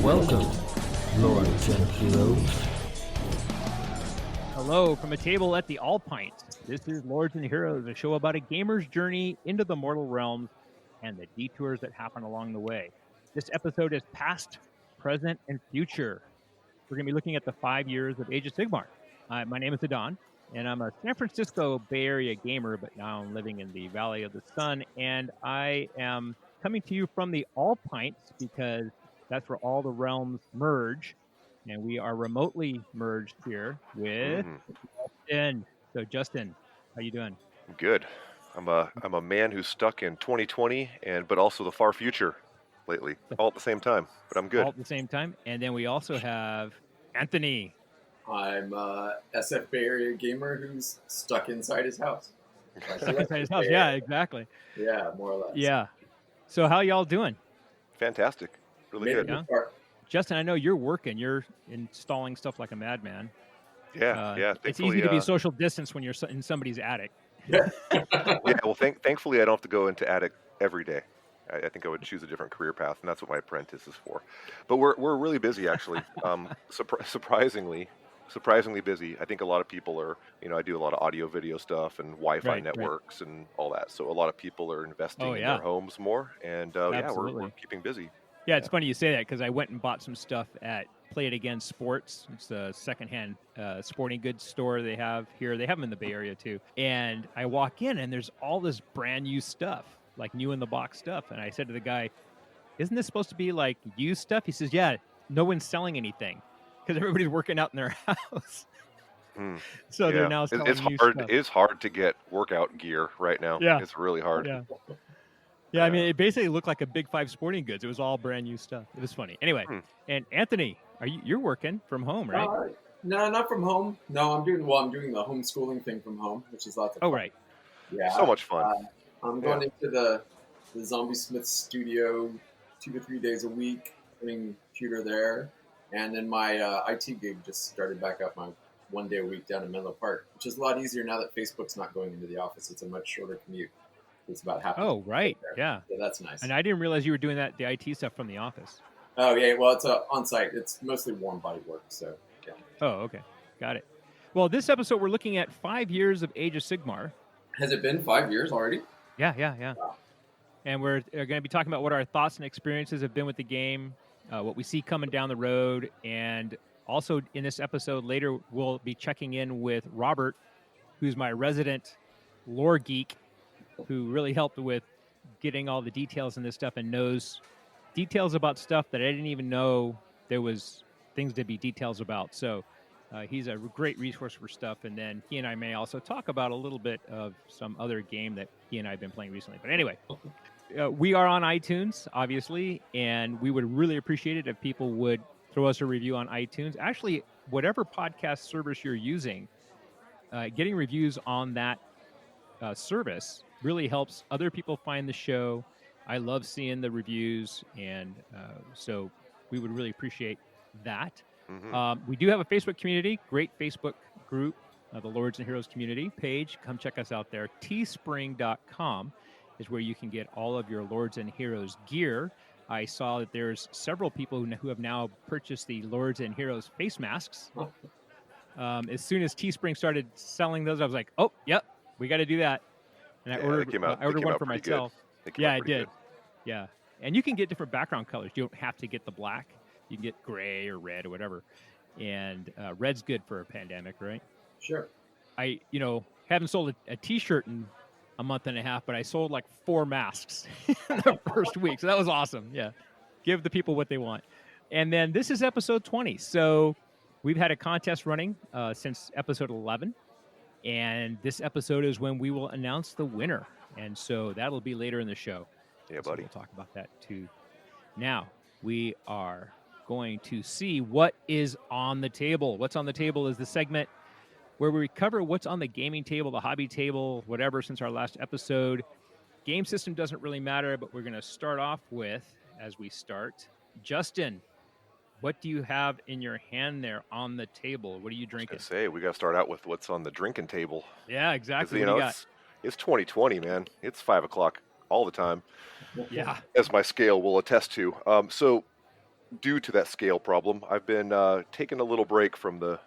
Welcome, Lords and Heroes. Hello from a table at the All Pint. This is Lords and Heroes, a show about a gamer's journey into the mortal realms and the detours that happen along the way. This episode is past, present, and future. We're going to be looking at the 5 years of Age of Sigmar. My name is Adan, and I'm a San Francisco Bay Area gamer, but now I'm living in the Valley of the Sun, and I am coming to you from the All Pints because that's where all the realms merge, and we are remotely merged here with Justin. So, Justin, how you doing? Good. I'm a man who's stuck in 2020 but also the far future lately, all at the same time. But I'm good. All at the same time. And then we also have Anthony. I'm a SF Bay Area gamer who's stuck inside his house. Stuck inside his house. Yeah, exactly. Yeah, more or less. Yeah. So how y'all doing? Fantastic. Really good. Yeah? Justin, I know you're working. You're installing stuff like a madman. Yeah. It's easy to be social distance when you're in somebody's attic. Yeah. Well, thankfully, I don't have to go into attic every day. I think I would choose a different career path, and that's what my apprentice is for. But we're really busy, actually. Surprisingly busy. I think a lot of people are, I do a lot of audio video stuff and Wi-Fi networks and all that. So a lot of people are investing in their homes more, and we're keeping busy. Yeah, it's funny you say that because I went and bought some stuff at Play It Again Sports. It's a secondhand sporting goods store they have here. They have them in the Bay Area too. And I walk in and there's all this brand new stuff, like new in the box stuff. And I said to the guy, "Isn't this supposed to be like used stuff?" He says, "Yeah, no one's selling anything because everybody's working out in their house." So they're now selling new stuff. It's hard to get workout gear right now. Yeah. It's really hard. Yeah, I mean, it basically looked like a Big Five sporting goods. It was all brand new stuff. It was funny. Anyway, and Anthony, you're working from home, right? No, not from home. No, I'm doing the homeschooling thing from home, which is lots of fun. Oh, right. Yeah. So much fun. I'm going into the Zombie Smith studio 2 to 3 days a week, putting computer there. And then my IT gig just started back up, my 1 day a week down in Menlo Park, which is a lot easier now that Facebook's not going into the office. It's a much shorter commute. It's about half. Oh, right. Yeah. So that's nice. And I didn't realize you were doing the IT stuff from the office. Oh, yeah. Well, it's on site. It's mostly warm body work. So, yeah. Oh, okay. Got it. Well, this episode, we're looking at 5 years of Age of Sigmar. Has it been 5 years already? Yeah. Wow. And we're going to be talking about what our thoughts and experiences have been with the game, what we see coming down the road. And also in this episode later, we'll be checking in with Robert, who's my resident lore geek, who really helped with getting all the details in this stuff and knows details about stuff that I didn't even know there was things to be details about. So he's a great resource for stuff. And then he and I may also talk about a little bit of some other game that he and I have been playing recently. But anyway, we are on iTunes, obviously, and we would really appreciate it if people would throw us a review on iTunes. Actually, whatever podcast service you're using, getting reviews on that service really helps other people find the show. I love seeing the reviews, and so we would really appreciate that. We do have a Facebook community, great Facebook group, the Lords and Heroes community page. Come check us out there. Teespring.com is where you can get all of your Lords and Heroes gear. I saw that there's several people who have now purchased the Lords and Heroes face masks. As soon as Teespring started selling those, I was like, "Oh, yep, we got to do that." And I ordered one for myself. Yeah, I did. Yeah. And you can get different background colors. You don't have to get the black. You can get gray or red or whatever. And red's good for a pandemic, right? Sure. I, haven't sold a T-shirt in a month and a half, but I sold like 4 masks in the first week. So that was awesome. Yeah. Give the people what they want. And then this is episode 20. So we've had a contest running since episode 11. And this episode is when we will announce the winner. And so that'll be later in the show. Yeah, buddy. So we'll talk about that too. Now, we are going to see what is on the table. What's on the table is the segment where we cover what's on the gaming table, the hobby table, whatever, since our last episode. Game system doesn't really matter, but we're going to start off with, as we start, Justin, what do you have in your hand there on the table? What are you drinking? We got to start out with what's on the drinking table. Yeah, exactly. What do you got? It's 2020, man. It's 5 o'clock all the time. Yeah. As my scale will attest to. So due to that scale problem, I've been taking a little break from the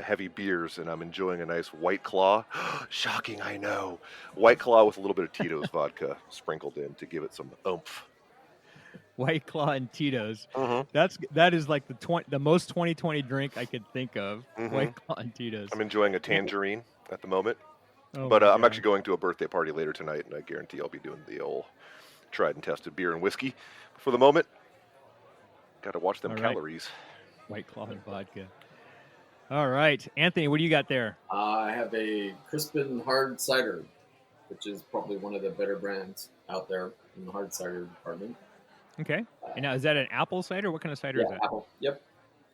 heavy beers, and I'm enjoying a nice White Claw. Shocking, I know. White Claw with a little bit of Tito's vodka sprinkled in to give it some oomph. White Claw and Tito's. Mm-hmm. That is like the most 2020 drink I could think of. Mm-hmm. White Claw and Tito's. I'm enjoying a tangerine at the moment, Oh but my I'm God. actually going to a birthday party later tonight, and I guarantee I'll be doing the old tried and tested beer and whiskey. For the moment, got to watch them All right. calories. White Claw and vodka. All right, Anthony, what do you got there? I have a Crispin hard cider, which is probably one of the better brands out there in the hard cider department. Okay. And now, is that an apple cider? What kind of cider is that? Apple. Yep.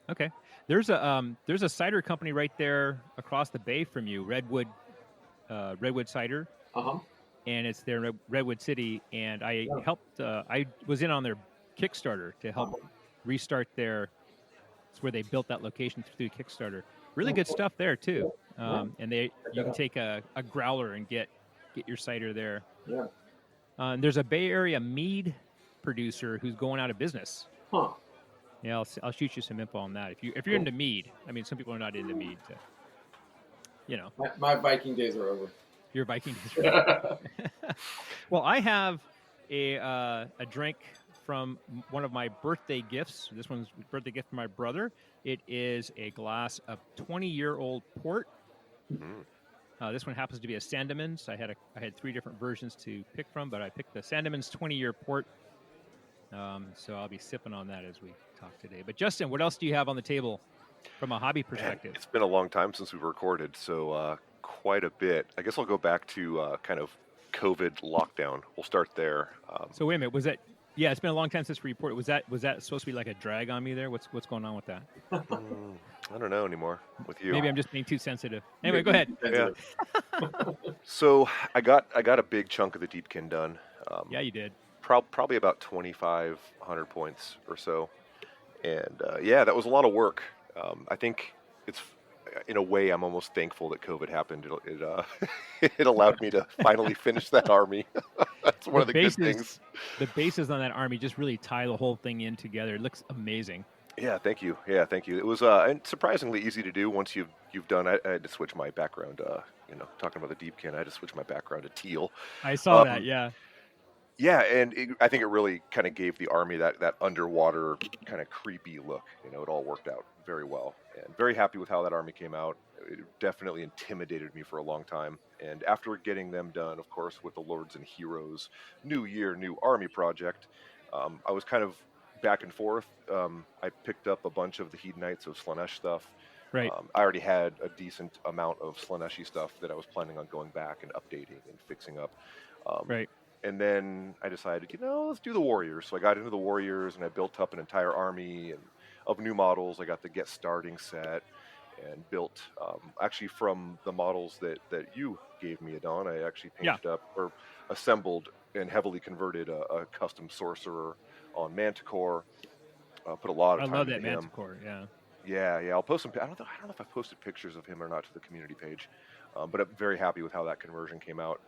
Okay. There's a cider company right there across the bay from you, Redwood Cider, and it's there in Redwood City. And I helped. I was in on their Kickstarter to help restart their. It's where they built that location through Kickstarter. Really good stuff there too. And you can take a growler and get your cider there. Yeah. And there's a Bay Area mead producer who's going out of business. Huh. Yeah, I'll shoot you some info on that. If you're into mead, I mean, some people are not into mead. So, you know, my Viking days are over. your Viking days are over. Well, I have a drink from one of my birthday gifts. This one's a birthday gift from my brother. It is a glass of 20-year-old port. This one happens to be a Sandemann's. I had 3 different versions to pick from, but I picked the Sandemann's 20-year port. So I'll be sipping on that as we talk today. But Justin, what else do you have on the table from a hobby perspective? It's been a long time since we've recorded, so quite a bit. I guess I'll go back to kind of COVID lockdown. We'll start there. So wait a minute, was that? Yeah, it's been a long time since we reported. Was that supposed to be like a drag on me there? What's going on with that? I don't know anymore with you. Maybe I'm just being too sensitive. Anyway, go ahead. Yeah. So I got a big chunk of the Deepkin done. Yeah, you did. Probably about 2,500 points or so, and yeah, that was a lot of work. I think it's, in a way, I'm almost thankful that COVID happened. It allowed me to finally finish that army. That's one of the good things. The bases on that army just really tie the whole thing in together. It looks amazing. Yeah, thank you. It was surprisingly easy to do once you've done. I had to switch my background. Talking about the Deepkin, I had to switch my background to teal. I saw that. Yeah. Yeah, and I think it really kind of gave the army that underwater kind of creepy look. It all worked out very well, and very happy with how that army came out. It definitely intimidated me for a long time, and after getting them done, of course, with the Lords and Heroes New Year, New Army project, I was kind of back and forth. I picked up a bunch of the Hedonites of Slaanesh stuff. Right. I already had a decent amount of Slaaneshi stuff that I was planning on going back and updating and fixing up. Right. And then I decided, let's do the Warriors. So I got into the Warriors, and I built up an entire army of new models. I got the Get Starting set, and built, actually from the models that you gave me, Adan, I actually painted up, or assembled and heavily converted a custom Sorcerer on Manticore. Put a lot of time I love into that him. Manticore, yeah. Yeah, I'll post some. I don't know if I posted pictures of him or not to the community page, but I'm very happy with how that conversion came out.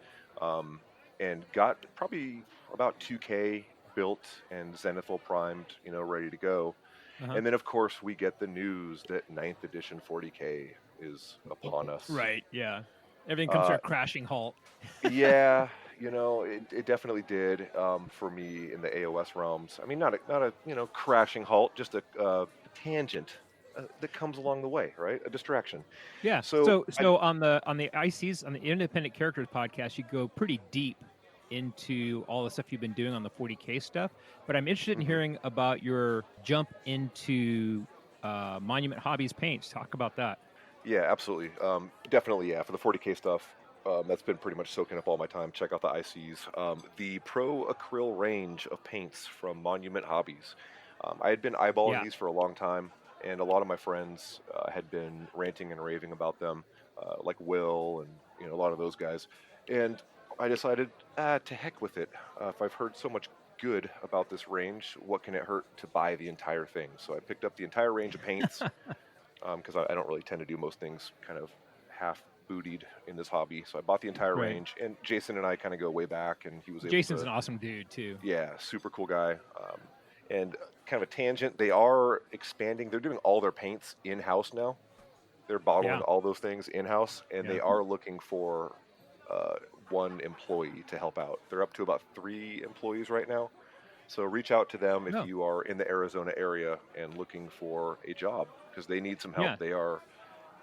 And got probably about 2K built and Zenithal primed, ready to go. And then, of course, we get the news that 9th edition 40K is upon us. Right, yeah. Everything comes to a crashing halt. Yeah, it definitely did for me in the AOS realms. I mean, not a crashing halt, just a tangent that comes along the way, right? A distraction. Yeah. So on the ICs, on the Independent Characters podcast, you go pretty deep into all the stuff you've been doing on the 40K stuff. But I'm interested in hearing about your jump into Monument Hobbies paints. Talk about that. Yeah, absolutely. Definitely, yeah. For the 40K stuff, that's been pretty much soaking up all my time. Check out the ICs. The Pro Acryl range of paints from Monument Hobbies. I had been eyeballing these for a long time, and a lot of my friends had been ranting and raving about them, like Will and a lot of those guys. And I decided, to heck with it. If I've heard so much good about this range, what can it hurt to buy the entire thing? So I picked up the entire range of paints, because I don't really tend to do most things kind of half-bootied in this hobby. So I bought the entire range, and Jason and I kind of go way back, and he was able Jason's an awesome dude, too. Yeah, super cool guy. And kind of a tangent, they are expanding. They're doing all their paints in-house now. They're bottling Yeah. all those things in-house, and Yeah. they are looking for uh, one employee to help out. They're up to about 3 employees right now. So reach out to them if No. you are in the Arizona area and looking for a job, because they need some help. Yeah.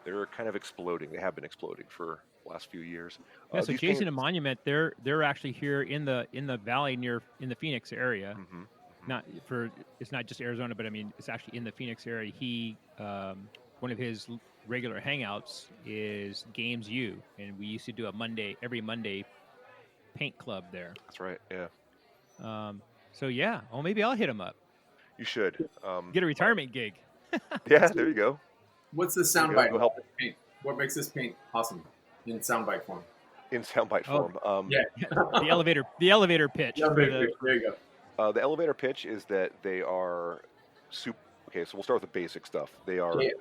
They're kind of exploding. They have been exploding for the last few years. Yeah, so These Jason paints. and Monument, they're actually here in the valley in the Phoenix area. Mhm. Not for it's not just Arizona, but I mean it's actually in the Phoenix area. He one of his regular hangouts is Games U, and we used to do every Monday paint club there. That's right. Yeah, So yeah, well maybe I'll hit him up. you should. Get a retirement gig. Yeah, there you go. What's the There you go. soundbite? Go help Paint? What makes this paint awesome in soundbite form? in soundbite Oh, form. Yeah. The elevator pitch. Yeah, for there the- you go. The elevator pitch is that they are super. Okay, so we'll start with the basic stuff. They are Yeah.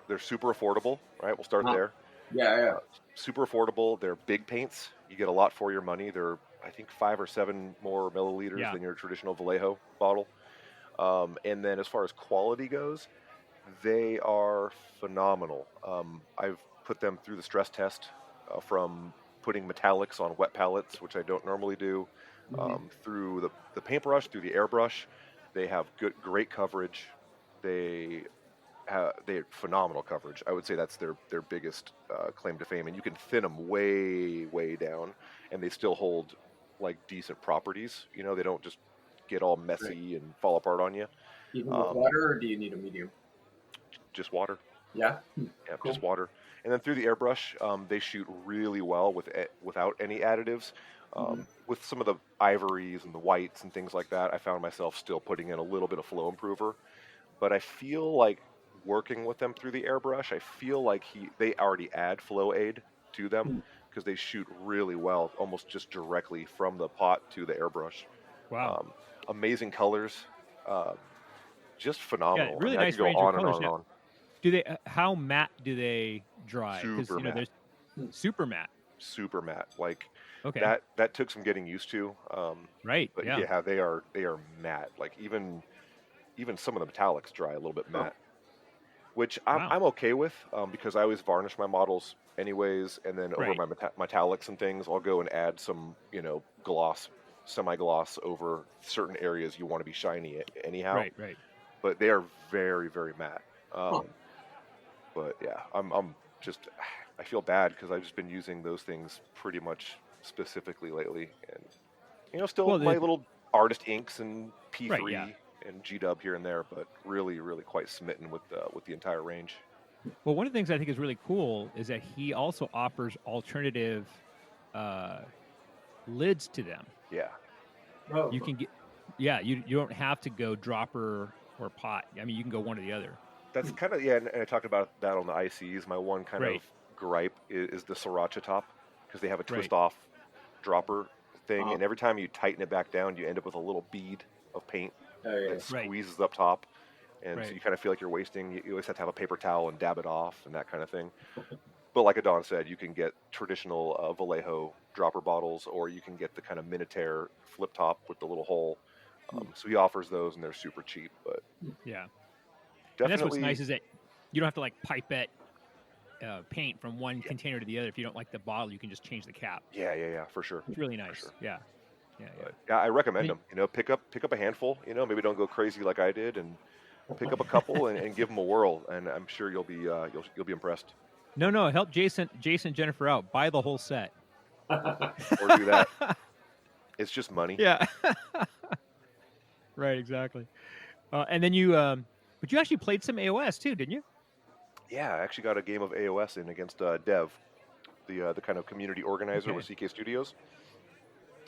They're super affordable, right? We'll start Uh-huh. there. Yeah. Super affordable. They're big paints. You get a lot for your money. They're, I think, 5 or 7 more milliliters Yeah. than your traditional Vallejo bottle. And then as far as quality goes, they are phenomenal. I've put them through the stress test from putting metallics on wet palettes, which I don't normally do, through the paintbrush, through the airbrush. They have great coverage. They have phenomenal coverage. I would say that's their biggest claim to fame. And you can thin them way down, and they still hold like decent properties. You know, they don't just get all messy and fall apart on you. Even with water, or do you need a medium? Just water. Yeah. Yeah, Cool. just water. And then through the airbrush, they shoot really well without any additives. With some of the ivories and the whites and things like that, I found myself still putting in a little bit of flow improver. But I feel like working with them through the airbrush, I feel like they already add flow aid to them because they shoot really well, almost just directly from the pot to the airbrush. Wow. Amazing colors, just phenomenal. really I mean, nice I could go range of on and colors. on and Now, on. do they? How matte do they dry? Super matte. there's super matte. Super matte. Like Okay. that took some getting used to. Right. But Yeah. yeah, they are matte. Like even some of the metallics dry a little bit matte, which Wow. I'm okay with because I always varnish my models anyways, and then over Right. my metallics and things, I'll go and add some gloss, semi-gloss over certain areas you want to be shiny anyhow. Right. But they are very matte. But yeah, I'm just I feel bad because I've just been using those things pretty much specifically lately, and still Well, my little artist inks and P3 Right, yeah. and G-Dub here and there, but really quite smitten with the entire range. Well, one of the things I think is really cool is that he also offers alternative lids to them. Yeah, Oh, You can get, you don't have to go dropper or pot. I mean, you can go one or the other. that's kind of and I talked about that on the ICs. My one kind Right. of gripe is the sriracha top because they have a Right. twist off dropper thing, Uh-huh. and every time you tighten it back down, you end up with a little bead of paint yeah. that squeezes up top, and so Right. you kind of feel like you're wasting. You always have to have a paper towel and dab it off and that kind of thing. But like Adan said, you can get traditional Vallejo dropper bottles, or you can get the kind of Minotaur flip top with the little hole. So he offers those, and they're super cheap. But Yeah. And definitely, that's what's nice is that you don't have to like pipette paint from one container to the other. If you don't like the bottle, you can just change the cap. yeah, for sure. It's really nice. sure. Yeah. But yeah, I recommend I mean- them. Pick up a handful. Maybe don't go crazy like I did, and pick up a couple and give them a whirl. And I'm sure you'll be impressed. No, help Jason Jennifer out. Buy the whole set. Or do that. It's just money. Yeah. Right, exactly. And then but you actually played some AOS too, didn't you? Yeah, I actually got a game of AOS in against Dev, the kind of community organizer Okay. with CK Studios.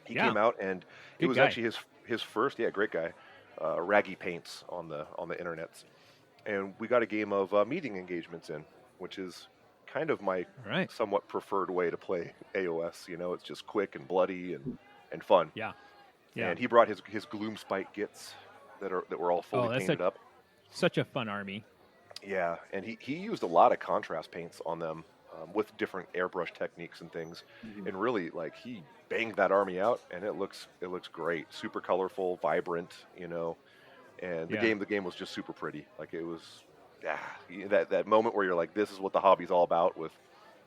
He Yeah. came out, and it Good was guy. actually his first, great guy, raggy paints on the internets, and we got a game of meeting engagements in, which is kind of my All right. somewhat preferred way to play AOS. It's just quick and bloody and fun. Yeah. And he brought his gloom spike gits that were all fully that's painted up. Such a fun army. Yeah, and he used a lot of contrast paints on them with different airbrush techniques and things, and really like he banged that army out, and it looks great, super colorful, vibrant, and Yeah. the game was just super pretty. Like it was, that moment where you're like, this is what the hobby's all about, with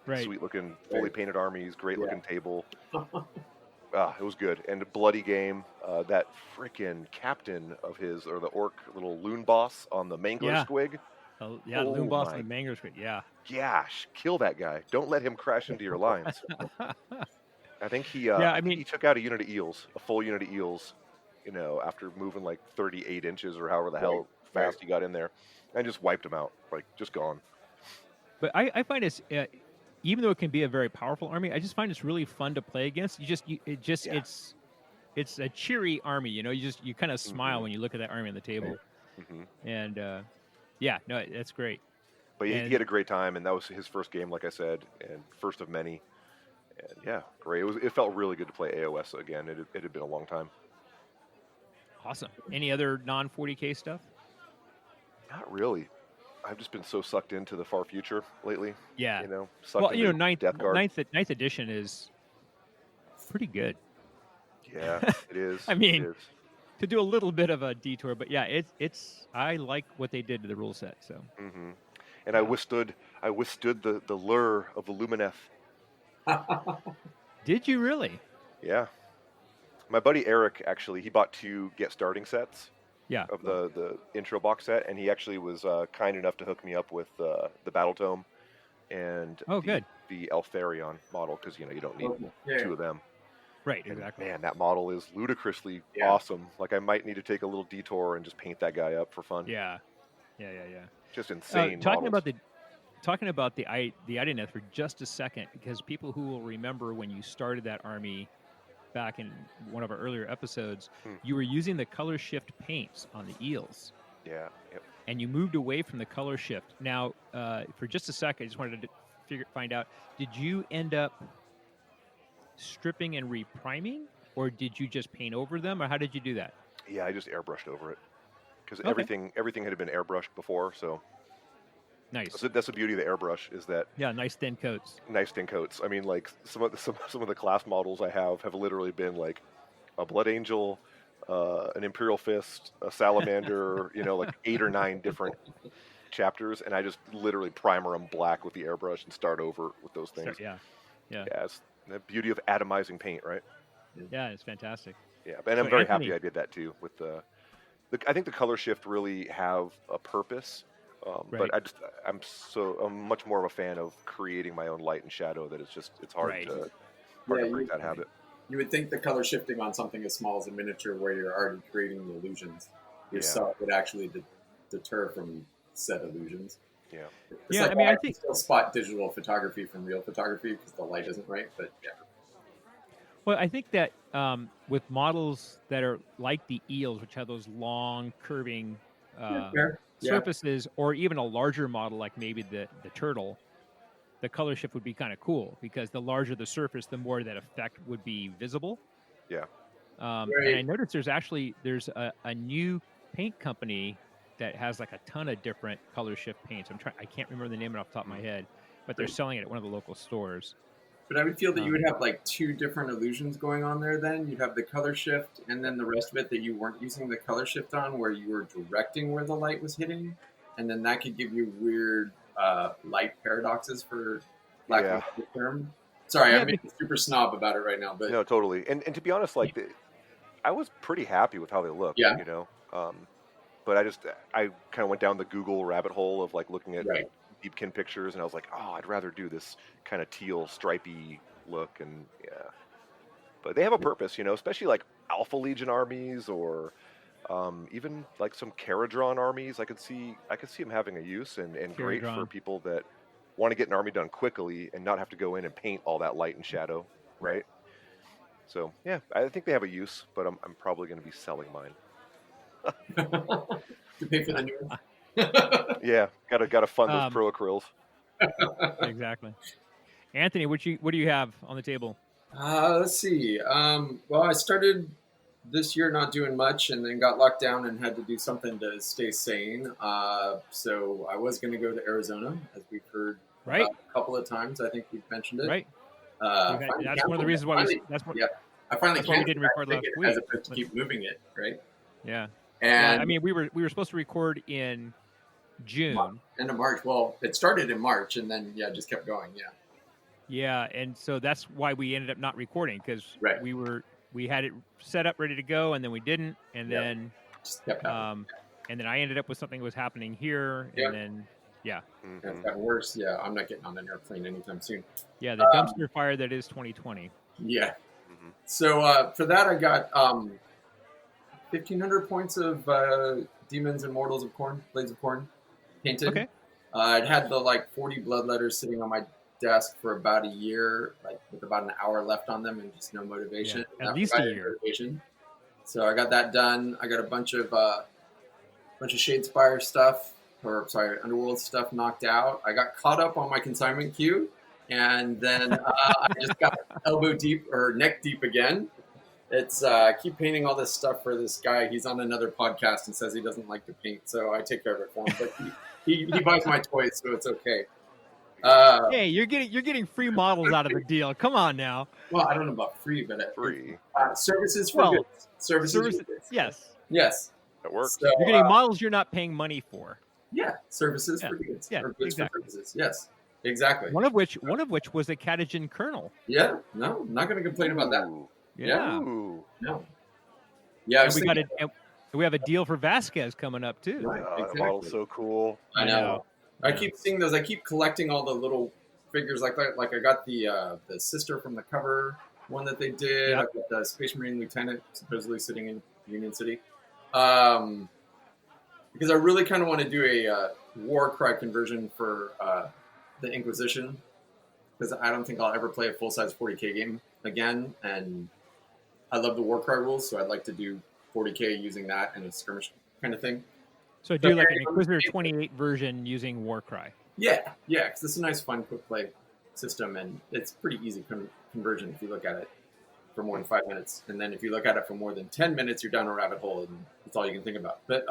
Right. sweet looking, fully painted armies, great looking table. Yeah. It was good, and a bloody game. That freaking captain of his, or the orc little loon boss on the Mangler Yeah. Squig. Yeah, Loon Boss my and the Mangler Squid. Yeah. gosh, kill that guy! Don't let him crash into your lines. I think he, Yeah, I I think mean, he took out a unit of eels, a full unit of eels, after moving like 38 inches or however the hell fast he got in there, and just wiped him out, like just gone. but I find it's even though it can be a very powerful army, I just find it's really fun to play against. Yeah. It's a cheery army. You kind of smile Mhm. when you look at that army on the table, Hmm. and yeah, no, that's great. But he And had a great time, and that was his first game, like I said, and first of many. And yeah, great. It felt really good to play AOS again. It had been a long time. awesome. Any other non 40K stuff? Not really. I've just been so sucked into the far future lately. Yeah. Sucked Well, into ninth Death Guard. edition is pretty good. Yeah, it is. I mean, it is. To do a little bit of a detour, but yeah, it's I like what they did to the rule set. So. Hmm. And I withstood the lure of the Lumineth. Did you really? Yeah. My buddy Eric, actually, he bought 2 Get Starting sets Yeah. of the intro box set, and he actually was kind enough to hook me up with the Battle Tome and good. the Eltharion model, because you don't need 2 of them. Right. And, Exactly. man, that model is ludicrously Yeah. awesome. Like, I might need to take a little detour and just paint that guy up for fun. Yeah. Just insane. Talking models. about the Ideneth for just a second, because people who will remember when you started that army back in one of our earlier episodes, you were using the color shift paints on the eels. Yeah. Yep. And you moved away from the color shift. Now, for just a second, I just wanted to find out: did you end up stripping and repriming, or did you just paint over them, or how did you do that? Yeah, I just airbrushed over it, because Okay. everything had been airbrushed before. So Nice. that's the beauty of the airbrush, is that Yeah, nice thin coats. nice thin coats. I mean, like some of the class models I have literally been like a Blood Angel, an Imperial Fist, a Salamander, like 8 or 9 different chapters, and I just literally primer them black with the airbrush and start over with those things. Yeah. Yeah, it's the beauty of atomizing paint, right? Yeah, it's fantastic. Yeah, and I'm So, very Anthony- happy I did that too. With I think the color shift really have a purpose, Right. but I'm much more of a fan of creating my own light and shadow. That it's hard Right. to Yeah, break that habit. You would think the color shifting on something as small as a miniature, where you're already creating the illusions yourself, would actually deter from said illusions. Yeah. It's Yeah, like, I mean, I I can think- still spot digital photography from real photography because the light isn't right. But yeah, Well, I think that with models that are like the eels, which have those long curving fair. Yeah. surfaces, or even a larger model like maybe the turtle, the color shift would be kind of cool, because the larger the surface, the more that effect would be visible. Yeah. And Right. I noticed there's a new paint company that has like a ton of different color shift paints. I can't remember the name off the top of my head, but they're selling it at one of the local stores. But I would feel that you would have like 2 different illusions going on there. Then you'd have the color shift, and then the rest of it that you weren't using the color shift on, where you were directing where the light was hitting, and then that could give you weird light paradoxes, for lack of a better term. Sorry, Yeah, I'm being super snob about it right now, but No, totally. And to be honest, like I was pretty happy with how they looked. Yeah. But I kind of went down the Google rabbit hole of like looking at Right. Deepkin pictures, and I was like, oh, I'd rather do this kind of teal stripy look, and yeah. But they have a purpose, especially like Alpha Legion armies, or even like some Caradron armies. I could see them having a use, and great for Caradron. people that want to get an army done quickly and not have to go in and paint all that light and shadow, right? So yeah, I think they have a use, but I'm probably going to be selling mine. to pay for the new one. Yeah, gotta fund those Um, pro acryls. Exactly. Anthony, what do you have on the table? Let's see. Well, I started this year not doing much, and then got locked down and had to do something to stay sane. So I was going to go to Arizona, as we've heard Right. about a couple of times. I think we've mentioned it. Right. Finally That's one of the reasons why canceled it. we. That's what. I finally that's why we canceled didn't that record last ticket week. as opposed to keep moving it. Right. Yeah. And I mean, we were supposed to record in June. End of March. Well, it started in March, and then it just kept going. Yeah. Yeah, and so that's why we ended up not recording, because Right. we had it set up ready to go, and then we didn't, and Yep. then Just kept happening. and then I ended up with something that was happening here, Yeah. and then And it's gotten worse. Yeah, I'm not getting on an airplane anytime soon. the dumpster fire that is 2020. Yeah. So for that, I got 1,500 points of Demons and Mortals of Corn, Blades of Corn, painted. Okay. I'd had the 40 blood letters sitting on my desk for about a year, with about an hour left on them and just no motivation. Yeah, at least a year. Motivation. So I got that done. I got a bunch of Shadespire stuff, Underworld stuff knocked out. I got caught up on my consignment queue, and then I just got elbow deep or neck deep again. It's I keep painting all this stuff for this guy. He's on another podcast and says he doesn't like to paint, so I take care of it for him. But he buys my toys, so it's okay. Hey, you're getting free models out of the deal. Come on now. Well, I don't know about free, but Free. Services for goods. Services for goods. Yes. That works. So, You're getting models you're not paying money for. Yeah, services for goods. Yeah, or goods exactly. for services. Yes, exactly. One of which was a Catagen kernel. Yeah, no, I'm not going to complain about that. Ooh. Yeah. Ooh. No. Yeah, And we have a deal for Vasquez coming up too. Right, That exactly. model's so cool. I know. I keep seeing those. I keep collecting all the little figures like that. Like I got the sister from the cover one that they did. Yep. I got the Space Marine Lieutenant supposedly sitting in Union City. Because I really kind of want to do a war cry conversion for the Inquisition, because I don't think I'll ever play a full-size 40k game again, and I love the war cry rules, so I'd like to do 40k using that and a skirmish kind of thing. So do like an Inquisitor 28 version using Warcry. Yeah, because it's a nice, fun, quick play system, and it's pretty easy conversion if you look at it for more than 5 minutes, and then if you look at it for more than 10 minutes, you're down a rabbit hole, and that's all you can think about. But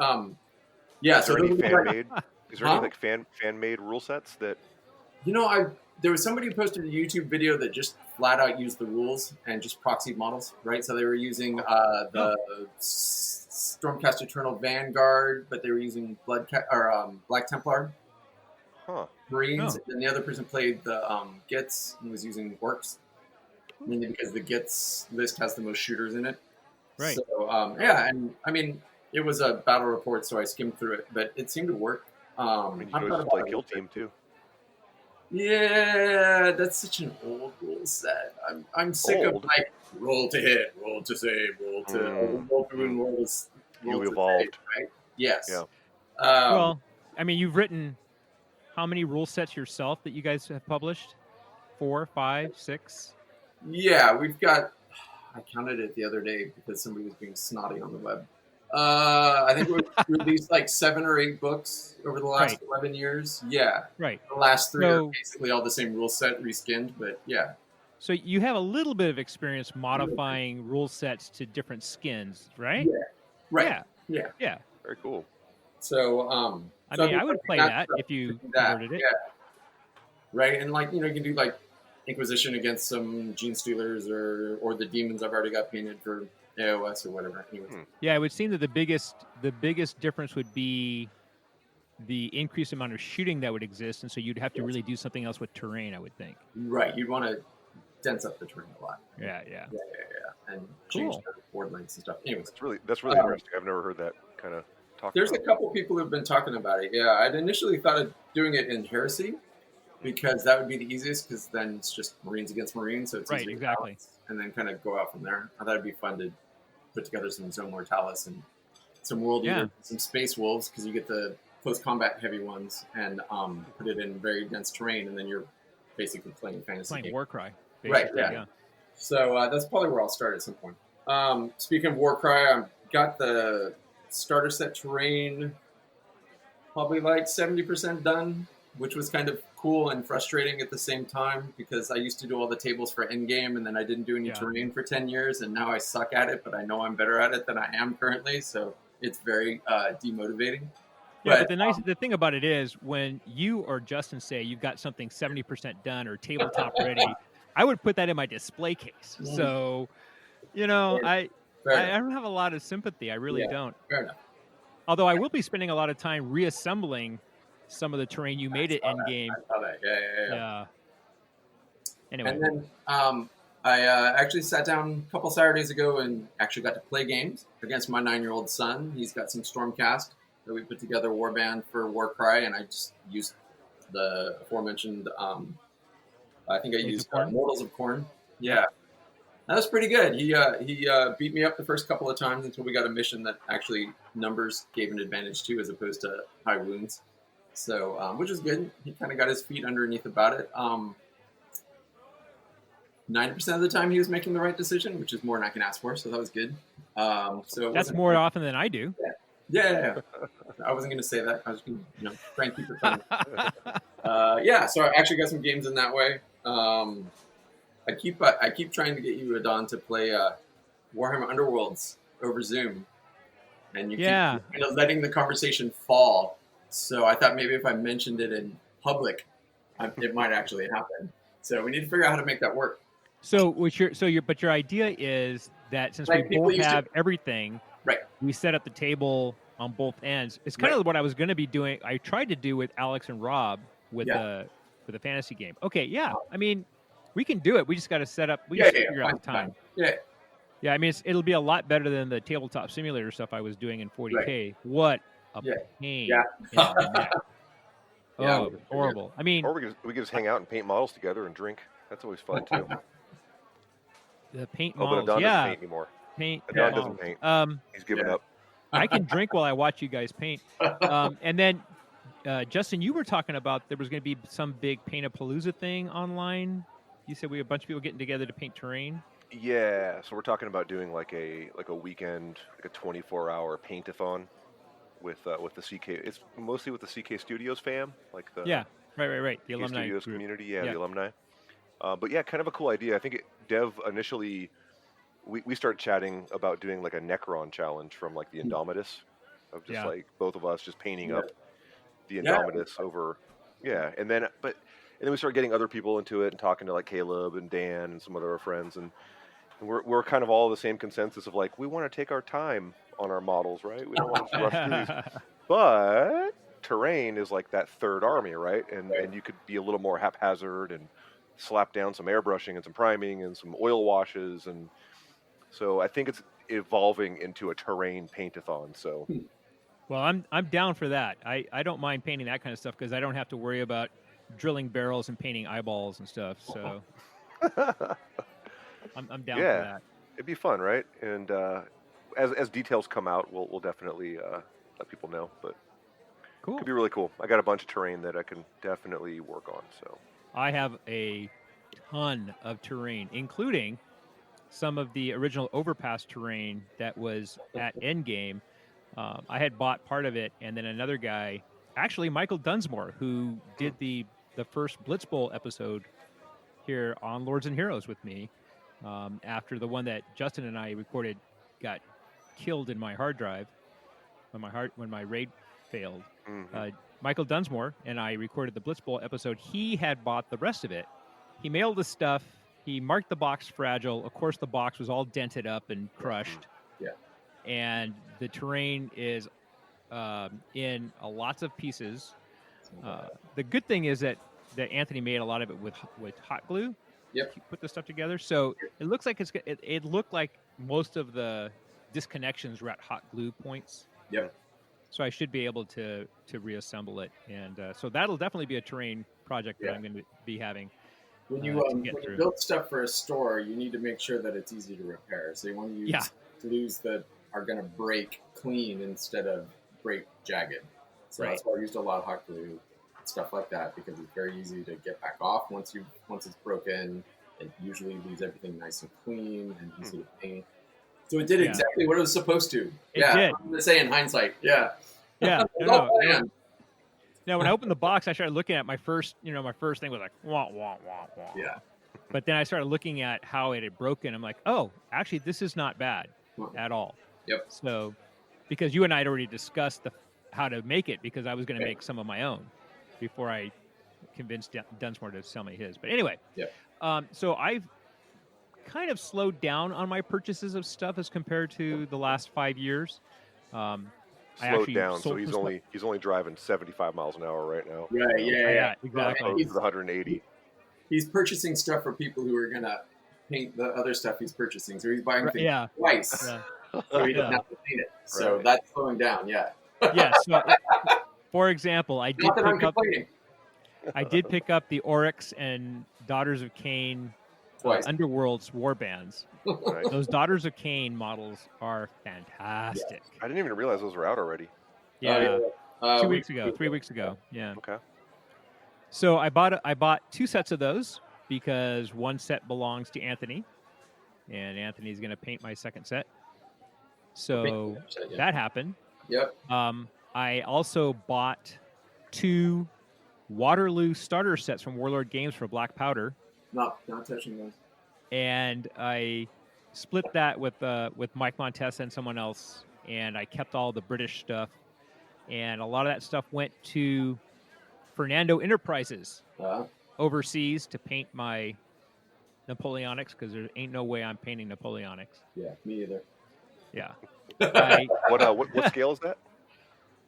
yeah. Is So there any fan made? Is there Huh? any fan made rule sets that? There was somebody who posted a YouTube video that just flat out used the rules and just proxied models, right? So they were using the Stormcast Eternal Vanguard, but they were using Black Templar Marines, Oh. and the other person played the Gits and was using Orcs, mainly because the Gits list has the most shooters in it. Right. So and I mean it was a battle report, so I skimmed through it, but it seemed to work. I mean, you could always just play Kill Team too. Yeah, that's such an old rule set. I'm sick of Old? roll to hit, roll to save, roll to roll to win, roll to You to evolved. save, right? Yes. Yeah. Well, I mean, you've written how many rule sets yourself that you guys have published? 4, 5, 6? Yeah, we've got. I counted it the other day because somebody was being snotty on the web. I think we released 7 or 8 books over the last 11 years. Yeah. Right. The last 3 are So- basically all the same rule set, reskinned, but yeah. So you have a little bit of experience modifying rule sets to different skins, right? Yeah. Right. Yeah. Yeah. Very cool. So, I mean, I would play that if you converted it. Yeah. Right, and you can do Inquisition against some Gene Stealers or the demons I've already got painted for AOS or whatever. Anyways. Yeah, it would seem that the biggest difference would be the increased amount of shooting that would exist, and so you'd have to really do something else with terrain, I would think. Right, you'd want to dense up the terrain a lot. Yeah. And change Cool. the board lengths and stuff. Anyways, That's really interesting. I've never heard that kind of talk. there's a about. couple people who've been talking about it. Yeah, I'd initially thought of doing it in Heresy because that would be the easiest, because then it's just Marines against Marines, so it's Right, easier to exactly. balance, and then kind of go out from there. I thought it'd be fun to put together some Zone Mortalis and some World Eater, some Space Wolves, because you get the close combat heavy ones, and put it in very dense terrain, and then you're basically playing fantasy Playing game. Warcry. Right, basically, yeah. So that's probably where I'll start at some point. Speaking of Warcry, I've got the starter set terrain probably 70% done, which was kind of cool and frustrating at the same time, because I used to do all the tables for endgame, and then I didn't do any terrain for 10 years, and now I suck at it, but I know I'm better at it than I am currently, so it's very demotivating. Yeah, but the thing about it is, when you or Justin say you've got something 70% done or tabletop ready, I would put that in my display case. So, I don't have a lot of sympathy. I really don't. Fair enough. Although I will be spending a lot of time reassembling some of the terrain you made it in game. I saw that. Yeah. Yeah. Anyway. And then I actually sat down a couple Saturdays ago and actually got to play games against my 9-year-old son. He's got some Stormcast that we put together, Warband for Warcry, and I just used the aforementioned. I think I used Mortals of Corn. Yeah, that was pretty good. He beat me up the first couple of times until we got a mission that actually numbers gave an advantage to, as opposed to high wounds. So, which was good. He kind of got his feet underneath about it. 90% of the time he was making the right decision, which is more than I can ask for, so that was good. So that's more often than I do. Yeah. I wasn't going to say that. I was going to try and keep it fun. So I actually got some games in that way. I keep trying to get you, Adan, to play Warhammer Underworlds over Zoom, and you keep kind of letting the conversation fall. So I thought maybe if I mentioned it in public, it might actually happen. So we need to figure out how to make that work. But your idea is that since we both have everything, right? We set up the table on both ends. It's kind of what I was going to be doing. I tried to do with Alex and Rob with the fantasy game. Okay, yeah. I mean, we can do it. We just got to set up. We just figure out the time. Yeah. I mean, it'll be a lot better than the tabletop simulator stuff I was doing in 40K. Right. What a pain! In the neck. Oh, horrible. I mean, or we could just hang out and paint models together and drink. That's always fun too. The paint models, but Adan doesn't paint anymore. Adan doesn't paint. He's given up. I can drink while I watch you guys paint. And then, Justin, you were talking about there was going to be some big Paint-A-Palooza thing online. You said we had a bunch of people getting together to paint terrain. Yeah, so we're talking about doing like a weekend, like a 24-hour paint-a-thon with the CK. It's mostly with the CK Studios fam, like the right. The CK alumni Studios group. community, the alumni. But yeah, kind of a cool idea. I think Dev initially, we started chatting about doing like a Necron challenge from like the Indomitus, of just like both of us just painting up the Indomitus over, and then we started getting other people into it and talking to like Caleb and Dan and some other friends, and we're kind of all the same consensus of like, we want to take our time on our models, right? We don't want to rush through these. But terrain is like that third army, right? And you could be a little more haphazard and slap down some airbrushing and some priming and some oil washes, and so I think it's evolving into a terrain paint-a-thon. So, well, I'm down for that. I don't mind painting that kind of stuff because I don't have to worry about drilling barrels and painting eyeballs and stuff. So, I'm down for that. It'd be fun, right? And as details come out, we'll definitely let people know. But cool, could be really cool. I got a bunch of terrain that I can definitely work on. So. I have a ton of terrain, including some of the original Overpass terrain that was at Endgame. I had bought part of it, and then another guy, actually Michael Dunsmore, who did the first Blitz Bowl episode here on Lords and Heroes with me, after the one that Justin and I recorded got killed in my hard drive when my raid failed. Michael Dunsmore and I recorded the Blitz Bowl episode. He had bought the rest of it. He mailed the stuff. He marked the box fragile. Of course, the box was all dented up and crushed. Yeah. And the terrain is in lots of pieces. The good thing is that Anthony made a lot of it with hot glue. Yep. He put the stuff together, so it looks like it looked like most of the disconnections were at hot glue points. Yep. So I should be able to reassemble it, and so that'll definitely be a terrain project that I'm going to be having. When you build stuff for a store, you need to make sure that it's easy to repair. So you want to use glues that are going to break clean instead of break jagged. So that's why I used a lot of hot glue, stuff like that, because it's very easy to get back off once it's broken. It usually leaves everything nice and clean and easy to paint. So it did exactly what it was supposed to. It did. I'm going to say in hindsight, yeah. Yeah. No. Now, when I opened the box, I started looking at my first thing was like, wah, wah, wah, wah. Yeah. But then I started looking at how it had broken. I'm like, oh, actually, this is not bad at all. Yep. So, because you and I had already discussed how to make it, because I was going to make some of my own before I convinced Dunsmore to sell me his. But anyway, so I've kind of slowed down on my purchases of stuff as compared to the last 5 years. I slowed actually down, so sold he's some stuff. only driving 75 miles an hour right now. Right, yeah. Exactly. Opposed to the 180. He's purchasing stuff for people who are gonna paint the other stuff he's purchasing. So he's buying Right, things yeah. twice, Yeah. so he doesn't Yeah. have to paint it. So Right. that's slowing down. Yeah. Yes. So, for example, I did Not that I'm pick up. complaining. I did pick up the Oryx and Daughters of Cain Twice. Underworld's warbands. Nice. Those Daughters of Cain models are fantastic. I didn't even realize those were out already. Yeah. Oh, 2 weeks ago, 3 weeks ago. Yeah. Okay. So I bought 2 sets of those because one set belongs to Anthony, and Anthony's going to paint my second set. So that happened. Yep. I also bought 2 Waterloo starter sets from Warlord Games for Black Powder, Not touching those. and I split that with Mike Montesa and someone else, and I kept all the British stuff, and a lot of that stuff went to Fernando Enterprises overseas to paint my Napoleonics, because there ain't no way I'm painting Napoleonics. Yeah, me either. Yeah. What scale is that?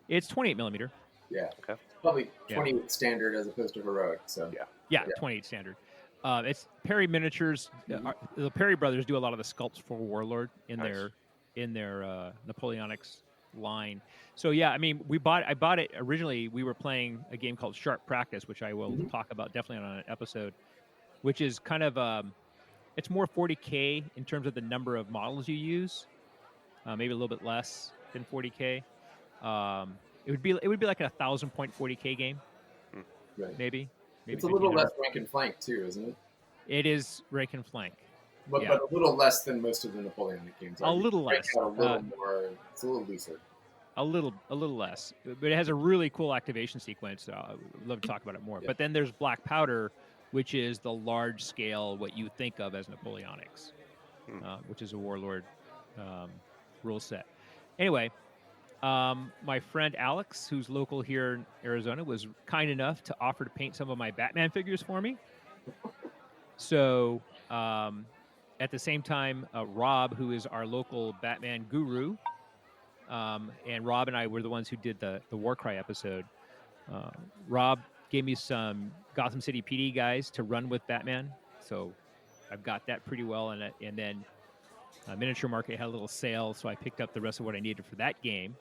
It's 28 millimeter. Yeah. Okay. Probably 28 standard as opposed to heroic. So Yeah, 28 standard. It's Perry Miniatures. The Perry brothers do a lot of the sculpts for Warlord in Nice. their Napoleonics line. So yeah, I mean, I bought it originally. We were playing a game called Sharp Practice, which I will talk about definitely on an episode, which is kind of it's more 40K in terms of the number of models you use, maybe a little bit less than 40K. It would be like a 1,000-point 40K game, right. maybe. It's a little less rank and flank too, isn't it? It is rank and flank, but a little less than most of the Napoleonic games. A little less. A little more. It's a little looser. A little less, but it has a really cool activation sequence. So I would love to talk about it more. Yeah. But then there's Black Powder, which is the large scale, what you think of as Napoleonics, which is a Warlord rule set. Anyway, my friend Alex, who's local here in Arizona, was kind enough to offer to paint some of my Batman figures for me. So at the same time, Rob, who is our local Batman guru, and Rob and I were the ones who did the Warcry episode. Rob gave me some Gotham City PD guys to run with Batman, so I've got that pretty well. And then Miniature Market had a little sale, so I picked up the rest of what I needed for that game.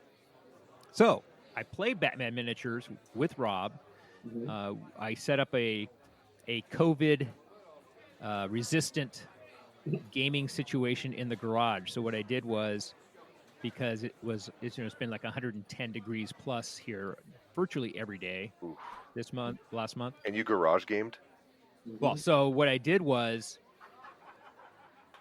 So I played Batman miniatures with Rob. I set up a COVID resistant gaming situation in the garage. So what I did was, because it's been like 110 degrees plus here virtually every day last month. And you garage gamed? Well, so what I did was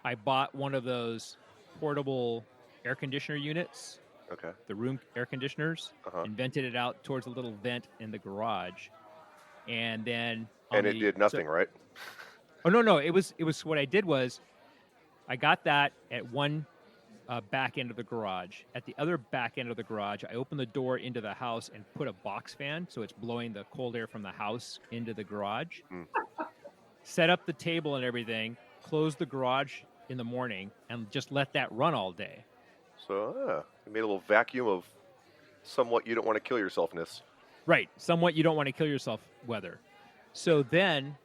I bought one of those portable air conditioner units. Okay. The room air conditioners, and vented it out towards a little vent in the garage. And then it did nothing, right? Oh no, it was what I did was I got that at one back end of the garage. At the other back end of the garage, I opened the door into the house and put a box fan, so it's blowing the cold air from the house into the garage. Set up the table and everything, closed the garage in the morning, and just let that run all day. So you made a little vacuum of somewhat you don't want to kill yourselfness. Right, somewhat you don't want to kill yourself weather. So then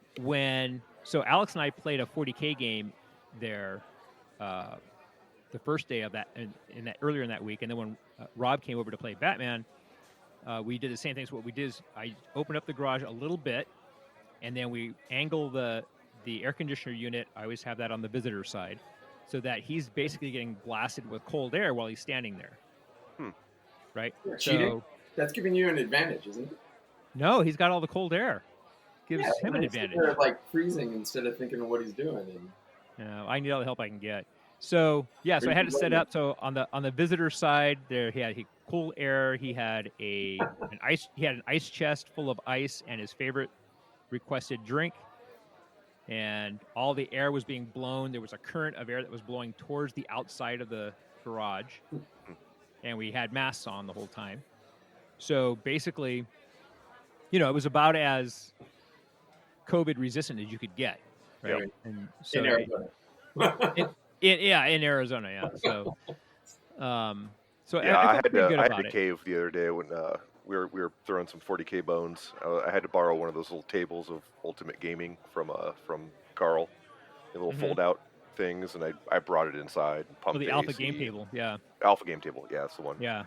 so Alex and I played a 40K game there the first day of that, in that earlier in that week, and then when Rob came over to play Batman, we did the same thing. So what we did is I opened up the garage a little bit, and then we angle the air conditioner unit. I always have that on the visitor side, so that he's basically getting blasted with cold air while he's standing there. Right? You're cheating? So That's giving you an advantage, isn't it? no, he's got all the cold air. Gives him an advantage. They're like freezing instead of thinking of what he's doing. And I need all the help I can get. So so I had it set up. So on the visitor side, there he had cool air. He had an ice chest full of ice and his favorite requested drink. And all the air was being blown. There was a current of air that was blowing towards the outside of the garage. And we had masks on the whole time. So basically, it was about as COVID resistant as you could get. Right. Yep. And so in Arizona. in Arizona. Yeah. So, So Yeah, I I felt had pretty to good I had about to it. cave the other day when we were throwing some 40K bones. I had to borrow one of those little tables of Ultimate Gaming from Carl, the little Hmm. fold out things, and I brought it inside and Oh, pumped the the alpha AC. game table. Yeah, Alpha game table, yeah, that's the one. yeah,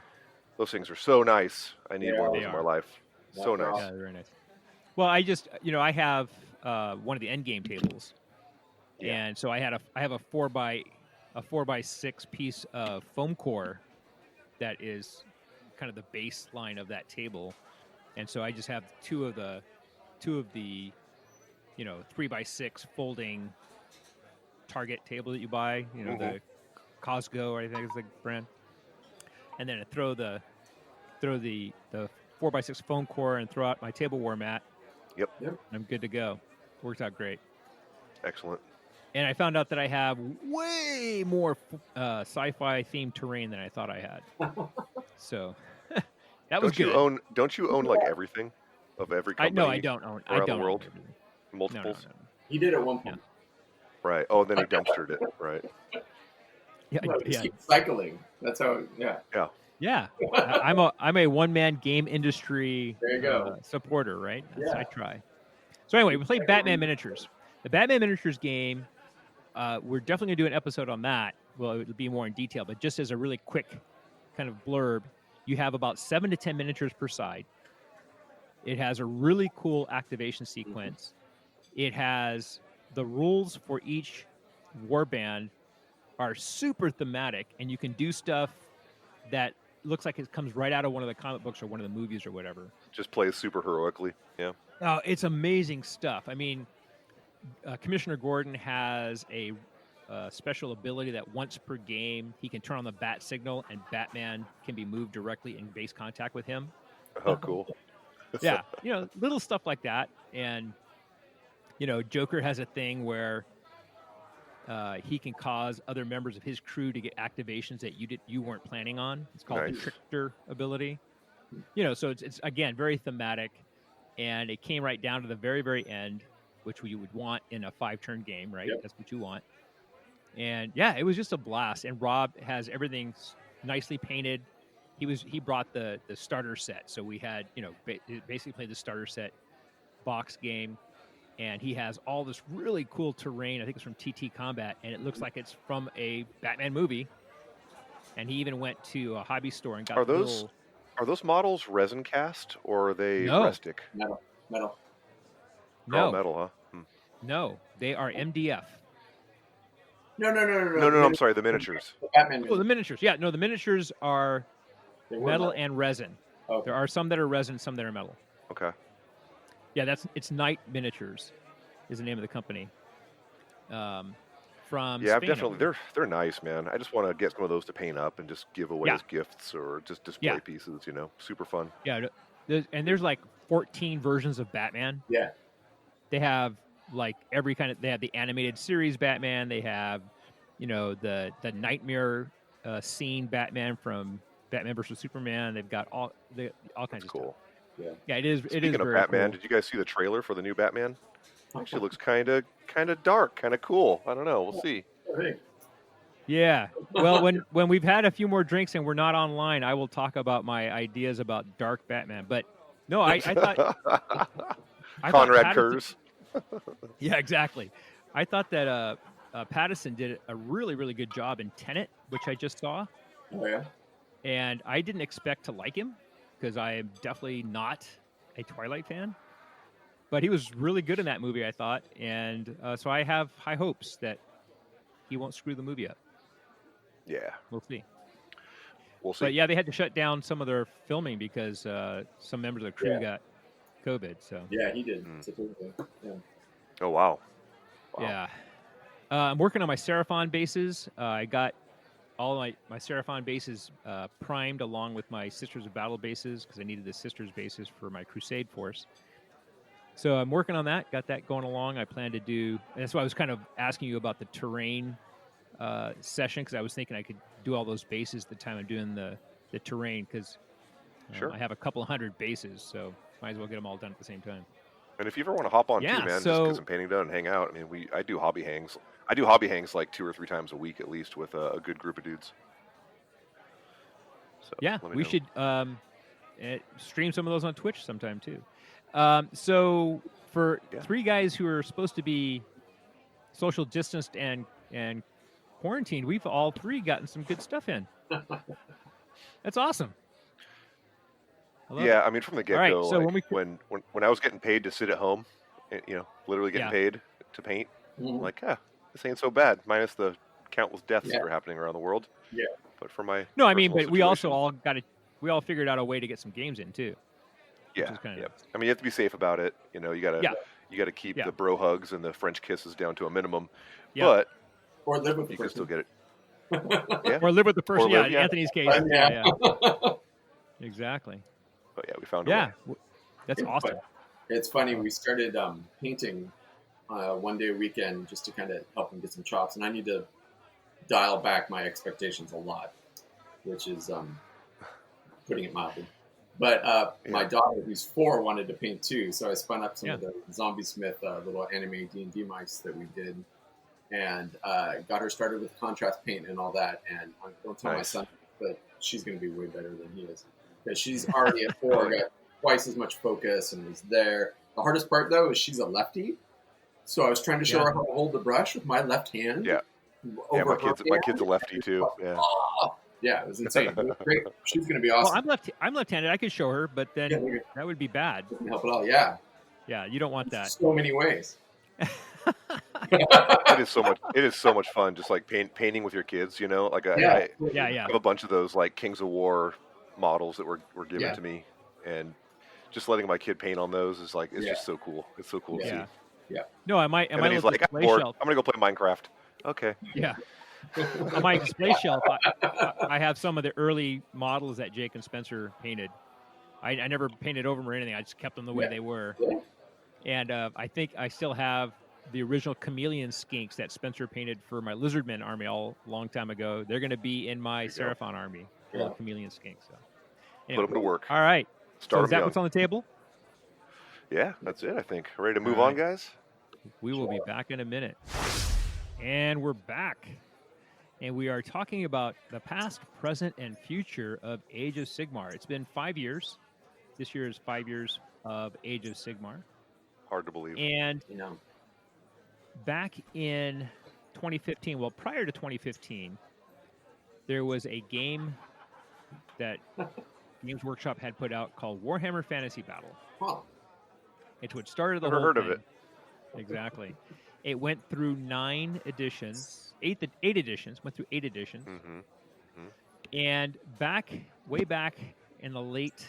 Those things are so nice. I They need one of are. those they in my are. life. So They're nice. Yeah, they're very nice. Well, I just I have one of the end game tables, Yeah. and so I have a 4x6 piece of foam core that is kind of the baseline of that table, and so I just have two of the 3x6 folding target table that you buy, Mhm. the Costco, or I think it's the brand, and then I throw the 4x6 foam core and throw out my table war mat. Yep. And I'm good to go. Worked out great. Excellent. And I found out that I have way more sci-fi themed terrain than I thought I had. So that was good. Don't you own like everything of every I company don't own. I around the don't own world? everything. No. Multiples? He did at one point. Right. Oh, then he dumpstered it. Right. Yeah, No, yeah, just keep cycling. That's how. Yeah. Yeah. yeah. I'm a one-man game industry There you go. supporter, right? That's Yeah. I try. So anyway, we played Batman Miniatures. The Batman Miniatures game. We're definitely going to do an episode on that. Well, it'll be more in detail, but just as a really quick kind of blurb, you have about 7 to 10 miniatures per side. It has a really cool activation sequence. It has the rules for each warband are super thematic, and you can do stuff that looks like it comes right out of one of the comic books or one of the movies or whatever. Just plays super heroically. Yeah. Oh, it's amazing stuff. I mean, Commissioner Gordon has a special ability that once per game he can turn on the bat signal and Batman can be moved directly in base contact with him. Oh, cool. Yeah, little stuff like that. And Joker has a thing where he can cause other members of his crew to get activations that you weren't planning on. It's called the Nice. Trickster ability. So it's again very thematic, and it came right down to the very, very end, which you would want in a 5-turn game, right? Yep. That's what you want. And yeah, it was just a blast. And Rob has everything nicely painted. He brought the starter set, so we had basically played the starter set box game, and he has all this really cool terrain. I think it's from TT Combat, and it looks like it's from a Batman movie. And he even went to a hobby store and got Are those models resin cast or are they No. rustic? Metal. They're all no, metal, huh? Hmm. no, they are MDF. No. No, I'm sorry, the miniatures. The Batman. Oh, the miniatures. Yeah, no, the miniatures are They were metal and resin. Okay. There are some that are resin, some that are metal. Okay. Yeah, it's Night Miniatures, is the name of the company. From Yeah, I've Spain, I definitely believe. they're nice, man. I just want to get some of those to paint up and just give away Yeah. as gifts or just display Yeah. pieces, Super fun. Yeah, there's like 14 versions of Batman. Yeah. They have like every kind of. They have the animated series Batman. They have, the nightmare scene Batman from Batman versus Superman. They've got all kinds That's of cool. Yeah. stuff. Yeah, it is. Speaking it is of very Batman, cool. did you guys see the trailer for the new Batman? Actually looks kind of dark, kind of cool. I don't know. We'll see. Hey. Yeah. Well, when we've had a few more drinks and we're not online, I will talk about my ideas about dark Batman. But no, I thought Conrad Pattinson- Kurz. Yeah, exactly. I thought that Pattinson did a really, really good job in Tenet, which I just saw, Oh yeah. and I didn't expect to like him because I am definitely not a Twilight fan. But he was really good in that movie, I thought, and so I have high hopes that he won't screw the movie up. Yeah, We'll see. we'll see. But yeah, they had to shut down some of their filming because some members of the crew Yeah. got COVID. So Yeah, he did. Mm. Supposedly. Yeah. Oh wow. yeah, I'm working on my Seraphon bases. I got all my Seraphon bases primed along with my Sisters of Battle bases because I needed the Sisters bases for my Crusade force. So I'm working on that. Got that going along. I plan to do. And that's why I was kind of asking you about the terrain session because I was thinking I could do all those bases at the time I'm doing the terrain because Sure. I have a couple of hundred bases, so might as well get them all done at the same time. And if you ever want to hop on Yeah, too, man, just so- get some painting done and hang out. I mean, I do hobby hangs. I do hobby hangs like 2 or 3 times a week at least with a good group of dudes. So Yeah, let me we know. should stream some of those on Twitch sometime too. So for Yeah. 3 guys who are supposed to be social distanced and quarantined, we've all 3 gotten some good stuff in. That's awesome. I love Yeah, it. I mean, from the All right, get-go, so like when when I was getting paid to sit at home, literally getting Yeah. paid to paint, Mhm. like, this ain't so bad, minus the countless deaths Yeah. that are happening around the world. Yeah. But for my No, I mean, personal but we also situation, we all figured out a way to get some games in too. Which yeah, is kind of yeah. nice. I mean, you have to be safe about it. You Yeah. gotta keep Yeah. the bro hugs and the French kisses down to a minimum. Yeah. But Or live with the you can still person. get it. Yeah. Or live with the person. Or Yeah, live, in yeah. Anthony's case. Yeah. Yeah. Exactly. But yeah, we found a Yeah. way. That's It's awesome. funny. It's funny. We started painting one day a weekend just to kind of help him get some chops, and I need to dial back my expectations a lot, which is putting it mildly. But my daughter, who's 4, wanted to paint too, so I spun up some of the Zombie Smith little anime D&D mice that we did, and got her started with contrast paint and all that. And don't tell my Nice. son, but she's going to be way better than he is, because she's already at 4, got twice as much focus and was there. The hardest part though is she's a lefty, so I was trying to show her how to hold the brush with my left hand. Yeah. Yeah, over my her kid's a lefty too. Yeah. Yeah, it was insane. It was great. She's going to be awesome. Well, I'm left-handed. I could show her, but then Yeah, that would be bad. doesn't help at all. Yeah, Yeah, you don't want that. so many ways. It is so much. It is so much fun, just like painting with your kids. Like I Yeah. have a bunch of those like Kings of War models that were given Yeah. to me, and just letting my kid paint on those is like it's Yeah. just so cool. It's so cool to Yeah. see. No, I might. And then he's like, I'm display bored. shelf. I'm gonna go play Minecraft. Okay. Yeah. On my display shelf, I have some of the early models that Jake and Spencer painted. I never painted over them or anything. I just kept them the way they were. Yeah. And I think I still have the original chameleon skinks that Spencer painted for my Lizardmen army a long time ago. They're going to be in my Seraphon army, little chameleon skinks. So, anyway. Put them to work. All right. So is that young. what's on the table? Yeah, that's it. I think. Ready to move All on, right. guys? We will be back in a minute. And we're back. And we are talking about the past, present, and future of Age of Sigmar. It's been 5 years. This year is 5 years of Age of Sigmar. Hard to believe. And back in 2015, well, prior to 2015, there was a game that Games Workshop had put out called Warhammer Fantasy Battle. Huh. It's what started the Never whole heard thing. of it. Exactly. It went through 9 editions, 8 editions, went through 8 editions. Mm-hmm. And way back in the late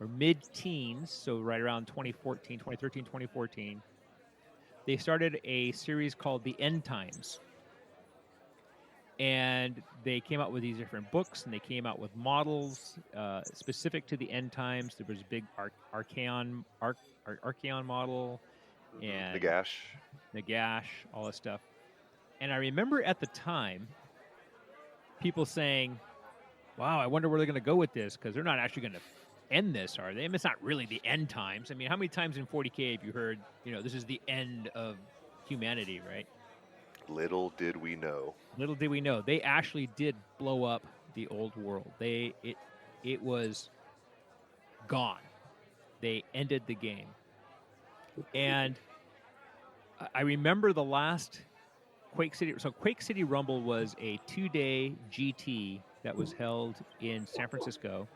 or mid-teens, so right around 2013, 2014, they started a series called The End Times. And they came out with these different books, and they came out with models specific to the End Times. There was a big Archaon model, and Nagash, all this stuff. And I remember at the time, people saying, wow, I wonder where they're going to go with this, because they're not actually going to end this, are they? I mean, it's not really the end times. I mean, how many times in 40K have you heard, this is the end of humanity, right? Little did we know. Little did we know. They actually did blow up the old world. It was gone. They ended the game. And I remember the last Quake City. So Quake City Rumble was a 2-day GT that was held in San Francisco.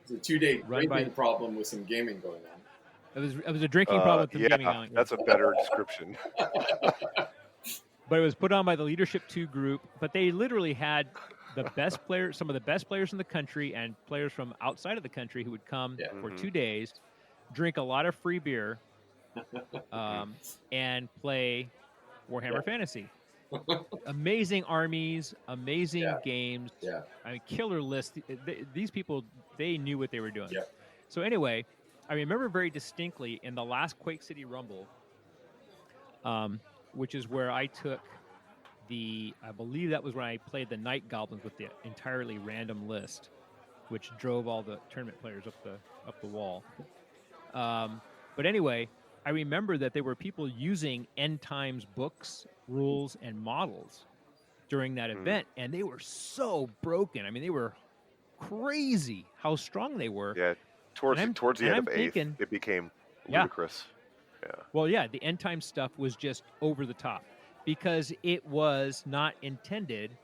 It was a 2-day drinking problem with some gaming going on. It was a drinking problem with some gaming going on. That's a better description. But it was put on by the Leadership 2 group. But they literally had the best players, some of the best players in the country, and players from outside of the country who would come for 2 days, drink a lot of free beer, and play Warhammer Fantasy. Amazing armies, amazing games. Yeah. I mean, killer list. These people, they knew what they were doing. Yeah. So anyway, I remember very distinctly in the last Quake City Rumble, which is where I took I believe that was when I played the Night Goblins with the entirely random list, which drove all the tournament players up the wall. But anyway, I remember that there were people using End Times books, rules, and models during that event, and they were so broken. I mean, they were crazy how strong they were. Yeah, towards I'm- towards the and end I'm of eighth, thinking- it became Yeah. ludicrous. Yeah, Well, yeah, the end time stuff was just over the top because it was not intended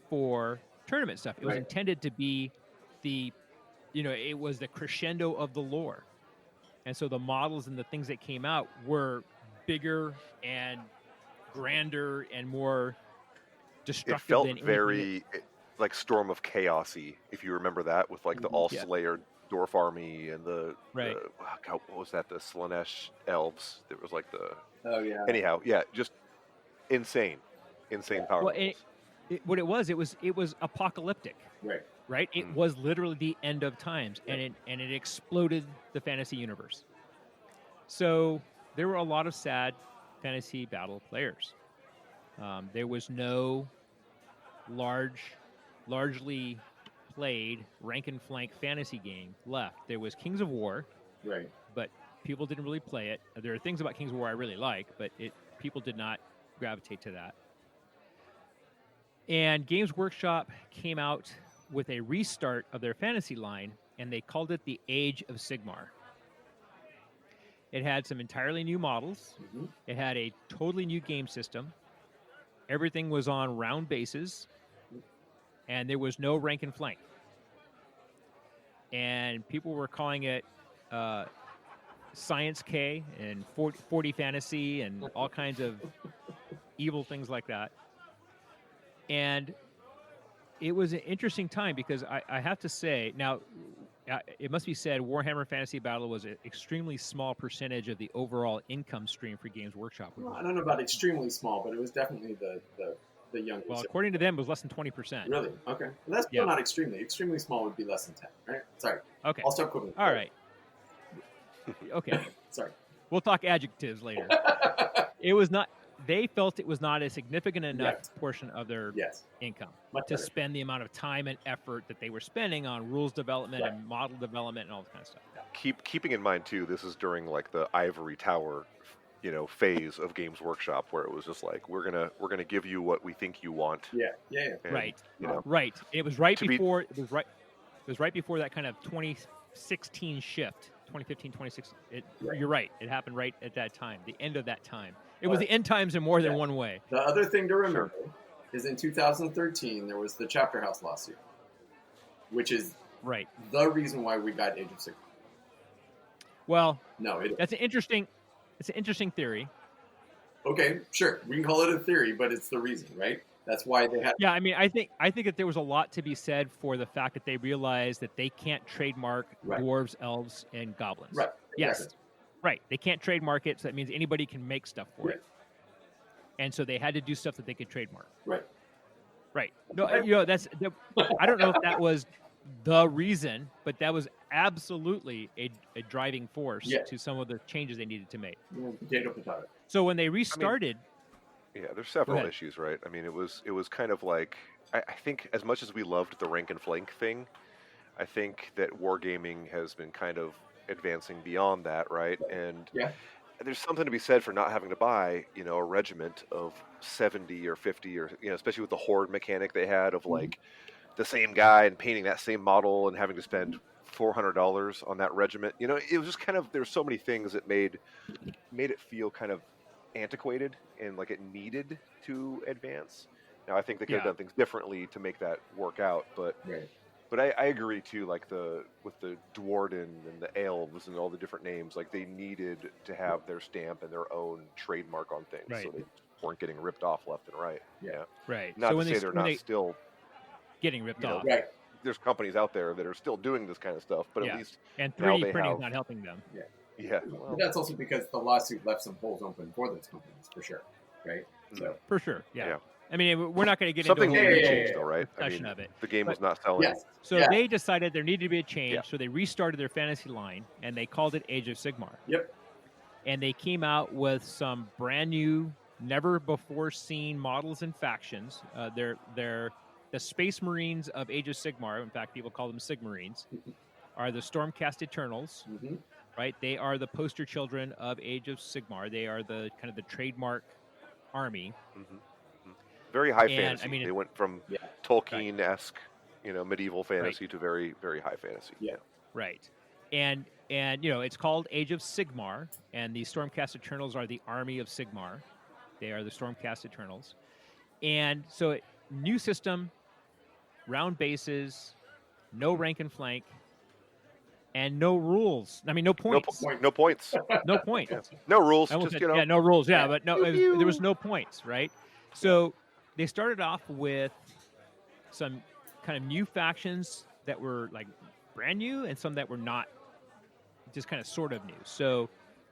for tournament stuff. It was Right. intended to be the, it was the crescendo of the lore. And so the models and the things that came out were bigger and grander and more it destructive felt than anything. very like Storm of Chaosy, if you remember that, with like the All Yeah. Slayer Dwarf Army and Right. God, what was that? The Slanesh elves. There was like the Oh yeah. anyhow, yeah, just insane power Well, levels. what it was apocalyptic, Right. right? It Mm. was literally the end of times, and it exploded the fantasy universe. So there were a lot of sad fantasy battle players. There was no largely played rank and flank fantasy game left. There was Kings of War, Right. but people didn't really play it. There are things about Kings of War I really like, but people did not gravitate to that. And Games Workshop came out with a restart of their fantasy line, and they called it the Age of Sigmar. It had some entirely new models. Mhm. It had a totally new game system. Everything was on round bases, and there was no rank and flank. And people were calling it Science K and 40 Fantasy and all kinds of evil things like that. And it was an interesting time because I have to say, now, it must be said, Warhammer Fantasy Battle was an extremely small percentage of the overall income stream for Games Workshop. Well, I don't know about extremely small, but it was definitely the youngest. Well, according to them, it was less than 20%. Really? Okay. Well, that's still Yeah. not extremely. Extremely small would be less than 10, right? Sorry. Okay. I'll start quoting. All right. Okay. Sorry. We'll talk adjectives later. It was not. They felt it was not a significant enough Yes. portion of their Yes. income Much to better. spend the amount of time and effort that they were spending on rules development Right. and model development and all that kind of stuff. Keeping in mind too, this is during like the Ivory Tower, phase of Games Workshop, where it was just like we're gonna give you what we think you want. Yeah. Yeah. Yeah. And, Right. You know, Right. It was right To be- before. It was right before that kind of 2016 shift. 2015, 2016. Right. You're right. It happened right at that time. The end of that time. It was Right. the end times in more than Yeah. one way. The other thing to remember is in 2013 there was the Chapter House lawsuit, which is Right. the reason why we got Age of Sigmar. Well, No, it. that's an interesting. It's an interesting theory. Okay, sure, we can call it a theory, but it's the reason, right? That's why they had. Yeah, I mean, I think that there was a lot to be said for the fact that they realized that they can't trademark Right. dwarves, elves, and goblins. Right. Yes. Exactly. Right. They can't trademark it, so that means anybody can make stuff for Right. it. And so they had to do stuff that they could trademark. Right. Right. No, I don't know if that was the reason, but that was absolutely a driving force Yeah. to some of the changes they needed to make. Potato. So when they restarted, yeah, there's several ahead. issues, right? I mean, it was kind of like I think as much as we loved the rank and flank thing, I think that wargaming has been kind of advancing beyond that, right? And Yeah. there's something to be said for not having to buy, a regiment of 70 or 50 or, especially with the horde mechanic they had of like the same guy and painting that same model and having to spend $400 on that regiment. It was just kind of, there's so many things that made it feel kind of antiquated and like it needed to advance. Now, I think they could have Yeah. done things differently to make that work out, but Right. I agree too. Like with the Dwarden and the elves and all the different names, like they needed to have their stamp and their own trademark on things, Right. so they weren't getting ripped off left and right. Yeah. right. Not so to when say they're when not they still. getting ripped off, Right. There's companies out there that are still doing this kind of stuff, but Yeah. at least and Now 3D they printing is have- not helping them. yeah. But Well, that's also because the lawsuit left some holes open for those companies, for sure. Right. So. For sure. Yeah. Yeah. I mean, we're not going to get something into a needed whole to Yeah. change though, right? I discussion mean, of it. the game But- was not selling. Yes. So Yeah. they decided there needed to be a change, Yeah. so they restarted their fantasy line, and they called it Age of Sigmar. Yep. And they came out with some brand new, never-before-seen models and factions. They're the Space Marines of Age of Sigmar. In fact, people call them Sigmarines. Are the Stormcast Eternals, Mm-hmm. right? They are the poster children of Age of Sigmar. They are the kind of the trademark army. Very high And, fantasy. I mean, they went from Yeah. Tolkien-esque medieval fantasy to very, very high fantasy. Yeah. Right. And it's called Age of Sigmar, and the Stormcast Eternals are the army of Sigmar. They are the Stormcast Eternals. And so new system, round bases, no rank and flank, and no rules. I mean, no points. No points. No points. Yeah. No rules. I almost Just said, yeah, no rules. Yeah, but no, there was no points, right? So they started off with some kind of new factions that were like brand new, and some that were not, just kind of sort of new. So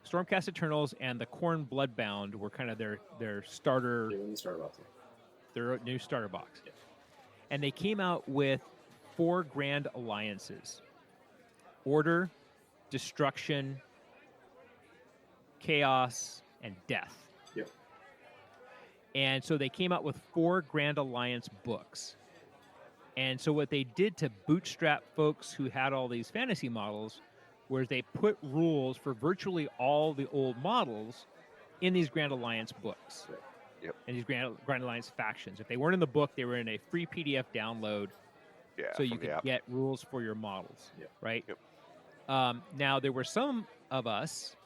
Stormcast Eternals and the Khorne Bloodbound were kind of their starter, their new starter box. Yeah. And they came out with 4 grand alliances: Order, Destruction, Chaos, and Death. Yep. And so they came out with 4 grand alliance books. And so what they did to bootstrap folks who had all these fantasy models was they put rules for virtually all the old models in these Grand Alliance books. Right. Yep. And these Grand Alliance factions. If they weren't in the book, they were in a free PDF download, Yeah. so you from the could app. get rules for your models. Yep. Right? Yep. Now, there were some of us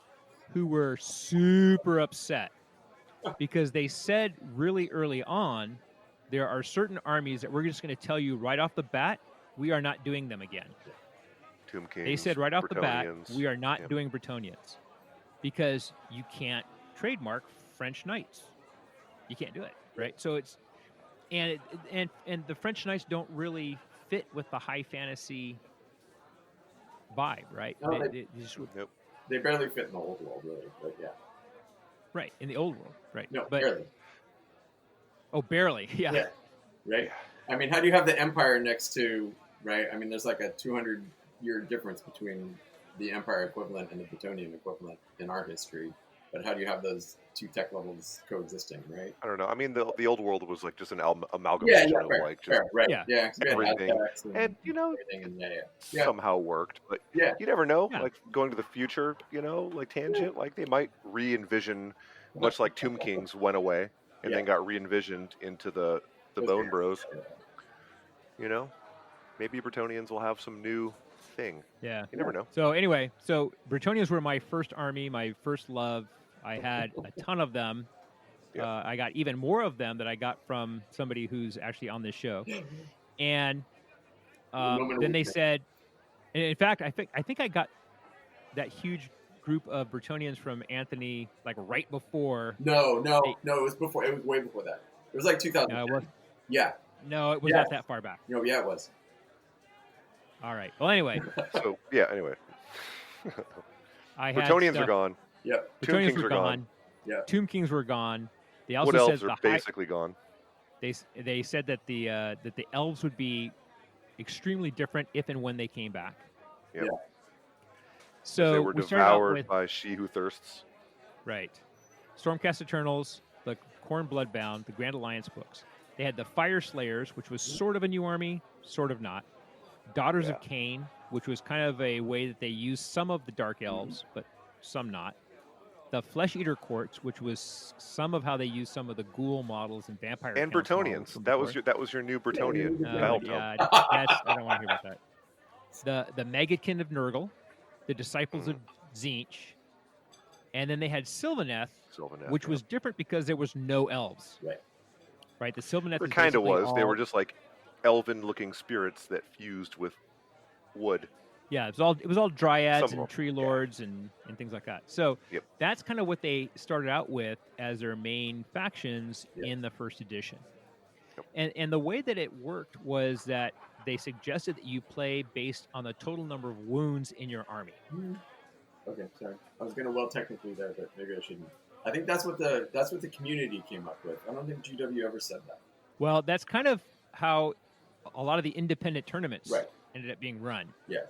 who were super upset because they said really early on, there are certain armies that we're just going to tell you right off the bat, we are not doing them again. Tomb Kings. They said right off the bat, Bretonnians. we are not Yep. doing Bretonnians because you can't trademark French Knights. You can't do it, right? So it's and the French Knights don't really fit with the high fantasy vibe, right? No, They just, Nope. They barely fit in the old world, really. But yeah. right, in the old world, right? No, but barely. oh, barely, yeah. Yeah. Right? I mean, how do you have the Empire next to, right? I mean, there's like a 200-year difference between the Empire equivalent and the Bretonnian equivalent in our history. But how do you have those two tech levels coexisting, right? I don't know. I mean, the old world was like just an amalgamation of fair, like just fair, right. Yeah. Yeah, 'cause we had everything. Aztecs And, everything, and yeah. somehow worked. But Yeah. you never know. Yeah. Like going to the future, like tangent, like they might re-envision, much like Tomb Kings went away and then got re-envisioned into the Bone Bros. Maybe Bretonnians will have some new thing. Yeah. You never know. So anyway, Bretonnians were my first army, my first love. I had a ton of them. Yeah. I got even more of them that I got from somebody who's actually on this show. And then they said, and in fact, I think I got that huge group of Bretonnians from Anthony like right before. No, it was before. It was way before that. It was like 2000. Yeah. No, it was not that far back. No, yeah, it was. All right. Well, anyway, So yeah. Anyway, I had Bretonnians stuff. are gone. Yep. Tomb Bretonnians Kings were are gone. Yeah. Tomb Kings were gone. They also Wood said elves are basically gone. They said that the elves would be extremely different if and when they came back. Yep. Yeah. So They were we started out devoured with by She Who Thirsts. right, Stormcast Eternals, the Khorne Bloodbound, the Grand Alliance books. They had the Fire Slayers, which was sort of a new army, sort of not. Daughters of Cain, which was kind of a way that they used some of the Dark Elves, but some not. The Flesh Eater Courts, which was some of how they used some of the Ghoul models and Vampire And Council models Bretonnians. from That was your new Bretonnian. Yeah. Oh, battle yeah, tome. I don't want to hear about that. The Megakin of Nurgle, the Disciples of Tzeentch, and then they had Sylvaneth, which was different because there was no elves. Right. The Sylvaneth. There is kind of basically was. They were all- just like elven-looking spirits that fused with wood. Yeah, it was all dryads Some and of them, tree lords and things like that. So Yep. that's kind of what they started out with as their main factions in the first edition. Yep. And the way that it worked was that they suggested that you play based on the total number of wounds in your army. Okay, sorry. I was gonna technically there, but maybe I shouldn't. I think that's what the community came up with. I don't think GW ever said that. Well, that's kind of how a lot of the independent tournaments Right. ended up being run. Yeah.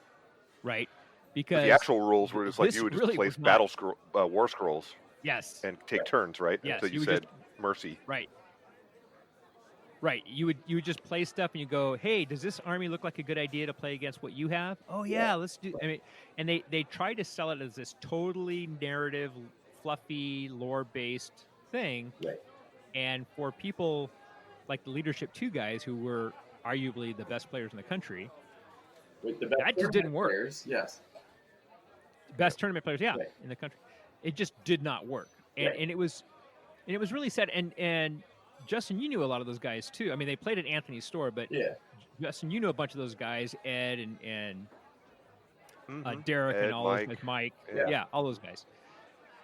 Right? But Because the actual rules were just like this you would just really place was not- war scrolls yes. and take turns, right? Yes, Until you you would said mercy. Right. Right. You would just play stuff and you go, hey, does this army look like a good idea to play against what you have? Oh yeah, let's do. I mean, and they tried to sell it as this totally narrative, fluffy, lore-based thing. Right. And for people like the Leadership 2 guys who were arguably the best players in the country. With the best That just didn't tournament work. players, yes. Best tournament players, yeah, Right. in the country. It just did not work, and Right. and it was really sad. And Justin, you knew a lot of those guys too. I mean, they played at Anthony's store, but Yeah. Justin, you know a bunch of those guys, Ed and Mhm. Derek Ed, and all Mike. those guys, Mike, Yeah. yeah, all those guys.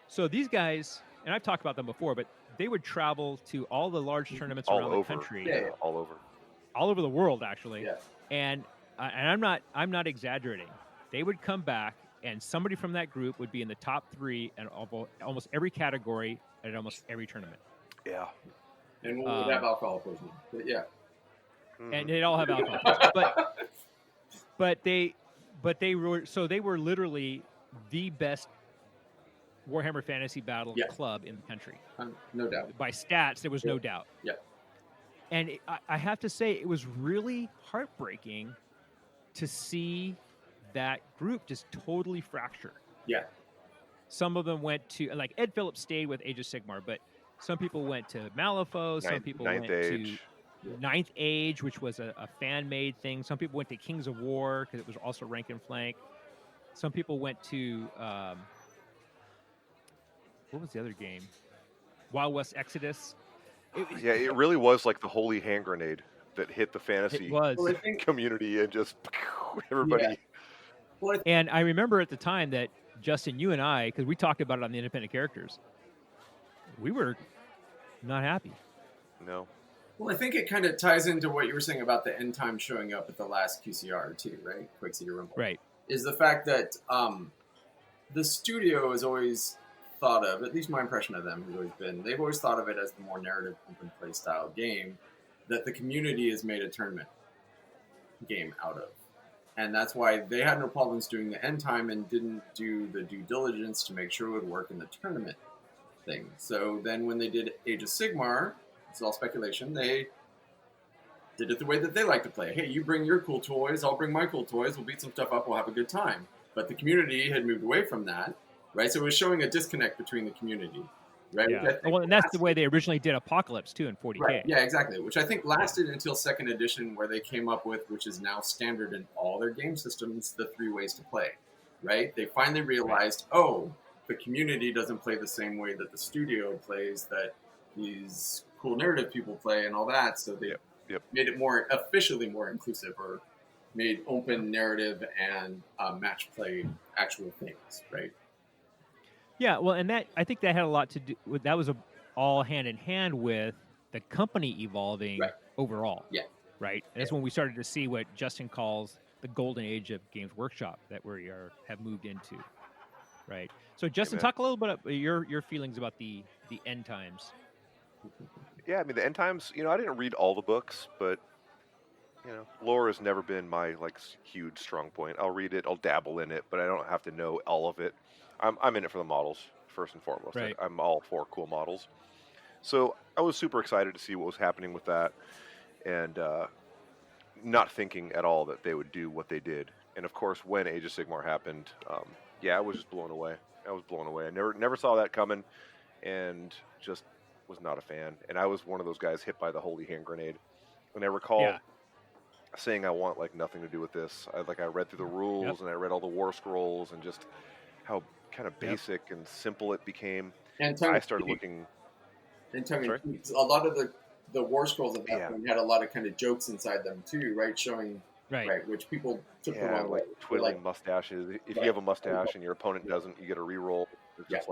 So these guys, and I've talked about them before, but they would travel to all the large tournaments All around over. the country, Yeah. All over. all over the world, actually. Yeah. And I'm not exaggerating. They would come back, and somebody from that group would be in the top 3 in almost every category at almost every tournament. Yeah. And we would have alcohol poisoning. But yeah. Mhm. And they'd all have alcohol poisoning. But they were literally the best Warhammer Fantasy Battle Yeah. club in the country. No doubt. By stats, there was no doubt. Yeah. And I have to say, it was really heartbreaking to see that group just totally fracture. Yeah. Some of them went to, like, Ed Phillips stayed with Age of Sigmar, but some people went to Malifaux, some people Ninth went Age. to Ninth Age, which was a fan-made thing. Some people went to Kings of War, because it was also rank and flank. Some people went to, what was the other game? Wild West Exodus. Yeah, it really was like the holy hand grenade that hit the fantasy It was. Well, I think, community and just everybody. Yeah. well, And I remember at the time that, Justin, you and I, because we talked about it on the Independent Characters, we were not happy. No. I think it kind of ties into what you were saying about the end time showing up at the last QCR too, right? Quick City Rumble. Right. Is the fact that the studio has always thought of, at least my impression of them has always been, they've always thought of it as the more narrative open play style game that the community has made a tournament game out of. And that's why they had no problems doing the end time and didn't do the due diligence to make sure it would work in the tournament thing. So then when they did Age of Sigmar, it's all speculation, they did it the way that they like to play. Hey, you bring your cool toys, I'll bring my cool toys, we'll beat some stuff up, we'll have a good time. But the community had moved away from that, right? So it was showing a disconnect between the community, right? Yeah. Which I think Well, and that's the lasted- way they originally did Apocalypse too in 40K. Right. Yeah, exactly. Which I think lasted until second edition, where they came up with, which is now standard in all their game systems, the 3 ways to play. Right? They finally realized, oh, the community doesn't play the same way that the studio plays, that these cool narrative people play, and all that. So they Yep. made it more officially more inclusive, or made open narrative and match play actual things. Right? Yeah, well, and that, I think that had a lot to do with, that was all hand in hand with the company evolving Right. overall. Yeah. Right. And that's when we started to see what Justin calls the golden age of Games Workshop that we have moved into. Right. So Justin, Amen. talk a little bit about your feelings about the end times. Yeah, I mean the end times. I didn't read all the books, but lore has never been my huge strong point. I'll read it, I'll dabble in it, but I don't have to know all of it. I'm in it for the models first and foremost. Right. I'm all for cool models. So I was super excited to see what was happening with that, and not thinking at all that they would do what they did. And of course, when Age of Sigmar happened, I was just blown away. I was blown away. I never saw that coming, and just was not a fan. And I was one of those guys hit by the holy hand grenade. And I recall saying I want nothing to do with this. I read through the rules and I read all the war scrolls and just how kind of basic and simple it became. And I started looking. And tongue in Sorry? cheek. A lot of the war scrolls at that point had a lot of kind of jokes inside them too, right? Showing which people took the wrong way. Twiddling mustaches. If you have a mustache and your opponent doesn't, you get a reroll. It's just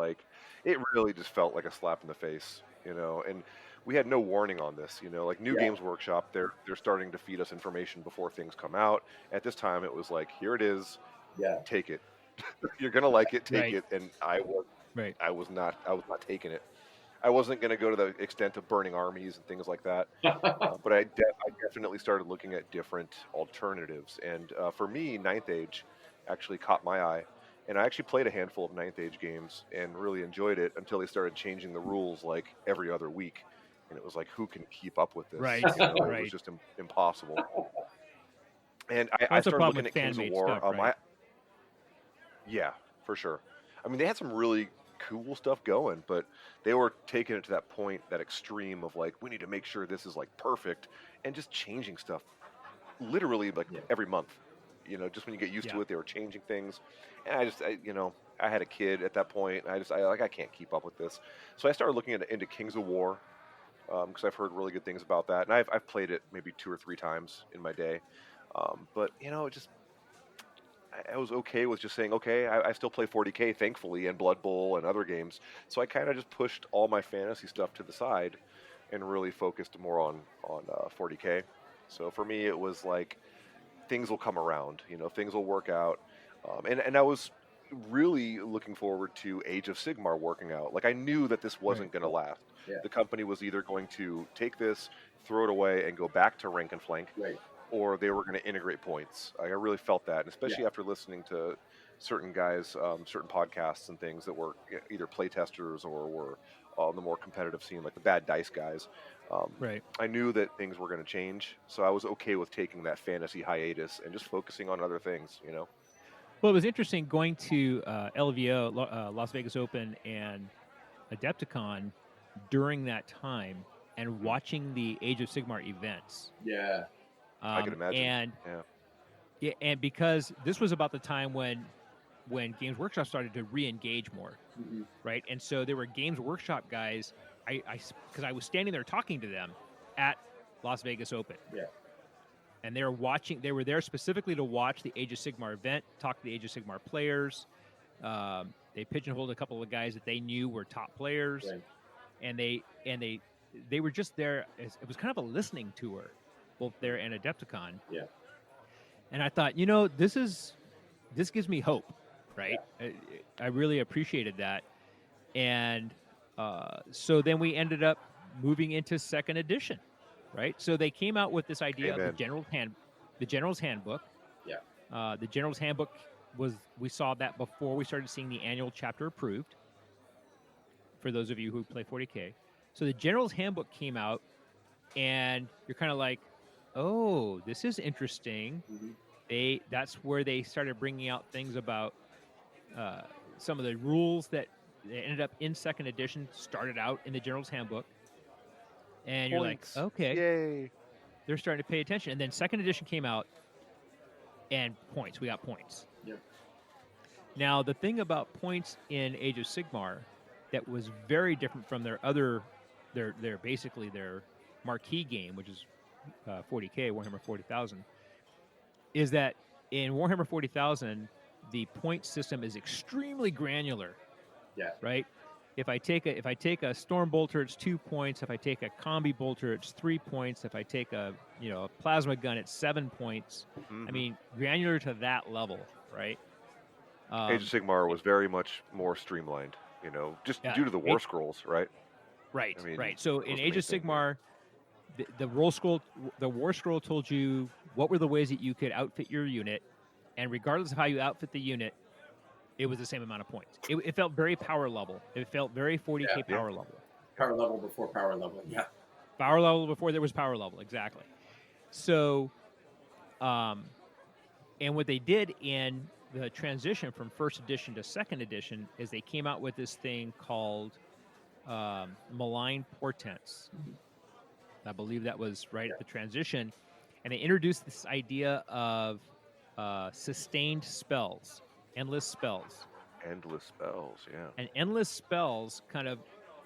it really just felt like a slap in the face, and we had no warning on this, New Games Workshop, they're starting to feed us information before things come out. At this time it was here it is. Take it. You're gonna like it, take it. And I was not taking it. I wasn't going to go to the extent of burning armies and things like that, but I definitely started looking at different alternatives. And for me, Ninth Age actually caught my eye, and I actually played a handful of Ninth Age games and really enjoyed it until they started changing the rules every other week, and it was who can keep up with this? Right, It was just impossible. And I started looking at Kings of War. Yeah, for sure. I mean, they had some really cool stuff going, but they were taking it to that point, that extreme of we need to make sure this is perfect, and just changing stuff literally like Yeah. every month. Just when you get used to Yeah. it, they were changing things, and I had a kid at that point. I can't keep up with this, so I started looking into Kings of War because I've heard really good things about that, and I've played it maybe 2 or 3 times in my day, but it just I was okay with just saying, okay, I still play 40K, thankfully, and Blood Bowl and other games. So I kind of just pushed all my fantasy stuff to the side and really focused more on 40K. So for me, it was like things will come around, things will work out. And I was really looking forward to Age of Sigmar working out. Like I knew that this Right. wasn't going to last. Yeah. The company was either going to take this, throw it away, and go back to rank and flank, Right. or they were going to integrate points. I really felt that, and especially after listening to certain guys, certain podcasts and things that were either playtesters or were on the more competitive scene, like the Bad Dice guys. Right. I knew that things were going to change, so I was okay with taking that fantasy hiatus and just focusing on other things. Well, it was interesting going to LVO, Las Vegas Open, and Adepticon during that time and watching the Age of Sigmar events. Yeah. I can imagine. And yeah, and because this was about the time when Games Workshop started to re-engage more, Mm-hmm. right? And so there were Games Workshop guys. Because I was standing there talking to them at Las Vegas Open. Yeah. And they were watching. They were there specifically to watch the Age of Sigmar event, talk to the Age of Sigmar players. They pigeonholed a couple of guys that they knew were top players, Right. and they were just there. It was kind of a listening tour, both there and Adepticon. Yeah. And I thought, this gives me hope, right? I really appreciated that, and so then we ended up moving into second edition, right? So they came out with this idea of the General's Handbook. Yeah. The General's Handbook we saw that before we started seeing the annual chapter approved. For those of you who play 40K, so the General's Handbook came out, and you're kind of like, oh, this is interesting. Mm-hmm. That's where they started bringing out things about some of the rules that they ended up in second edition started out in the General's Handbook, and you're like, points. okay, Yay! they're starting to pay attention. And then second edition came out, and points. We got points. Yep. Now the thing about points in Age of Sigmar that was very different from their basically their marquee game, which is 40K, Warhammer 40,000, is that in Warhammer 40,000 the point system is extremely granular. Yeah. Right. If I take a Storm Bolter, it's 2 points. If I take a Combi Bolter, it's 3 points. If I take a plasma gun, it's 7 points. Mm-hmm. I mean, granular to that level, right? Age of Sigmar was very much more streamlined, just due to the War Scrolls, right? Right, I mean, right. So that in was the Age main of thing, Sigmar, the War Scroll told you what were the ways that you could outfit your unit, and regardless of how you outfit the unit, it was the same amount of points. It felt very power level. It felt very 40K power level. Power level before power level. Yeah. Power level before there was power level, exactly. So, and what they did in the transition from first edition to second edition is they came out with this thing called Malign Portents. I believe that was right at the transition. And they introduced this idea of sustained spells, endless spells. Endless spells, yeah. And endless spells, kind of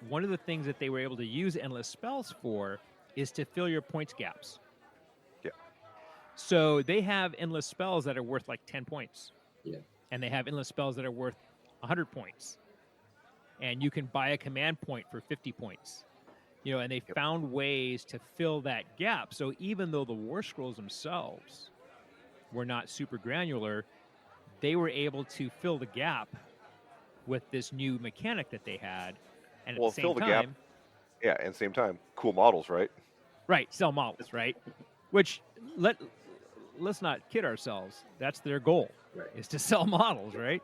one of the things that they were able to use endless spells for is to fill your points gaps. Yeah. So they have endless spells that are worth like 10 points. Yeah. And they have endless spells that are worth 100 points. And you can buy a command point for 50 points. And they found ways to fill that gap. So even though the War Scrolls themselves were not super granular, they were able to fill the gap with this new mechanic that they had. And at the same fill the time, gap. Yeah, and same time, cool models, right? Right, sell models, right? Which let's not kid ourselves. That's their goal, Right. is to sell models, right?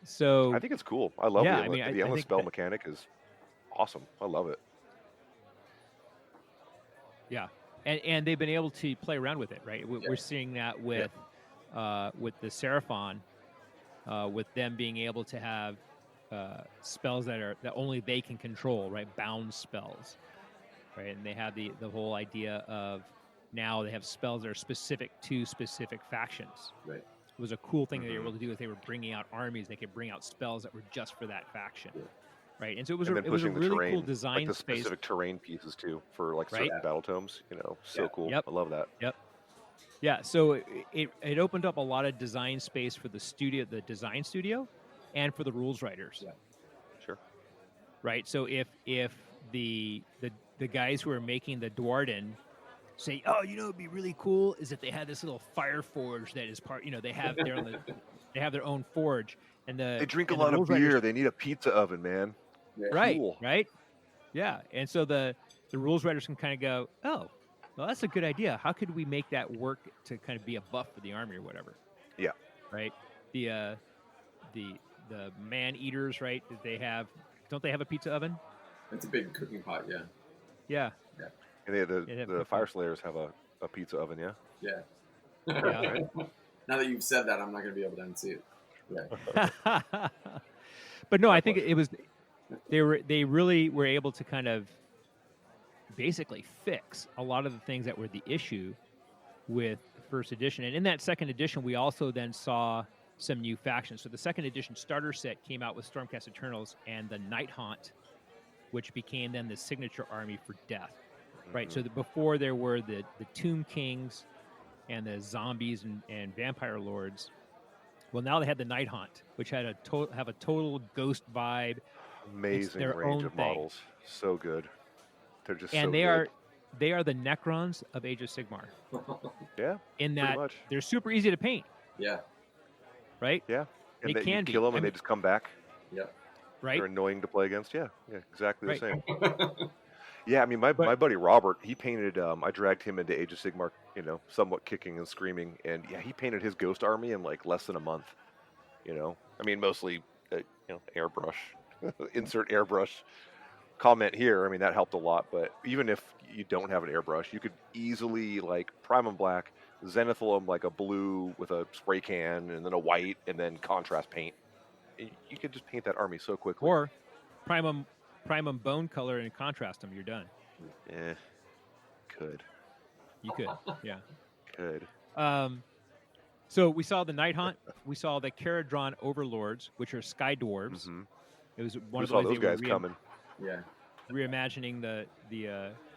So I think it's cool. I love Yeah, the I mean, I endless think spell that- mechanic is awesome. I love it. yeah, and they've been able to play around with it, right? We're seeing that with the Seraphon, with them being able to have spells that only they can control, right? Bound spells, right? And they have the whole idea of now they have spells that are specific to specific factions. Right. It was a cool thing that they were Mhm. able to do. Is they were bringing out armies. They could bring out spells that were just for that faction. Yeah. Right. And so it was And a then it was a pushing the really terrain, cool like design the space. specific terrain pieces too, for like Right. certain battle tomes. You know, so Yeah. cool. Yep. I love that. Yep. Yeah. So it opened up a lot of design space for the studio, the design studio, and for the rules writers. Yeah. Sure. Right. So if the guys who are making the Dwarden say, oh, you know, it'd be really cool is if they had this little fire forge that is part. You know, they have their own forge, and They drink a and the lot of rules beer. writers- They need a pizza oven, man. Yeah. Right. Cool. Right. Yeah. And so the rules writers can kind of go, oh, well, that's a good idea. How could we make that work to kind of be a buff for the army or whatever? Yeah. Right. The man eaters, right? Don't they have a pizza oven? It's a big cooking pot. Yeah. Yeah. And They have the cooking. Fire Slayers have a pizza oven. Yeah. Yeah. Yeah. Now that you've said that, I'm not going to be able to unsee it. Yeah. But no, I think it was they really were able to kind of basically fix a lot of the things that were the issue with the first edition. And in that second edition, we also then saw some new factions. So the second edition starter set came out with Stormcast Eternals and the Night Haunt, which became then the signature army for death. Right. So before there were the Tomb Kings and the zombies and vampire lords. Well, now they had the Night Haunt, which had a total ghost vibe. Amazing their range own of thing. models. So good. They're just And so they are the Necrons of Age of Sigmar. yeah. In Pretty that much. they're super easy to paint, Yeah. right? Yeah. And They that can you be. kill them I and mean- they just come back. Yeah. Right. They're annoying to play against. Yeah. Yeah. Exactly Right. the same. Yeah, I mean, my buddy Robert, he painted. I dragged him into Age of Sigmar, you know, somewhat kicking and screaming, and yeah, he painted his ghost army in like less than a month. You know, I mean, mostly, airbrush. Insert airbrush comment here. I mean, that helped a lot. But even if you don't have an airbrush, you could easily like prime them black, zenithal them like a blue with a spray can, and then a white, and then contrast paint. You could just paint that army so quickly. Or prime them bone color and contrast them. You're done. Could. You could. Yeah. Could. So we saw the Night Haunt. We saw the Caradron Overlords, which are sky dwarves. Mm-hmm. It was one We of the saw ways those they were guys coming. Yeah. reimagining the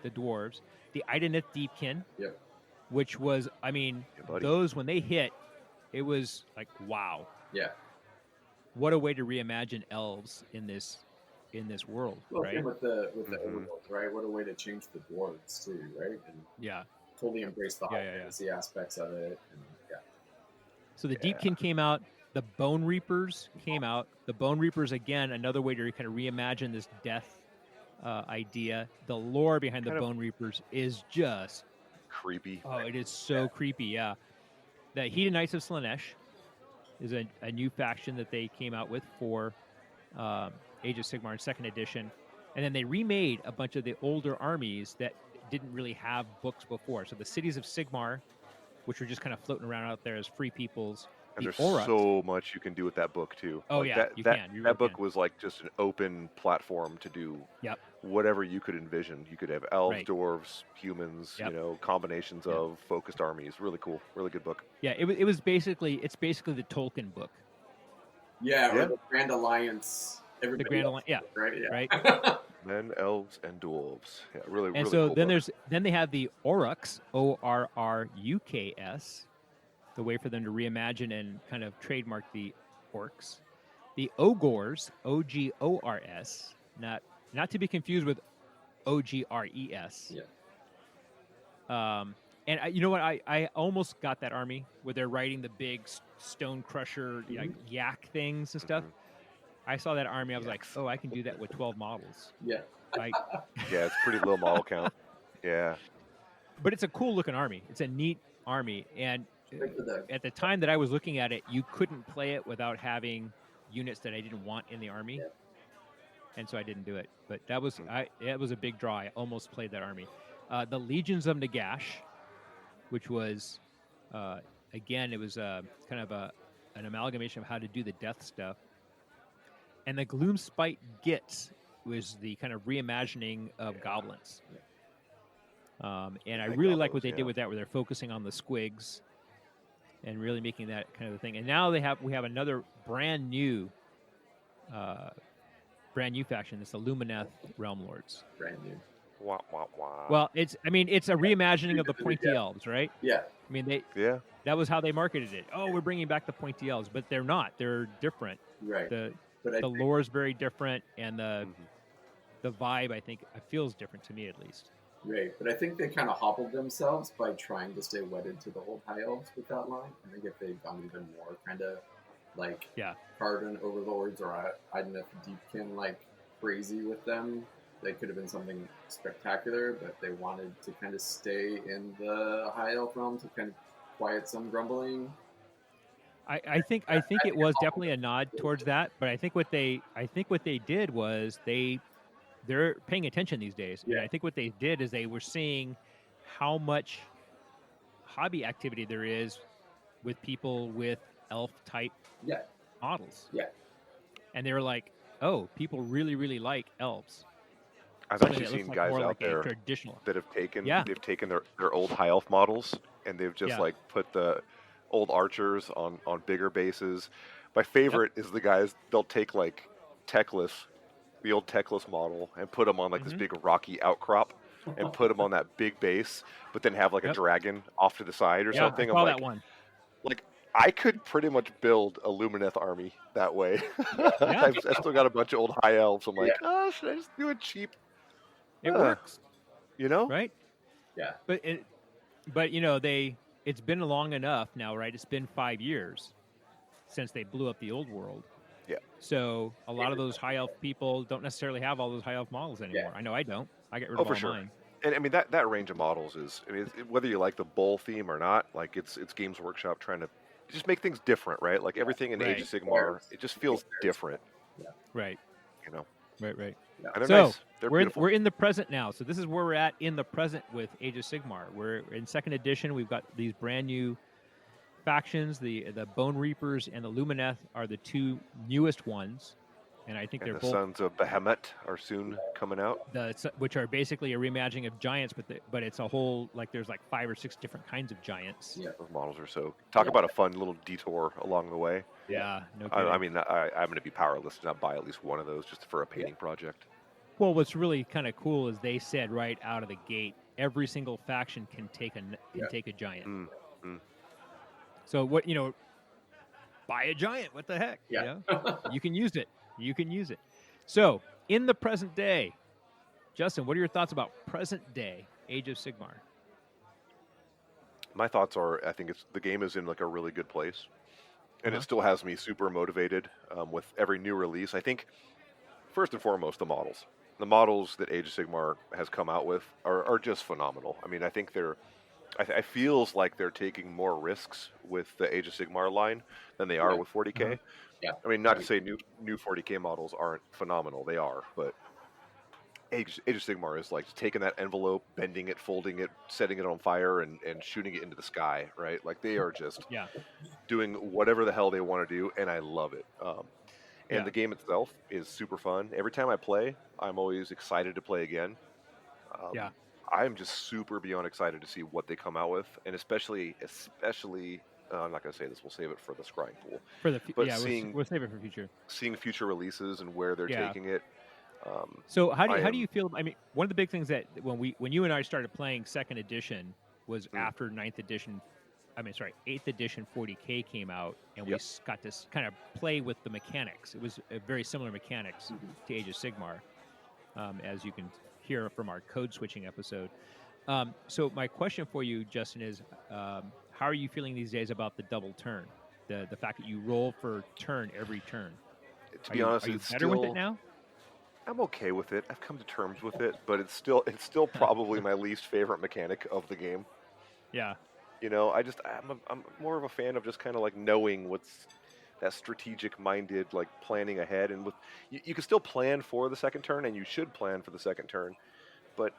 dwarves. The Idanith Deepkin, Yep. which was, I mean, Yeah, buddy. those when they hit, it was like, wow, Yeah. what a way to reimagine elves in this world, Well, right? same with the Mhm. overlords, right? What a way to change the dwarves too, right? And Yeah. totally embrace the high Yeah. fantasy aspects of it. And yeah. So the Deepkin came out. The Bone Reapers came out. The Bone Reapers, again, another way to kind of reimagine this death idea. The lore behind the Kind of- Bone Reapers is just, Creepy. oh, it is so creepy, yeah. The Hedonites of Slaanesh is a new faction that they came out with for Age of Sigmar in 2nd edition. And then they remade a bunch of the older armies that didn't really have books before. So the Cities of Sigmar, which were just kind of floating around out there as free peoples. And The there's Aurochs. so much you can do with that book too. Oh, Like, yeah, that, you that, can. You that really book can. was like just an open platform to do Yep. whatever you could envision. You could have elves, Right. dwarves, humans, Yep. combinations Yep. of focused armies. Really cool. Really good book. Yeah, it was basically the Tolkien book, Yeah, Yeah. or the Grand Alliance. Everybody Grand else, Alliance, right? Yeah. right? Men, elves, and dwarves. Yeah, really, And really so cool then book. they have the Aurochs, ORRUKS, the way for them to reimagine and kind of trademark the orcs. The Ogors, OGORS, not to be confused with OGRES. Yeah. And you know what? I almost got that army where they're riding the big stone crusher like, yak things and stuff. Mhm. I saw that army. I was like, Yaks. oh, I can do that with 12 models. Yeah. Like, Yeah, it's pretty low model count. Yeah. but it's a cool looking army. It's a neat army. And Right for the- at the time that I was looking at it, you couldn't play it without having units that I didn't want in the army. Yeah. And so I didn't do it. But that was Mhm. it was a big draw. I almost played that army. The Legions of Nagash, which was again, it was kind of an amalgamation of how to do the death stuff. And the Gloomspite Gits was the kind of reimagining of goblins. And I I really got like what those, they did yeah. with that, where they're focusing on the squigs and really making that kind of a thing. And now we have another brand new faction. It's the Lumineth Realm Lords. Brand new. Wah, wah, wah. Well, it's a reimagining of the Yeah. pointy elves, right? Yeah. I mean, Yeah. that was how they marketed it. Oh, we're bringing back the pointy elves, but they're not. They're different. Right. The But I the think, lore is very different, and Mhm. the vibe, I think, feels different to me at least. right. But I think they kind of hobbled themselves by trying to stay wedded to the old high elves with that line. I think if they'd gone even more kind of like Yeah. Cardin overlords or I don't know if Deepkin like crazy with them, they could have been something spectacular. But they wanted to kind of stay in the high elf realm to kind of quiet some grumbling. I think it was definitely a nod towards that, but I think what they did was they're paying attention these days, and Yeah. I think what they did is they were seeing how much hobby activity there is with people with elf type Yeah. models. Yeah. And they were like, "Oh, people really, really like elves." I've Something actually that looks seen like guys more out like a there traditional. that have taken Yeah. their old high elf models and they've just Yeah. like put the old archers on bigger bases. My favorite is the guys they'll take like Teclis, the old Teclis model, and put them on like this Mhm. big rocky outcrop and put them on that big base, but then have like a Yep. dragon off to the side or Yeah, I something. saw I'm that one. like I could pretty much build a Lumineth army that way. Yeah. I've still got a bunch of old high elves. I'm like, Yeah. oh, should I just do it cheap? It Uh, works, You know? right? Yeah. But it's been long enough now, right? It's been 5 years since they blew up the old world. Yeah. So a lot of those high elf people don't necessarily have all those high elf models anymore. I know I don't. I get rid of for all sure. mine. And I mean that range of models is, I mean, whether you like the bull theme or not, like it's Games Workshop trying to just make things different, right? Like everything in Age of Sigmar, it just feels different, Right. you know. Right. And they're So nice. They're we're beautiful. in the present now. So this is where we're at in the present with Age of Sigmar. We're in second edition. We've got these brand new factions. The Bone Reapers and the Lumineth are the two newest ones, and I think And they're the both Sons of Behemoth are soon coming out. which are basically a reimagining of giants, but it's a whole, like, there's like 5 or 6 different kinds of giants. Yeah. Those models are so. Talk about a fun little detour along the way. Yeah, no kidding. I mean, I'm going to be powerless to not buy at least one of those just for a painting project. Well, what's really kind of cool is they said right out of the gate, every single faction can take a giant. Mm. So buy a giant. What the heck? Yeah. You can use it. So in the present day, Justin, what are your thoughts about present day Age of Sigmar? My thoughts are, I think the game is in like a really good place, and Uh-huh. it still has me super motivated with every new release. I think first and foremost the models that Age of Sigmar has come out with are just phenomenal. I mean, I think I feels like they're taking more risks with the Age of Sigmar line than they are Yeah. with 40K. Uh-huh. Yeah. I mean, not to say new 40K models aren't phenomenal, they are, but Age of Sigmar is like taking that envelope, bending it, folding it, setting it on fire, and shooting it into the sky, right? Like they are just Yeah. doing whatever the hell they want to do, and I love it. And Yeah. the game itself is super fun. Every time I play, I'm always excited to play again. Yeah. I'm just super beyond excited to see what they come out with, and especially, I'm not going to say this. We'll save it for the scrying pool. For the But we'll save it for future. Seeing future releases and where they're Yeah. taking it. So how do you feel? I mean, one of the big things that when you and I started playing second edition was after 8th edition 40K came out, and we got to kind of play with the mechanics. It was a very similar mechanics to Age of Sigmar, as you can hear from our code switching episode. So my question for you, Justin, is how are you feeling these days about the double turn? The fact that you roll for turn every turn. To be honest, are you it's better with it now? I'm okay with it. I've come to terms with it, but it's still probably my least favorite mechanic of the game. Yeah. You know, I'm more of a fan of just kind of like knowing what's that strategic minded, like planning ahead, and you can still plan for the second turn, and you should plan for the second turn, but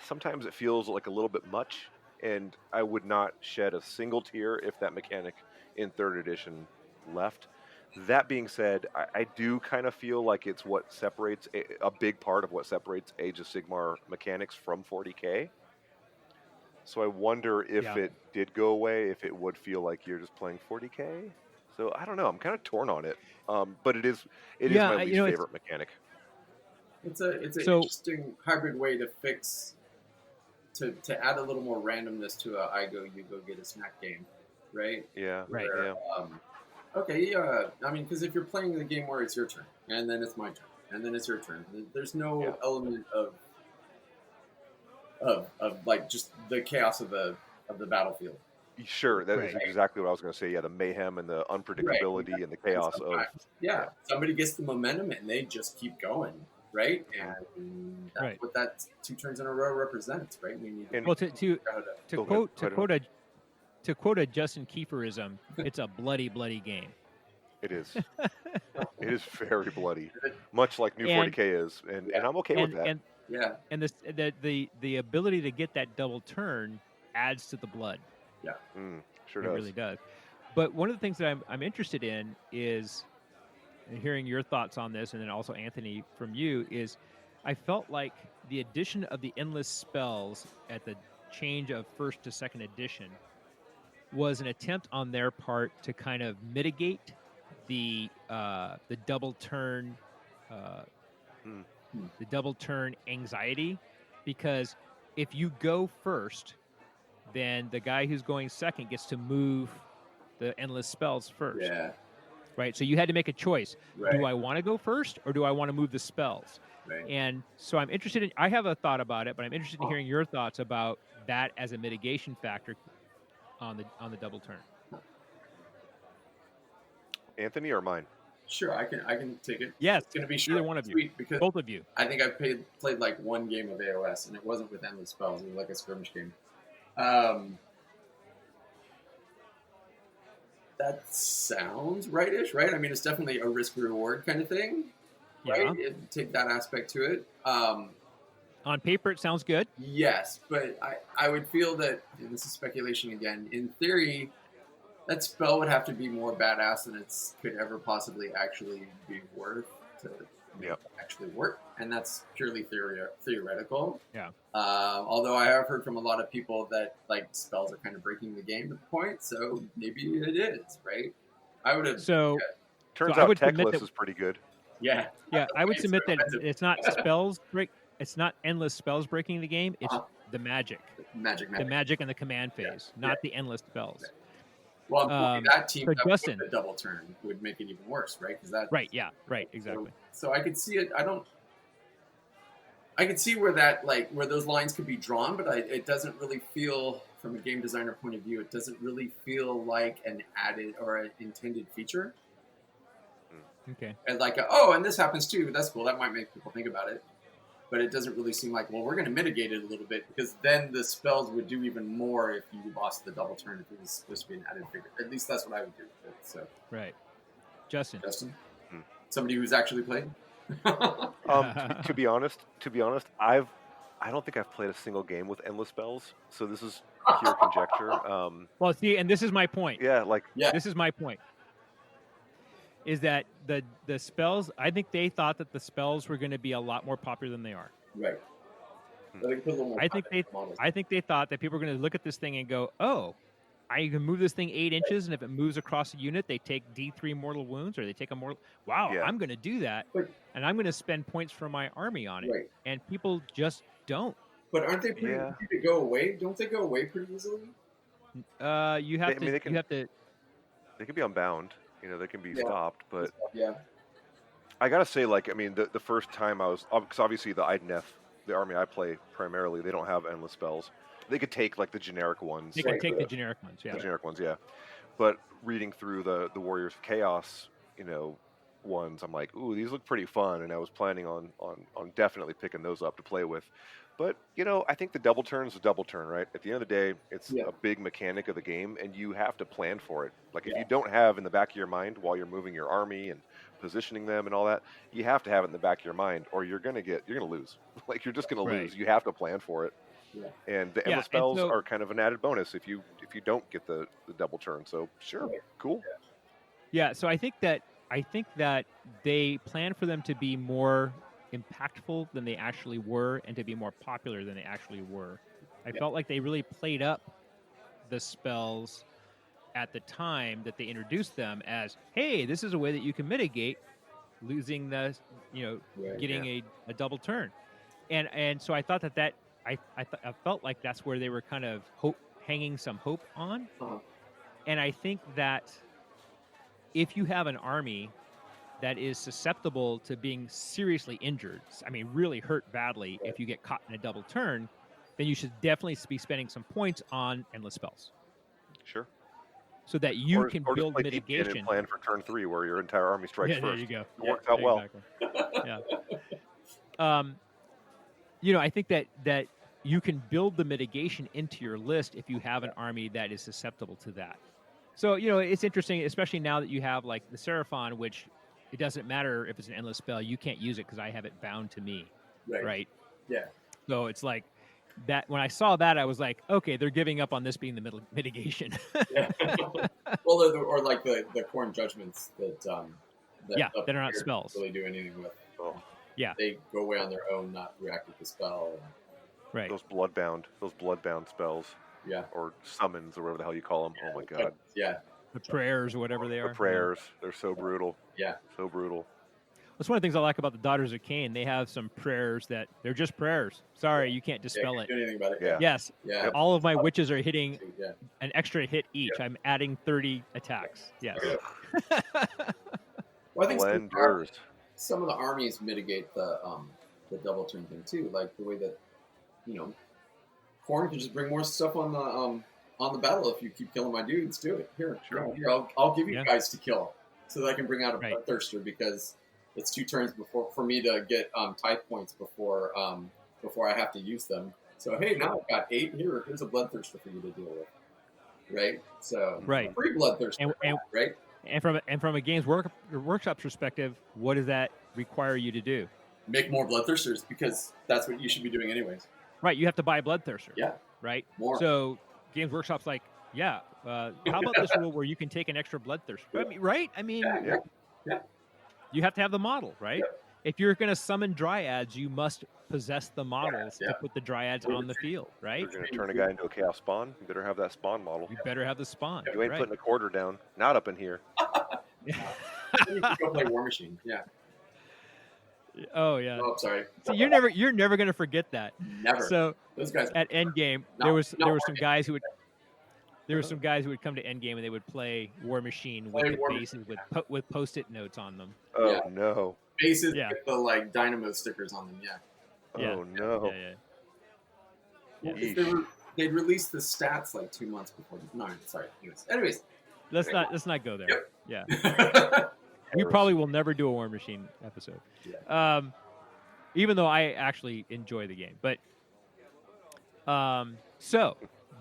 sometimes it feels like a little bit much, and I would not shed a single tear if that mechanic in third edition left. That being said, I do kind of feel like it's what separates a big part of what separates Age of Sigmar mechanics from 40K. So I wonder if Yeah. it did go away, if it would feel like you're just playing 40K. So I don't know. I'm kind of torn on it. But it is Yeah, my you least know, favorite mechanic. It's an So- interesting hybrid way to fix to add a little more randomness to a I go you go get a snack game, right? Yeah. Right. Yeah. Okay, yeah. I mean, because if you're playing the game where it's your turn and then it's my turn and then it's your turn, there's no Yeah. element of like just the chaos of the battlefield. Sure, that is Right. exactly what I was going to say. Yeah, the mayhem and the unpredictability and the chaos of. Sometimes, somebody gets the momentum and they just keep going, right? And that's Right. what that 2 turns in a row represents, right? We need Well, to Go ahead, quote go ahead. to quote a Justin Kieferism, it's a bloody game. It is. It is very bloody, much like New And- 40K is, and I'm okay with that. And yeah, and this the ability to get that double turn adds to the blood. Sure It does. really does. But one of the things that I'm interested in is hearing your thoughts on this, and then also Anthony from you is, I felt like the addition of the endless spells at the change of first to second edition was an attempt on their part to kind of mitigate the double turn the double turn anxiety, because if you go first, then the guy who's going second gets to move the endless spells first. yeah, Right. So you had to make a choice. right, Do I want to go first or do I want to move the spells? right. And so I'm interested in, I have a thought about it, but I'm interested in hearing your thoughts about that as a mitigation factor on the double turn. Anthony or mine? Sure, I can take it. Yes. It's gonna be short Either one and of you. sweet because Both of you. I think I played like one game of AOS, and it wasn't with endless spells. It was like a skirmish game. That sounds rightish, right? I mean, it's definitely a risk-reward kind of thing, right? Yeah. Take that aspect to it. On paper, it sounds good. Yes, but I would feel that, and this is speculation again, in theory, that spell would have to be more badass than it could ever possibly actually be worth to actually work. And that's purely theoretical. Yeah. Although I have heard from a lot of people that like spells are kind of breaking the game at the point, so maybe it is, right? I would have. So, Turns I out would submit Techless that- is pretty good. Yeah. I would submit that Expensive. it's not spells break. It's not endless spells breaking the game. It's the magic. Magic. The magic and the command phase, not the endless spells. Yeah. Well, that team so that Justin- with the double turn would make it even worse, right? Because that Right. Yeah. Right. Exactly. So I could see it. I could see where that where those lines could be drawn, but it doesn't really feel, from a game designer point of view, it doesn't really feel like an added or an intended feature. Okay. And and this happens too. That's cool. That might make people think about it. But it doesn't really seem like, well, we're going to mitigate it a little bit, because then the spells would do even more if you lost the double turn, if it was supposed to be an added figure. At least that's what I would do with it. So, Right. Justin. Somebody who's actually played. To be honest, I don't think I've played a single game with endless spells, so this is pure conjecture. Well, see, and this is my point. Yeah, This is my point. Is that the spells? I think they thought that the spells were going to be a lot more popular than they are. Right. I think they thought that people were going to look at this thing and go, "Oh, I can move this thing 8 inches, and if it moves across a unit, they take D3 mortal wounds, or they take a mortal. Wow, Yeah. I'm going to do that, and I'm going to spend points for my army on it." Right. And people just don't. But aren't they pretty easy to go away? Don't they go away pretty easily? You have They to. You have to. They can be unbound. They can be stopped, but Yeah. I gotta say, the first time I was, because obviously the IDNF, the army I play primarily, they don't have endless spells. They could take the generic ones. They can take the generic ones. Yeah. The generic ones, yeah. But reading through the Warriors of Chaos, ones, I'm like, ooh, these look pretty fun, and I was planning on definitely picking those up to play with. But I think the double turn is a double turn, right? At the end of the day, it's a big mechanic of the game, and you have to plan for it. If you don't have in the back of your mind while you're moving your army and positioning them and all that, you have to have it in the back of your mind, or you're gonna lose. You're just gonna lose. You have to plan for it. Yeah. And the endless spells are kind of an added bonus if you don't get the double turn. So sure, cool. Yeah. So I think that they planned for them to be more impactful than they actually were, and to be more popular than they actually were I felt like they really played up the spells at the time that they introduced them as, hey, this is a way that you can mitigate losing the, Right, getting a double turn. And so I thought that I felt like that's where they were kind of hanging some hope on. Uh-huh. And I think that if you have an army that is susceptible to being seriously injured, I mean, really hurt badly, if you get caught in a double turn, then you should definitely be spending some points on endless spells. Sure. So that you Or can just build play deep in mitigation. and plan for turn 3 where your entire army strikes Yeah, first. there you go. It works out well. Exactly. Yeah. I think that you can build the mitigation into your list if you have an army that is susceptible to that. So, it's interesting, especially now that you have like the Seraphon, which it doesn't matter if it's an endless spell, you can't use it because I have it bound to me. Right? Yeah. So it's like that. When I saw that, I was like, okay, they're giving up on this being the mitigation. Yeah. Well, or like the Corn Judgments that that are not spells. Really do anything with. Oh. Yeah. They go away on their own, not react with the spell. Right. Those bloodbound spells. Yeah. Or summons or whatever the hell you call them. Oh my god. Yeah. The prayers or whatever they are. The prayers. They're so brutal. Yeah. So brutal. That's one of the things I like about the Daughters of Cain. They have some prayers that they're just prayers. Sorry, you can't dispel it. Do anything about it. Yeah. Yes. Yeah. All of my witches are hitting Yeah. an extra hit each. Yeah. I'm adding 30 attacks. Yes. Well, I think Blenders. some of the armies mitigate the double turn thing too, like the way that Corn can just bring more stuff on the battle. If you keep killing my dudes, do it. Here, I'll give you guys to kill, so that I can bring out a Bloodthirster, because it's 2 turns for me to get type points before I have to use them. So hey, now I've got 8 here. Here's a Bloodthirster for you to deal with, right? So free Bloodthirster, right? And from a Games Workshop perspective, what does that require you to do? Make more Bloodthirsters, because that's what you should be doing anyways. Right, you have to buy a Bloodthirster. Yeah. Right? More. So Games Workshop's like, how about this rule where you can take an extra Bloodthirster? I mean, right? I mean, you have to have the model, right? Yeah. If you're going to summon Dryads, you must possess the models to put the Dryads on the field, right? You're going to turn a guy into a Chaos Spawn? You better have that Spawn model. You better have the Spawn. You ain't putting a quarter down. Not up in here. You can go play War Machine. Yeah. Oh yeah. Oh, sorry. So you're never going to forget that. Never. So those guys at Endgame, there were some guys who would come to Endgame and they would play War Machine with the bases with Post-it notes on them. Oh no. Bases with the dynamo stickers on them. Yeah. Oh no. Well, they'd released the stats like 2 months before. No, sorry. Anyways. Let's not go there. Yep. Yeah. We probably will never do a War Machine episode. Yeah. Even though I actually enjoy the game. But so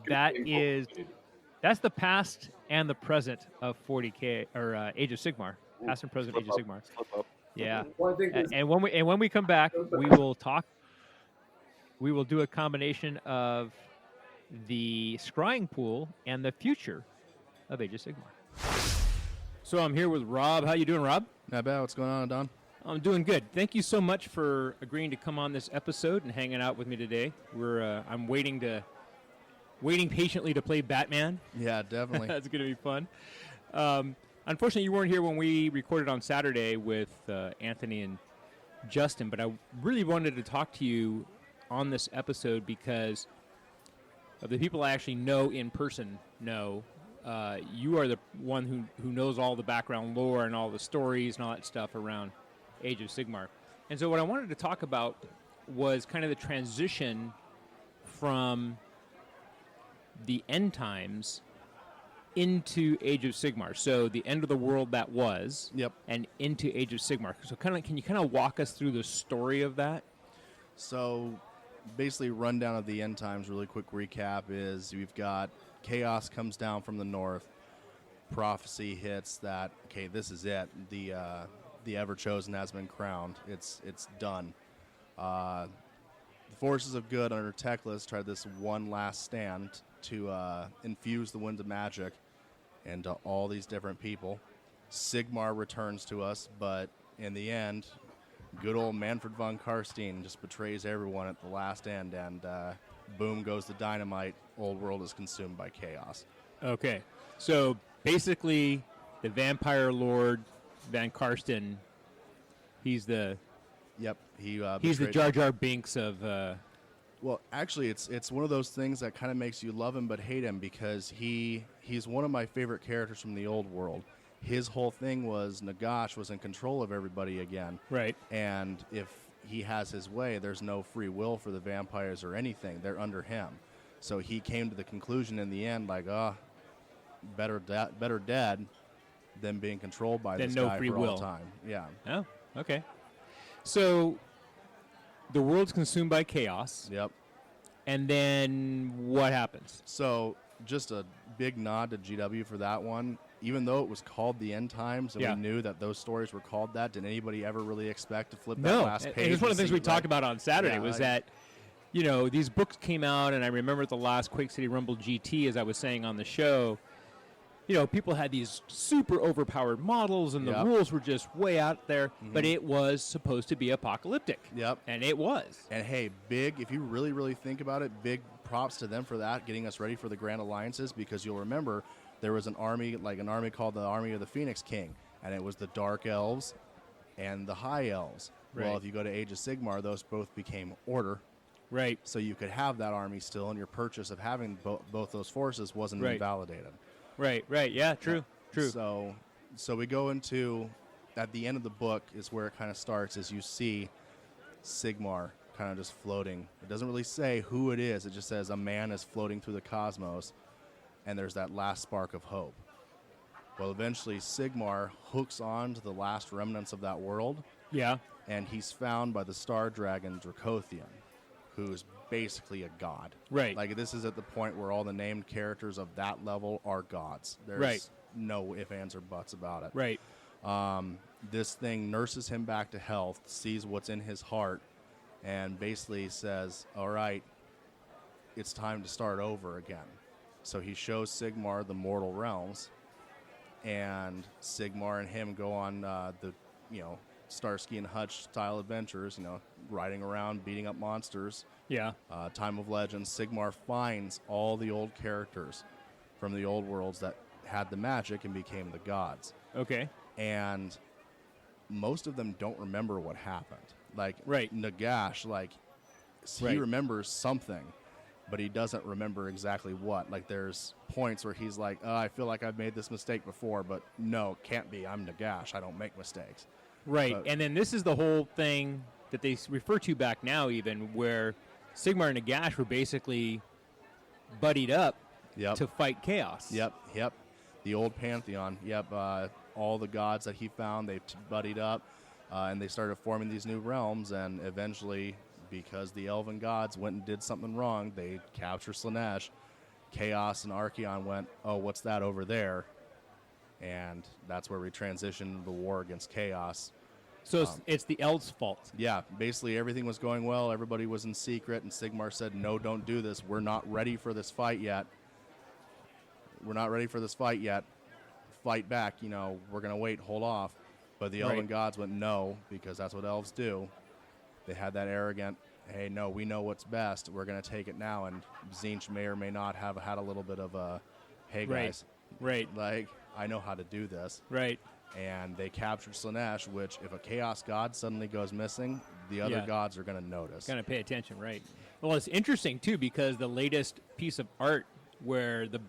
that's the past and the present of 40K or Age of Sigmar. Past and present Age of Sigmar. Yeah. Well, and when we come back, we will talk. We will do a combination of the scrying pool and the future of Age of Sigmar. So I'm here with Rob. How you doing, Rob? Not bad. What's going on, Adan? I'm doing good. Thank you so much for agreeing to come on this episode and hanging out with me today. I'm waiting patiently to play Batman. Yeah, definitely. That's going to be fun. Unfortunately, you weren't here when we recorded on Saturday with Anthony and Justin, but I really wanted to talk to you on this episode because of the people I actually know in person. You are the one who knows all the background lore and all the stories and all that stuff around Age of Sigmar. And so what I wanted to talk about was kind of the transition from the end times into Age of Sigmar. So the end of the world that was, and into Age of Sigmar. So can you walk us through the story of that? So basically, rundown of the end times, really quick recap is we've got Chaos comes down from the north. Prophecy hits that, okay, this is it. The Ever-Chosen has been crowned. It's done. The forces of good under Teclis tried this one last stand to infuse the winds of magic into all these different people. Sigmar returns to us, but in the end, good old Manfred von Karstein just betrays everyone at the last end and boom goes the dynamite. Old world is consumed by chaos. Okay. So basically, the vampire lord Van Karsten, he's the Yep, he's the betrayed- Jar Jar Binks of. Well, actually, it's one of those things that kind of makes you love him but hate him because he's one of my favorite characters from the old world. His whole thing was Nagash was in control of everybody again. Right. And if he has his way, there's no free will for the vampires or anything. They're under him. So he came to the conclusion in the end, like, better dead than being controlled by Than this no guy free for will. all time. Yeah. Oh, okay. So the world's consumed by chaos, Yep. and then what happens? So just a big nod to GW for that one. Even though it was called the End Times and Yeah. we knew that those stories were called that, did anybody ever really expect to flip that No, last and page? it's one of the and things we see, talked like- about on Saturday Yeah, was like- that, you know, these books came out, and I remember at the last Quake City Rumble GT, as I was saying on the show, you know, people had these super overpowered models, and the Yep. rules were just way out there, but it was supposed to be apocalyptic. Yep. And it was. And hey, big, if you really, really think about it, big props to them for that, getting us ready for the Grand Alliances, because you'll remember there was an army called the Army of the Phoenix King, and it was the Dark Elves and the High Elves. Well, Right. if you go to Age of Sigmar, those both became Order, Right. so you could have that army still, and your purchase of having both those forces wasn't Right. invalidated. Right. Yeah, true. So we go into, at the end of the book is where it kind of starts, is you see Sigmar kind of just floating. It doesn't really say who it is. It just says a man is floating through the cosmos, and there's that last spark of hope. Well, eventually Sigmar hooks on to the last remnants of that world, Yeah. and he's found by the star dragon Dracothian, who's basically a god. Right. Like, this is at the point where all the named characters of that level are gods. There's Right. no ifs, ands, or buts about it. Right. This thing nurses him back to health, sees what's in his heart, and basically says, all right, it's time to start over again. So he shows Sigmar the mortal realms, and Sigmar and him go on Starsky and Hutch style adventures, riding around, beating up monsters. Yeah. Time of Legends, Sigmar finds all the old characters from the old worlds that had the magic and became the gods. Okay. And most of them don't remember what happened. Like, Right. Nagash, he Right. remembers something, but he doesn't remember exactly what. Like, there's points where he's like, I feel like I've made this mistake before, but no, it can't be. I'm Nagash. I don't make mistakes. Right. But- And then this is the whole thing that they refer to back now, even where Sigmar and Nagash were basically buddied up Yep. to fight chaos. Yep. The old pantheon. Yep. All the gods that he found, they buddied up, and they started forming these new realms. And eventually, because the elven gods went and did something wrong, they captured Slaanesh. Chaos and Archeon went, oh, what's that over there? And that's where we transitioned to the war against Chaos. So it's the elves' fault. Yeah, basically everything was going well. Everybody was in secret, and Sigmar said, no, don't do this. We're not ready for this fight yet. Fight back, we're going to wait, hold off. But the elven Right. gods went, no, because that's what elves do. They had that arrogant, hey, no, we know what's best. We're going to take it now. And Tzeentch may or may not have had a little bit of a, hey, Right. guys, Right. like, I know how to do this. Right. And they captured Slaanesh, which if a chaos god suddenly goes missing, the other Yeah. gods are going to notice. Kind of pay attention, right? Well, it's interesting too because the latest piece of art where the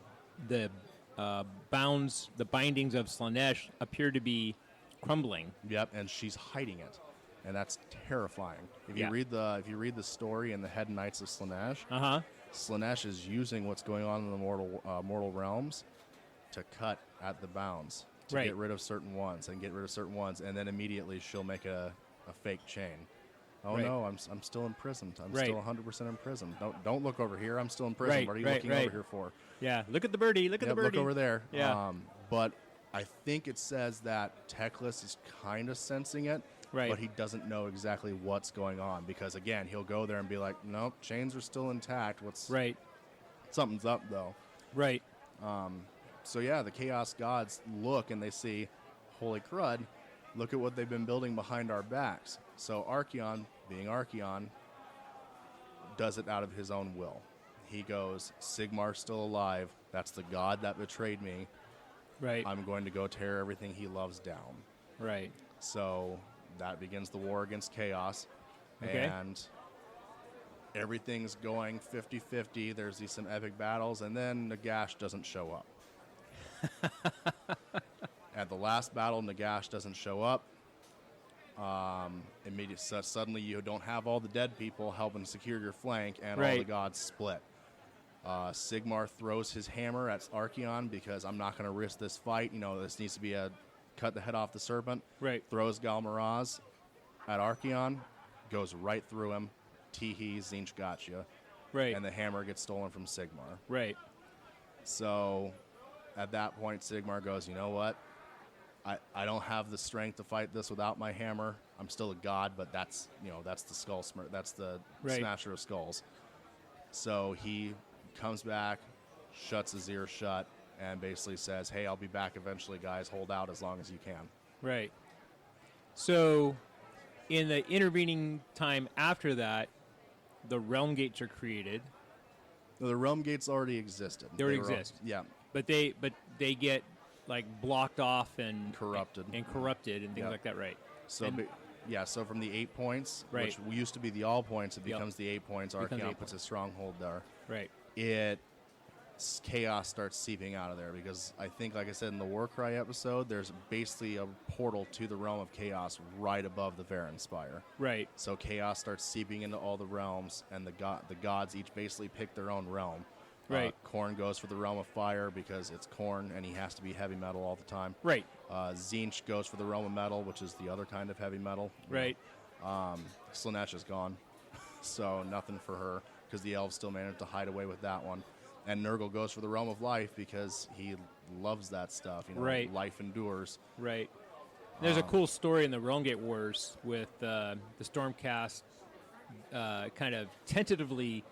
bindings of Slaanesh appear to be crumbling. Yep, and she's hiding it, and that's terrifying. If Yeah. you read the story in the Head Knights of Slaanesh, Uh huh. Slaanesh is using what's going on in the mortal realms to cut at the bounds to Right. get rid of certain ones, and then immediately she'll make a fake chain. Oh Right. no, I'm still imprisoned. I'm Right. still 100% imprisoned. Don't look over here. I'm still in prison. Right, What are you right, looking right. over here for? Yeah. Look at the birdie. Look at Yep, the birdie. look over there. Yeah. But I think it says that Teclis is kind of sensing it, Right. but he doesn't know exactly what's going on because, again, he'll go there and be like, nope, chains are still intact. Right. Something's up, though. Right. So, yeah, the Chaos Gods look and they see, holy crud, look at what they've been building behind our backs. So Archeon, being Archeon, does it out of his own will. He goes, Sigmar's still alive. That's the god that betrayed me. Right. I'm going to go tear everything he loves down. Right. So that begins the war against Chaos. Okay. And everything's going 50-50. There's some epic battles, and then Nagash doesn't show up. At the last battle, Nagash doesn't show up. Suddenly you don't have all the dead people helping secure your flank, and all the gods split. Sigmar throws his hammer at Archeon because I'm not going to risk this fight. This needs to be a cut the head off the serpent. Right. Throws Galmaraz at Archeon, goes right through him. Teehee, Zinch gotcha. Right. And the hammer gets stolen from Sigmar. Right. So at that point, Sigmar goes, you know what? I don't have the strength to fight this without my hammer. I'm still a god, but that's the skull that's the smasher of skulls. So he comes back, shuts his ears shut, and basically says, hey, I'll be back eventually, guys. Hold out as long as you can. Right. So in the intervening time after that, the realm gates are created. The realm gates already existed. They already exist. Yeah. But they get like blocked off and corrupted and things like that, right? So so from the 8 points, Right. which used to be the all points, it Yep. becomes the 8 points. Becomes Archeon 8 puts a stronghold there. Right. Chaos starts seeping out of there because I think, like I said in the Warcry episode, there's basically a portal to the realm of Chaos right above the Varen Spire. Right. So Chaos starts seeping into all the realms, and the gods each basically pick their own realm. Right. Khorne goes for the realm of fire because it's Khorne, and he has to be heavy metal all the time. Right. Zinch goes for the realm of metal, which is the other kind of heavy metal. Right. Slaanesh is gone, so nothing for her because the elves still managed to hide away with that one. And Nurgle goes for the realm of life because he loves that stuff. Right. Life endures. Right. There's a cool story in the Realm Gate Wars with the Stormcast kind of tentatively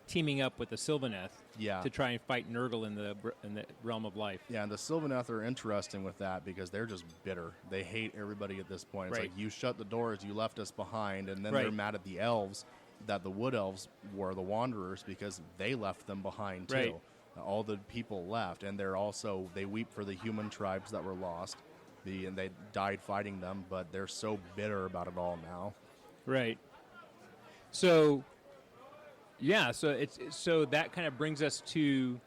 teaming up with the Sylvaneth to try and fight Nurgle in the realm of life. Yeah, and the Sylvaneth are interesting with that because they're just bitter. They hate everybody at this point. It's like, you shut the doors, you left us behind, and then they're mad at the elves, that the Wood Elves were the Wanderers because they left them behind too. Right. All the people left, and they weep for the human tribes that were lost, and they died fighting them, but they're so bitter about it all now. Right. So so that kind of brings us to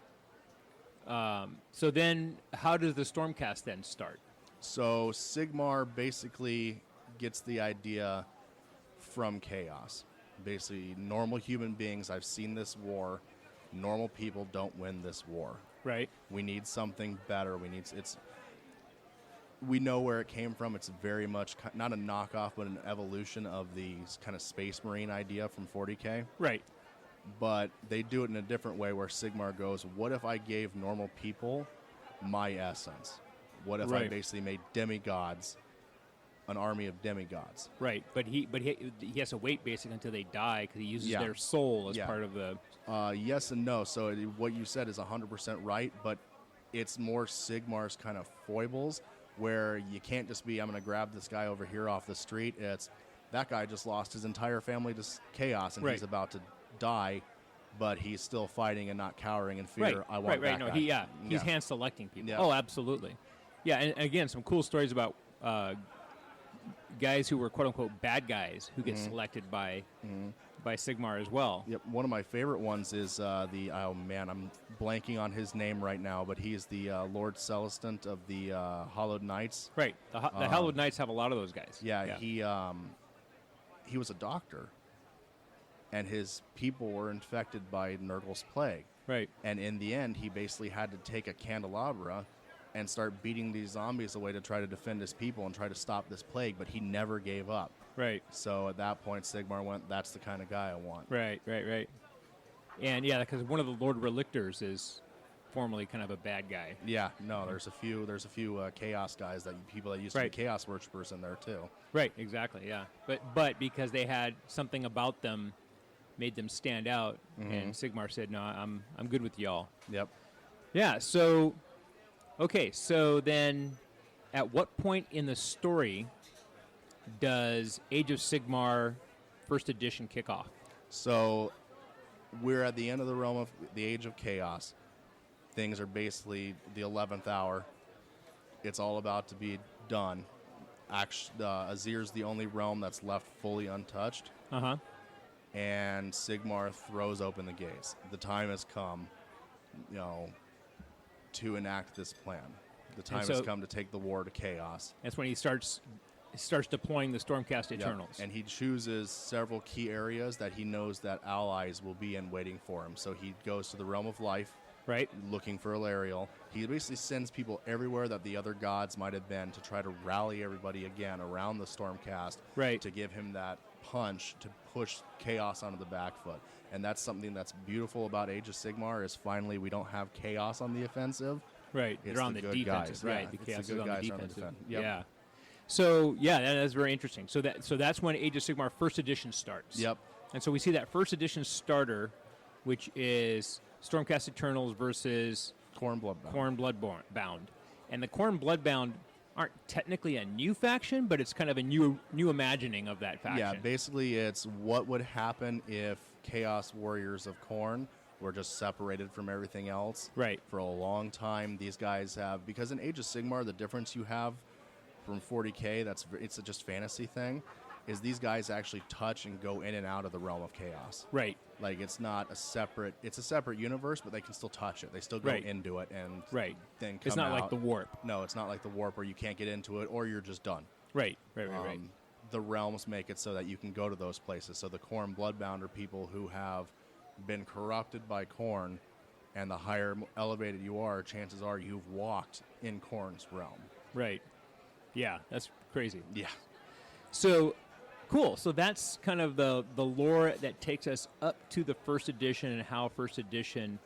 so then how does the Stormcast then start? So Sigmar basically gets the idea from Chaos. Basically, normal human beings, I've seen this war. Normal people don't win this war. Right. We need something better. We know where it came from. It's very much not a knockoff, but an evolution of the kind of Space Marine idea from 40K. Right. But they do it in a different way where Sigmar goes, what if I gave normal people my essence? What if I basically made demigods, an army of demigods? Right, but he has to wait basically until they die because he uses their soul as part of the... Yes and no. So what you said is 100% right, but it's more Sigmar's kind of foibles where you can't just be, I'm going to grab this guy over here off the street. It's, that guy just lost his entire family to chaos and he's about to die, but he's still fighting and not cowering in fear. I want that guy. He's hand selecting people. Oh, absolutely. Yeah, and again, some cool stories about guys who were quote unquote bad guys who get selected by Sigmar as well. Yep, one of my favorite ones is I'm blanking on his name right now, but he's the Lord Celestant of the Hallowed Knights. Right, the Hallowed Knights have a lot of those guys. Yeah. He was a doctor, and his people were infected by Nurgle's plague. Right. And in the end, he basically had to take a candelabra and start beating these zombies away to try to defend his people and try to stop this plague, but he never gave up. Right. So at that point, Sigmar went, that's the kind of guy I want. Right. And yeah, because one of the Lord Relictors is formerly kind of a bad guy. Yeah, no, there's a few Chaos guys, people that used to be Chaos worshippers in there too. Right, exactly, yeah. But because they had something about them made them stand out, and Sigmar said, no, I'm good with y'all. Yep. Yeah, so okay, so then at what point in the story does Age of Sigmar first edition kick off? So we're at the end of the realm of the Age of Chaos. Things are basically the 11th hour. It's all about to be done. Azir's the only realm that's left fully untouched. Uh-huh. And Sigmar throws open the gates. The time has come, to enact this plan. The time has come to take the war to chaos. That's when he starts deploying the Stormcast Eternals. And he chooses several key areas that he knows that allies will be in waiting for him. So he goes to the Realm of Life, right, looking for Alariel. He basically sends people everywhere that the other gods might have been to try to rally everybody again around the Stormcast, right, to give him that punch to push chaos onto the back foot. And that's something that's beautiful about Age of Sigmar is finally we don't have chaos on the offensive. Right, it's they're on the defensive. Guys. Right, Yeah, the chaos the is on the guys defensive. Yep. Yeah. So that's very interesting. So that's when Age of Sigmar First Edition starts. Yep. And so we see that First Edition starter, which is Stormcast Eternals versus Khorne Bloodbound. Khorne Bloodbound. And the Khorne Bloodbound aren't technically a new faction, but it's kind of a new imagining of that faction. Yeah, basically it's what would happen if Chaos Warriors of Khorne were just separated from everything else. Right. For a long time, these guys have, because in Age of Sigmar, the difference you have from 40K, it's a just fantasy thing, is these guys actually touch and go in and out of the realm of chaos. Right. Like it's a separate universe, but they can still touch it. They still go into it and then come It's not out. like the warp. No, it's not like the warp where you can't get into it or you're just done. Right. The realms make it so that you can go to those places. So the Khorne Bloodbound are people who have been corrupted by Khorne, and the higher elevated you are, chances are you've walked in Khorne's realm. Right. Yeah, that's crazy. Yeah. So, cool. So that's kind of the lore that takes us up to the First Edition and how First Edition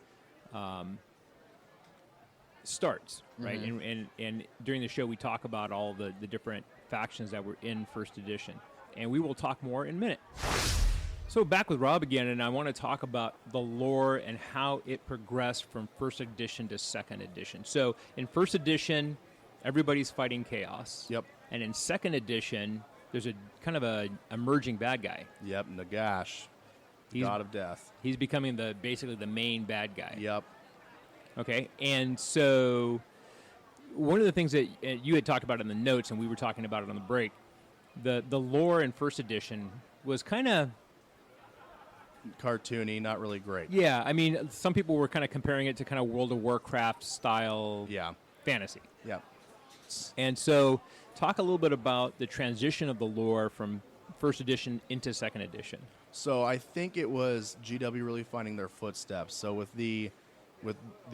starts, right? Mm-hmm. And during the show, we talk about all the different factions that were in First Edition. And we will talk more in a minute. So back with Rob again, and I want to talk about the lore and how it progressed from First Edition to Second Edition. So in First Edition, everybody's fighting chaos. Yep. And in Second Edition, there's a kind of a emerging bad guy. Yep, Nagash, God of Death. He's becoming basically the main bad guy. Yep. Okay, and so one of the things that you had talked about in the notes, and we were talking about it on the break, the lore in First Edition was kind of cartoony, not really great. Yeah, I mean, some people were kind of comparing it to kind of World of Warcraft style fantasy. Yeah. And so talk a little bit about the transition of the lore from First Edition into Second Edition. So I think it was GW really finding their footsteps. So with the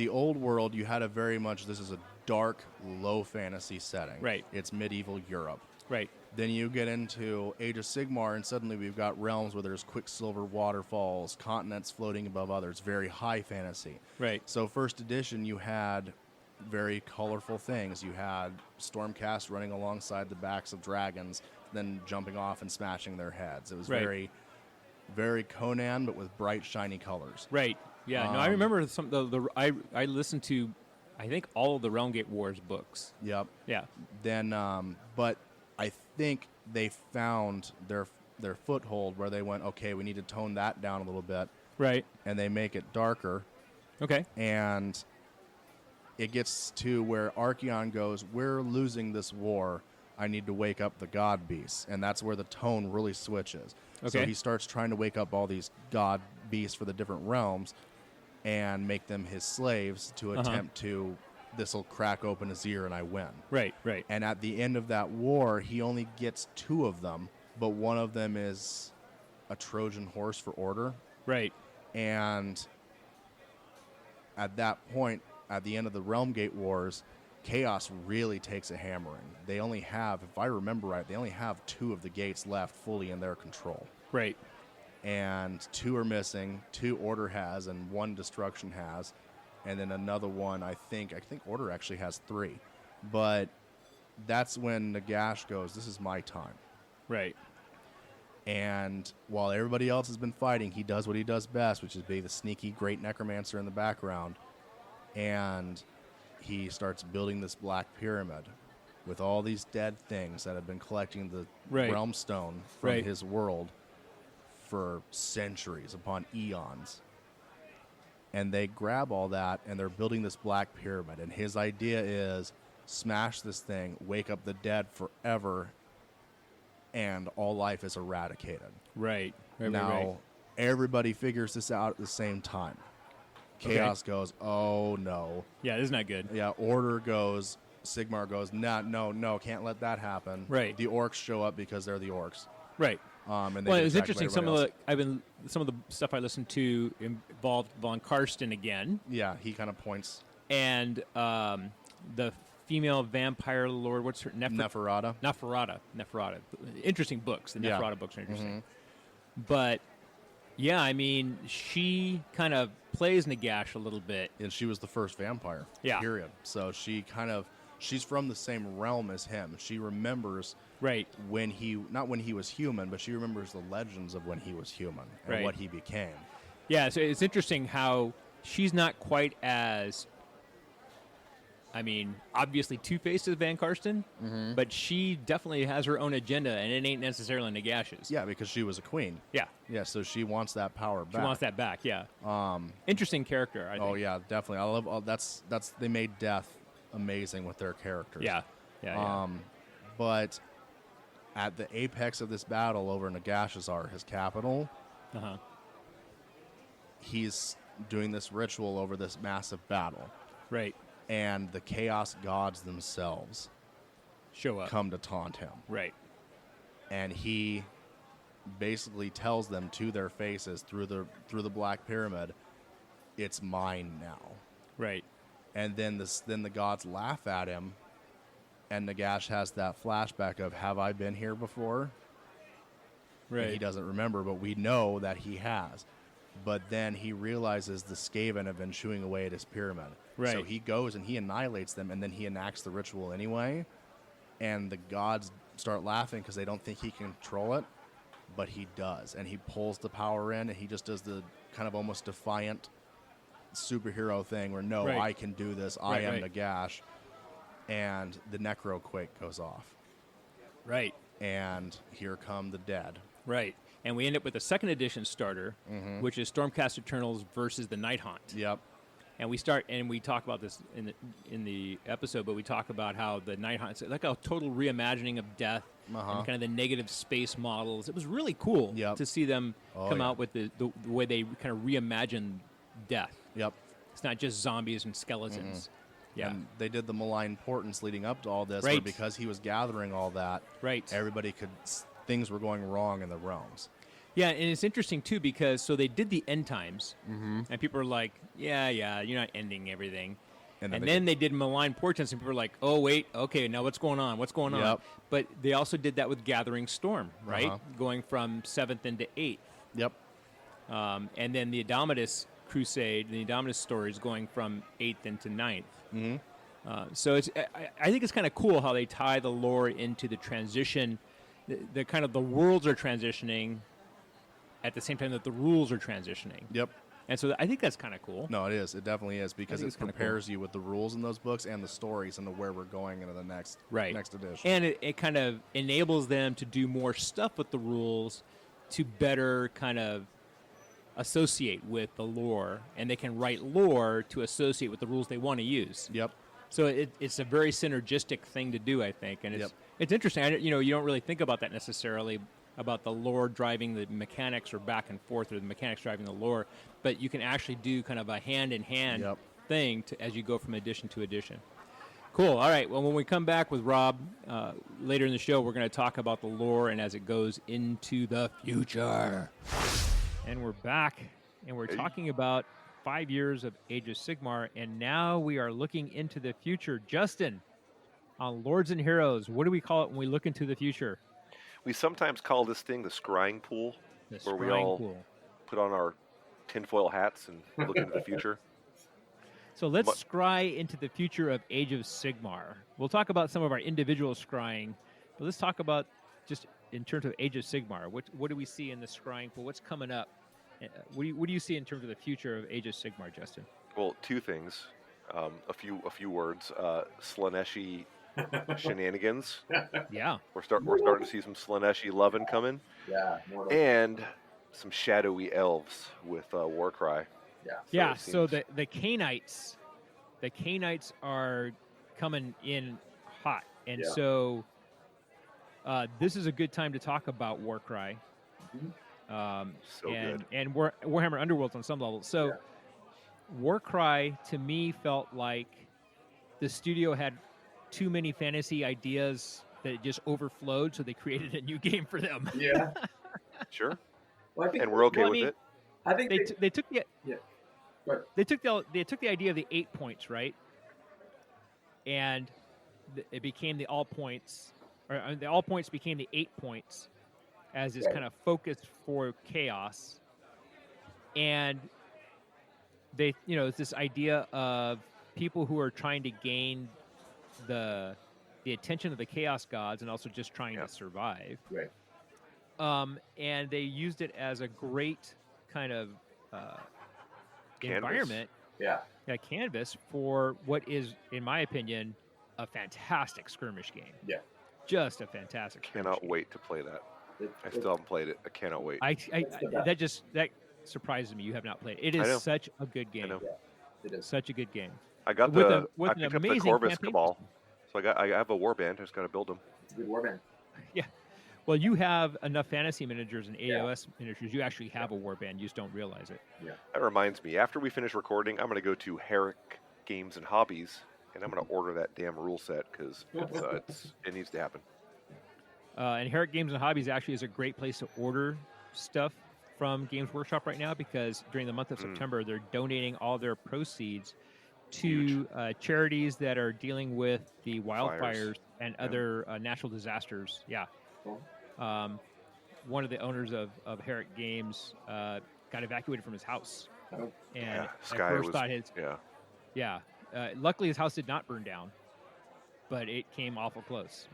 old world, you had a very much, this is a dark, low fantasy setting. Right. It's medieval Europe. Right. Then you get into Age of Sigmar, and suddenly we've got realms where there's quicksilver waterfalls, continents floating above others, very high fantasy. Right. So First Edition, you had very colorful things. You had Stormcast running alongside the backs of dragons, then jumping off and smashing their heads. It was very, very Conan, but with bright, shiny colors. Right. Yeah. No, I remember I listened to, I think, all of the Realm Gate Wars books. Yep. Yeah. Then, but I think they found their foothold where they went, okay, we need to tone that down a little bit. Right. And they make it darker. Okay. And it gets to where Archeon goes, we're losing this war. I need to wake up the god beasts. And that's where the tone really switches. Okay. So he starts trying to wake up all these god beasts for the different realms and make them his slaves to attempt to, this will crack open his ear and I win. Right, right. And at the end of that war, he only gets 2 of them, but one of them is a Trojan horse for order. Right. And at that point, at the end of the Realm Gate Wars, Chaos really takes a hammering. They only have, if I remember right, they only have 2 of the gates left fully in their control. Right. And 2 are missing, 2 Order has, and 1 Destruction has. And then another one, I think Order actually has 3. But that's when Nagash goes, this is my time. Right. And while everybody else has been fighting, he does what he does best, which is be the sneaky great necromancer in the background. And he starts building this black pyramid with all these dead things that have been collecting the realm stone from his world for centuries upon eons. And they grab all that, and they're building this black pyramid. And his idea is smash this thing, wake up the dead forever, and all life is eradicated. Right. Now, everybody figures this out at the same time. Chaos goes, oh, no. Yeah, this is not good. Yeah, Order goes, Sigmar goes, nah, no, can't let that happen. Right. The orcs show up because they're the orcs. Right. And Well, get it was attacked by interesting. everybody Some of the stuff I listened to involved Von Karsten again, Yeah, he kind of points. and the female vampire lord. What's her Neferata. Neferata. Interesting books. The Yeah. Neferata books are interesting. But yeah, I mean, she kind of plays Nagash a little bit. And she was the first vampire. Yeah. Period. So she's from the same realm as him. She remembers Right. not when he was human, but she remembers the legends of when he was human and Right. what he became. Yeah. So it's interesting how she's not quite as. I mean, obviously two-faced as Van Karsten, but she definitely has her own agenda, and it ain't necessarily Nagash's. Yeah, because she was a queen. Yeah. Yeah, so she wants that power back. She wants that back, yeah. Interesting character, I think. Oh yeah, definitely. I love that's they made death amazing with their characters. Yeah. But at the apex of this battle over Nagashazar, his capital, Uh-huh. he's doing this ritual over this massive battle, Right. and the chaos gods themselves Show up. come to taunt him, Right. and he basically tells them to their faces through the black pyramid, "It's mine now." Right. And then the gods laugh at him, and Nagash has that flashback of, "Have I been here before?" Right. And he doesn't remember, but we know that he has. But then he realizes the Skaven have been chewing away at his pyramid. Right. So he goes and he annihilates them, and then he enacts the ritual anyway. And the gods start laughing because they don't think he can control it, but he does. And he pulls the power in, and he just does the kind of almost defiant superhero thing where, no, Right. I can do this. I am Right. Nagash. And the necroquake goes off. Right. And here come the dead. Right. And we end up with a second edition starter, which is Stormcast Eternals versus the Night Haunt. Yep. And we talk about this in the episode, but we talk about how the Night Haunt, it's like a total reimagining of death and kind of the negative space models. It was really cool Yep. to see them come yeah. out with the way they kind of reimagine death. Yep. It's not just zombies and skeletons. Yeah. And they did the malign portents leading up to all this, where Right. because he was gathering all that, Right. everybody things were going wrong in the realms. Yeah, and it's interesting too because so they did the end times, and people are like, "Yeah, you're not ending everything." And then they did malign portents, and people were like, "Oh wait, okay, now what's going on? What's going on?" Yep. But they also did that with Gathering Storm, right? Uh-huh. Going from 7th into 8th, Yep. and then the Indomitus Crusade, the Indomitus stories going from 8th into 9th. So I think it's kind of cool how they tie the lore into the transition. The kind of the worlds are transitioning at the same time that the rules are transitioning. Yep. And so I think that's kind of cool. No, it is. It definitely is, because think it it's kinda prepares you with the rules in those books and the stories and where we're going into the next edition. And it kind of enables them to do more stuff with the rules to better kind of associate with the lore, and they can write lore to associate with the rules they want to use. Yep. So it's a very synergistic thing to do, I think, and it's interesting. You don't really think about that necessarily, about the lore driving the mechanics or back and forth, or the mechanics driving the lore, but you can actually do kind of a hand-in-hand thing as you go from edition to edition. Cool. All right. Well, when we come back with Rob later in the show, we're going to talk about the lore and as it goes into the future. And we're back, and we're talking about 5 years of Age of Sigmar, and now we are looking into the future. Justin, on Lords and Heroes, what do we call it when we look into the future? We sometimes call this thing the scrying pool, The where we Scrying all Pool. put on our tinfoil hats and look into the future. So let's scry into the future of Age of Sigmar. We'll talk about some of our individual scrying, but let's talk about just in terms of Age of Sigmar. What do we see in the scrying pool? What's coming up? What do you see in terms of the future of Age of Sigmar, Justin? Well, two things, a few words. Slaneshi shenanigans. Yeah. We're starting to see some Slaneshi lovin' coming, Yeah. More and some shadowy elves with Warcry. Yeah. Yeah. it So seems- the Canaanites, are coming in hot, and Yeah. so this is a good time to talk about Warcry. So good. And Warhammer Underworlds on some levels. So Yeah. Warcry to me felt like the studio had too many fantasy ideas that it just overflowed, so they created a new game for them. Yeah. Sure. Well, I think And we're okay Well, I with mean, it. I think they took the yeah. But they took the idea of the 8 points, right? And it became the all points, or the all points became the 8 points as this Right. kind of focus for chaos. And they, it's this idea of people who are trying to gain the attention of the chaos gods and also just trying Yeah. to survive. right. And they used it as a great kind of Canvas. environment, Yeah. a canvas for what is, in my opinion, a fantastic skirmish game. Yeah. Just a fantastic. skirmish Cannot game. wait to play that. It- I it- still haven't played it. I cannot wait. I It's the best. that surprises me. You have not played it. It I know. is such a good game. know. It is. Such a good game. I got with the a- with I an picked up the amazing Corvus campaign Cabal, system. so I have a warband. I just got to build them. It's a good warband. Well, you have enough fantasy miniatures and AOS miniatures. You actually have a warband. You just don't realize it. That reminds me. After we finish recording, I'm going to go to Herrick Games and Hobbies, and I'm going to order that damn rule set because it needs to happen. And Herrick Games and Hobbies actually is a great place to order stuff from Games Workshop right now, because during the month of September, they're donating all their proceeds to charities that are dealing with the wildfires and other natural disasters. Yeah. Cool. One of the owners of Herrick Games got evacuated from his house. Oh. And Yeah, at Sky first was. thought his, Yeah. luckily his house did not burn down, but it came awful close.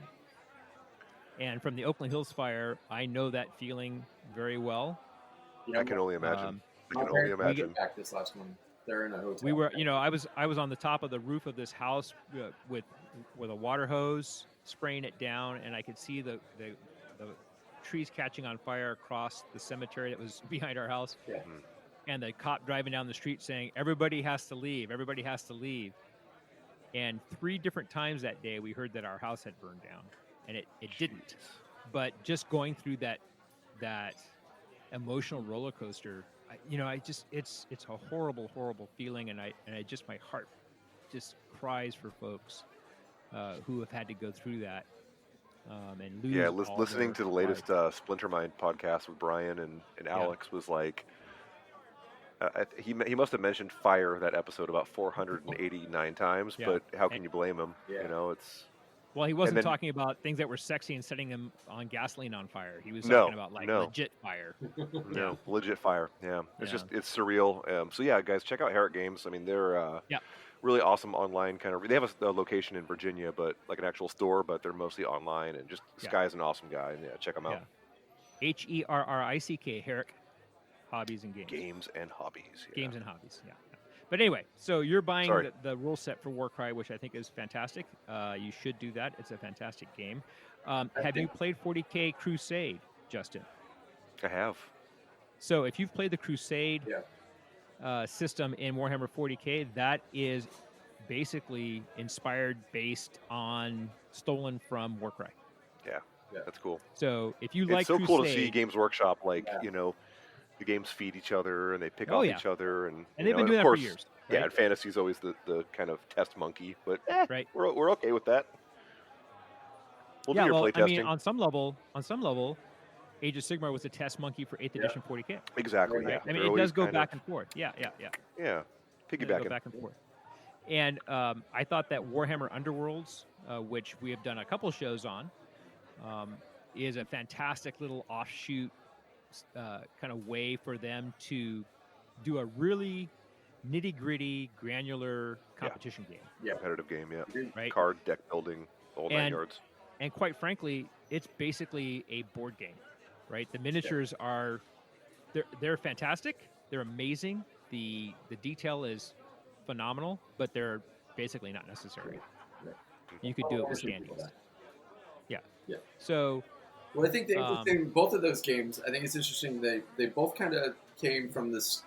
And from the Oakland Hills fire, I know that feeling very well. I can only imagine. I My can only parents imagine. get back this last one. They're in a hotel. We were, I was on the top of the roof of this house with a water hose spraying it down, and I could see the trees catching on fire across the cemetery that was behind our house. Yeah. And the cop driving down the street saying, "Everybody has to leave. Everybody has to leave." And 3 different times that day, we heard that our house had burned down, and it didn't. But just going through that emotional roller coaster, it's a horrible feeling, and I just, my heart just cries for folks who have had to go through that and lose. Yeah, all listening their to the latest lives. Splinter Mind podcast with Brian and Alex was like, he must have mentioned fire that episode about 489 times, Yeah. but how can you blame him? Yeah. It's Well, he wasn't then- talking about things that were sexy and setting them on gasoline on fire. He was No, talking about no. legit fire. no legit fire. Yeah, it's Yeah. just it's surreal. So yeah, guys, check out Herrick Games. I mean, they're Yep. really awesome online kind of. They have a location in Virginia, but like an actual store, but they're mostly online. And just this Yeah. guy's an awesome guy. And yeah, check him out. Yeah. HERRICK, Herrick Hobbies and Games. Games and hobbies. Yeah. Games and Hobbies, yeah. But anyway, so you're buying Sorry. the rule set for Warcry, which I think is fantastic. You should do that. It's a fantastic game. Have you played 40K Crusade, Justin? I have. So if you've played the Crusade Yeah. system in Warhammer 40K, that is basically based on stolen from Warcry. Yeah, that's cool. So if you It's like so Crusade, cool to see Games Workshop, like, Yeah. the games feed each other and they pick Oh, off yeah. each other. And they've been of doing that course, for years. Yeah, right? and fantasy's always the kind of test monkey, but Right. we're okay with that. We'll do your well, play I testing. mean, on some level, Age of Sigmar was a test monkey for 8th edition 40K. Exactly, Right. yeah. I mean, They're it always does go kind back of- and forth. Yeah. Yeah, It does go piggybacking. back and forth. And I thought that Warhammer Underworlds, which we have done a couple shows on, is a fantastic little offshoot kind of way for them to do a really nitty-gritty, granular competition game, Competitive game, yeah. right? Card, deck building, the whole 9 And- yards. And quite frankly, it's basically a board game, right? The miniatures are they're fantastic. They're amazing. The detail is phenomenal, but they're basically not necessary. Right. You could do it with Awesome. standings. Yeah. Yeah. So Well, I think both of those games, I think it's interesting. They both kind of came from this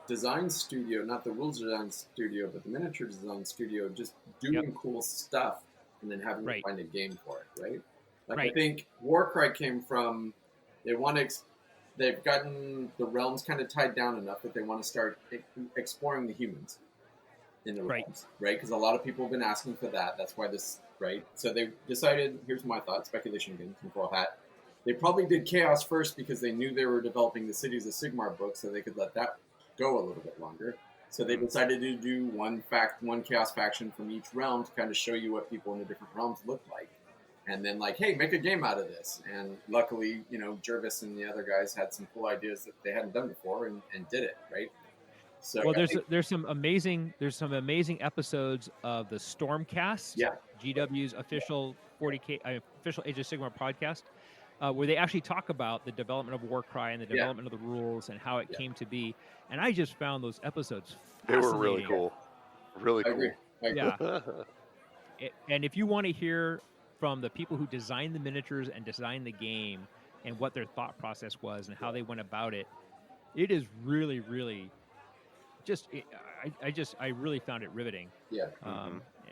design studio, not the rules design studio, but the miniature design studio, just doing cool stuff and then having to find a game for it, right? Like I think Warcry came from they've gotten the realms kind of tied down enough that they want to start exploring the humans in the realms, right? Because a lot of people have been asking for that. That's why this, right? So they decided, here's my thought, speculation again, tinfoil hat. They probably did Chaos first because they knew they were developing the Cities of Sigmar book, so they could let that go a little bit longer. So they decided to do one Chaos faction from each realm to kind of show you what people in the different realms look like. And then like, hey, make a game out of this. And luckily, Jervis and the other guys had some cool ideas that they hadn't done before and did it, right? So well, there's some amazing episodes of the Stormcast, GW's official 40K official Age of Sigmar podcast, where they actually talk about the development of Warcry and the development of the rules and how it came to be. And I just found those episodes fascinating. They were really cool. Really cool. I agree. Yeah. And if you want to hear from the people who designed the miniatures and designed the game and what their thought process was and how they went about it, it is really, really I really found it riveting. Yeah.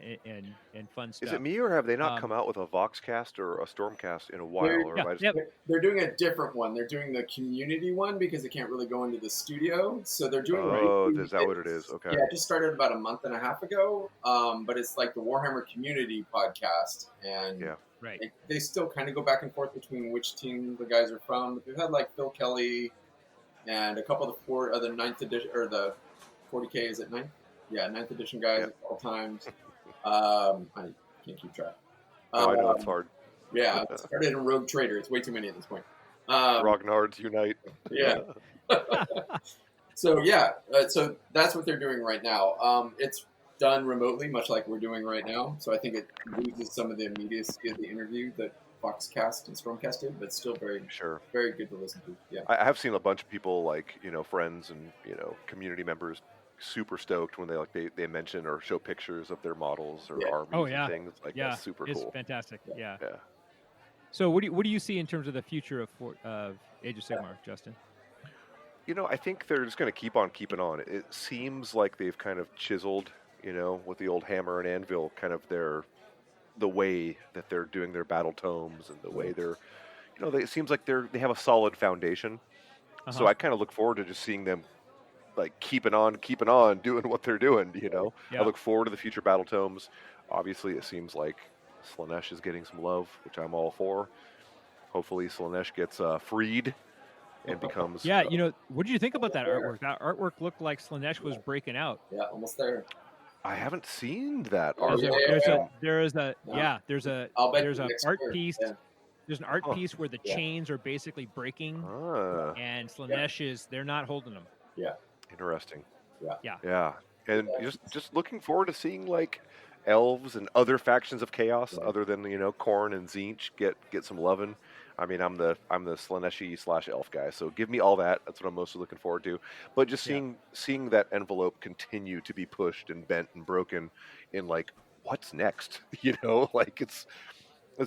And fun stuff. Is it me, or have they not come out with a Voxcast or a Stormcast in a while? They're doing a different one. They're doing the community one because they can't really go into the studio. So they're doing. Oh, is that what it is? Okay. Yeah, it just started about a month and a half ago. But it's like the Warhammer community podcast, and they still kind of go back and forth between which team the guys are from. But they've had like Phil Kelly and a couple of the other 9th edition or the 40K, is it 9th? Yeah, 9th edition guys at all times. I can't keep track. I know it's hard. Yeah, it started in Rogue Trader. It's way too many at this point. Grognards unite. Yeah. So that's what they're doing right now. It's done remotely, much like we're doing right now. So I think it loses some of the immediacy of the interview that Foxcast and Stormcast did, but still very good to listen to. Yeah, I have seen a bunch of people, like friends and community members, super stoked when they mention or show pictures of their models or armies and things. Like that's super cool. It's fantastic. Yeah. So what do you see in terms of the future of Age of Sigmar, Justin? I think they're just going to keep on keeping on. It seems like they've kind of chiseled, with the old hammer and anvil, kind of the way that they're doing their battle tomes and the way they're, it seems like they have a solid foundation. So I kind of look forward to just seeing them like keeping on, doing what they're doing. I look forward to the future battle tomes. Obviously, it seems like Slaanesh is getting some love, which I'm all for. Hopefully, Slaanesh gets freed and becomes. Yeah, what did you think about that artwork? That artwork looked like Slaanesh was breaking out. Yeah, almost there. I haven't seen that artwork. There's an art piece. Yeah. There's an art piece where the chains are basically breaking, and Slaanesh they're not holding them. Yeah. Interesting. Yeah. And just looking forward to seeing like elves and other factions of chaos other than Khorne and Tzeentch get some loving. I mean, I'm the Slaaneshi / elf guy, so give me all that. That's what I'm mostly looking forward to. But just seeing that envelope continue to be pushed and bent and broken in like what's next, like it's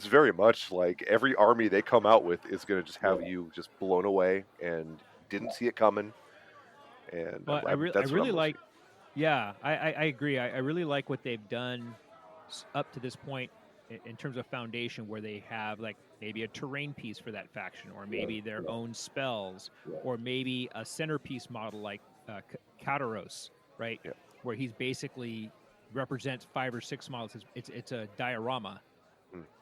very much like every army they come out with is going to just have you just blown away and didn't see it coming. And I really like. Yeah, I agree. I really like what they've done up to this point in terms of foundation, where they have like maybe a terrain piece for that faction, or maybe their own spells, or maybe a centerpiece model like Kataros, right? Yeah. Where he's basically represents 5 or 6 models. It's a diorama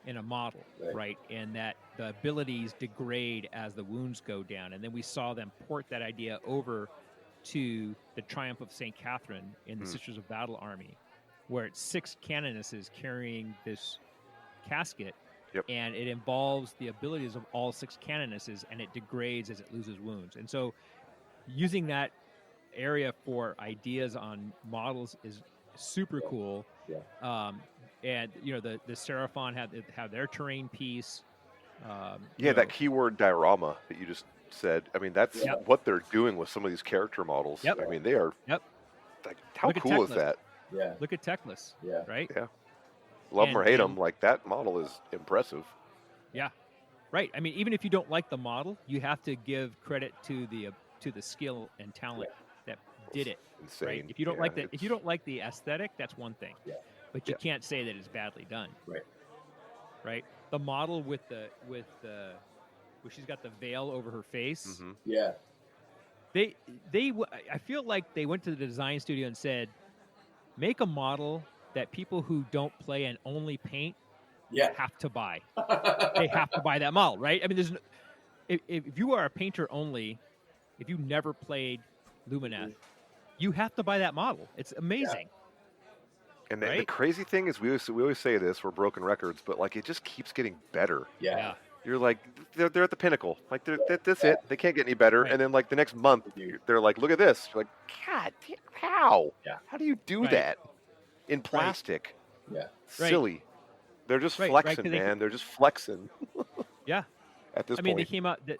in a model, right? And that the abilities degrade as the wounds go down. And then we saw them port that idea over to the Triumph of St. Catherine in the Sisters of Battle army, where it's 6 canonesses carrying this casket, and it involves the abilities of all 6 canonesses, and it degrades as it loses wounds. And so using that area for ideas on models is super cool. And the Seraphon have their terrain piece. That keyword diorama that you just said. I mean, that's what they're doing with some of these character models. I mean, they are. Like, how cool is that? Yeah. Look at Teclis. Yeah. Right. Yeah. Love them or hate them, like that model is impressive. Yeah. Right. I mean, even if you don't like the model, you have to give credit to the skill and talent that did it. Insane. Right? If you don't like the aesthetic, that's one thing. Yeah. But you can't say that it's badly done. Right. Right? The model where she's got the veil over her face. Mm-hmm. Yeah. I feel like they went to the design studio and said, make a model that people who don't play and only paint have to buy. They have to buy that model, right? I mean, if you are a painter only, if you never played Lumineth, you have to buy that model. It's amazing. And the crazy thing is, we always say this, we're broken records, but like it just keeps getting better. Yeah. You're like, they're at the pinnacle. Like that's it. They can't get any better. Right. And then like the next month, they're like, look at this. You're like, God, how? Yeah. How do you do that in plastic? Yeah. Silly. They're just flexing, man. They're just flexing. Yeah. At this point. I mean,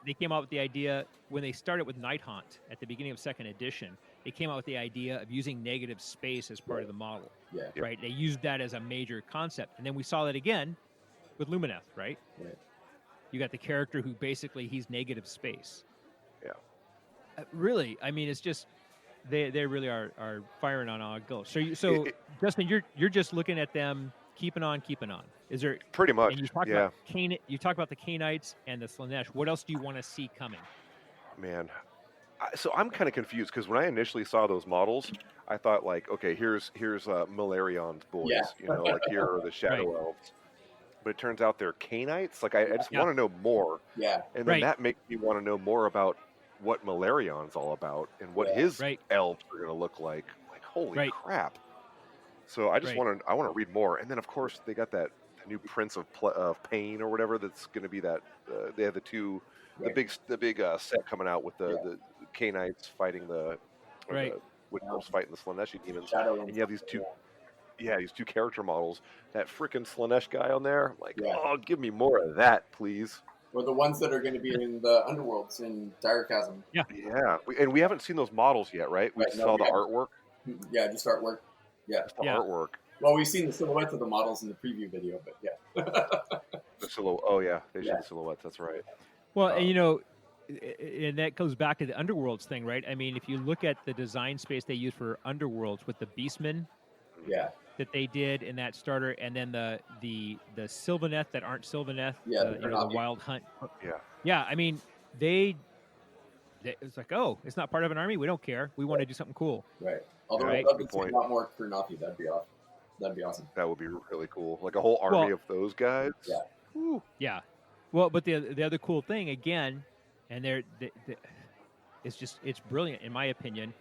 they came out with the idea when they started with Night Haunt at the beginning of second edition. They came out with the idea of using negative space as part of the model. Yeah. Right. They used that as a major concept, and then we saw that again with Lumineth. Right. You got the character who basically he's negative space. Yeah. Really, I mean, it's just they really are firing on all goals. So Justin, you're just looking at them keeping on. Is there pretty much? And you talk about you talk about the Canaanites and the Slanesh. What else do you want to see coming? Man, so I'm kind of confused because when I initially saw those models, I thought like, okay, here's Malarion's boys. Yeah. You know, like here are the Shadow Elves. But it turns out they're Canaanites. Like I just want to know more. Yeah. And then that makes me want to know more about what Malarion's all about and what his elves are going to look like. Like holy crap! So I just want to read more. And then of course they got the new Prince of Pain or whatever. That's going to be that they have the big set coming out with the Canaanites fighting the Wood Elves fighting the Slaneshi demons. And you have these two. Yeah, these two character models. That freaking Slanesh guy on there. Like, oh, give me more of that, please. Or the ones that are going to be in the underworlds in Dire Chasm. Yeah. Yeah. And we haven't seen those models yet, right? We saw the artwork. Yeah, just artwork. Yeah. Just the artwork. Well, we've seen the silhouettes of the models in the preview video, but the silhouette. Oh, yeah. They showed the silhouettes. That's right. Well, and you know, and that goes back to the Underworlds thing, right? I mean, if you look at the design space they use for Underworlds with the Beastmen. Yeah. That they did in that starter, and then the Sylvaneth that aren't Sylvaneth, the Wild Hunt. Yeah. I mean, it's like, oh, it's not part of an army. We don't care. We want to do something cool. Right. Although I'd love to see a lot more Kurnafi. That'd be awesome. That would be really cool. Like a whole army of those guys. Yeah. Whew. Yeah. Well, but the other cool thing again, and it's brilliant in my opinion.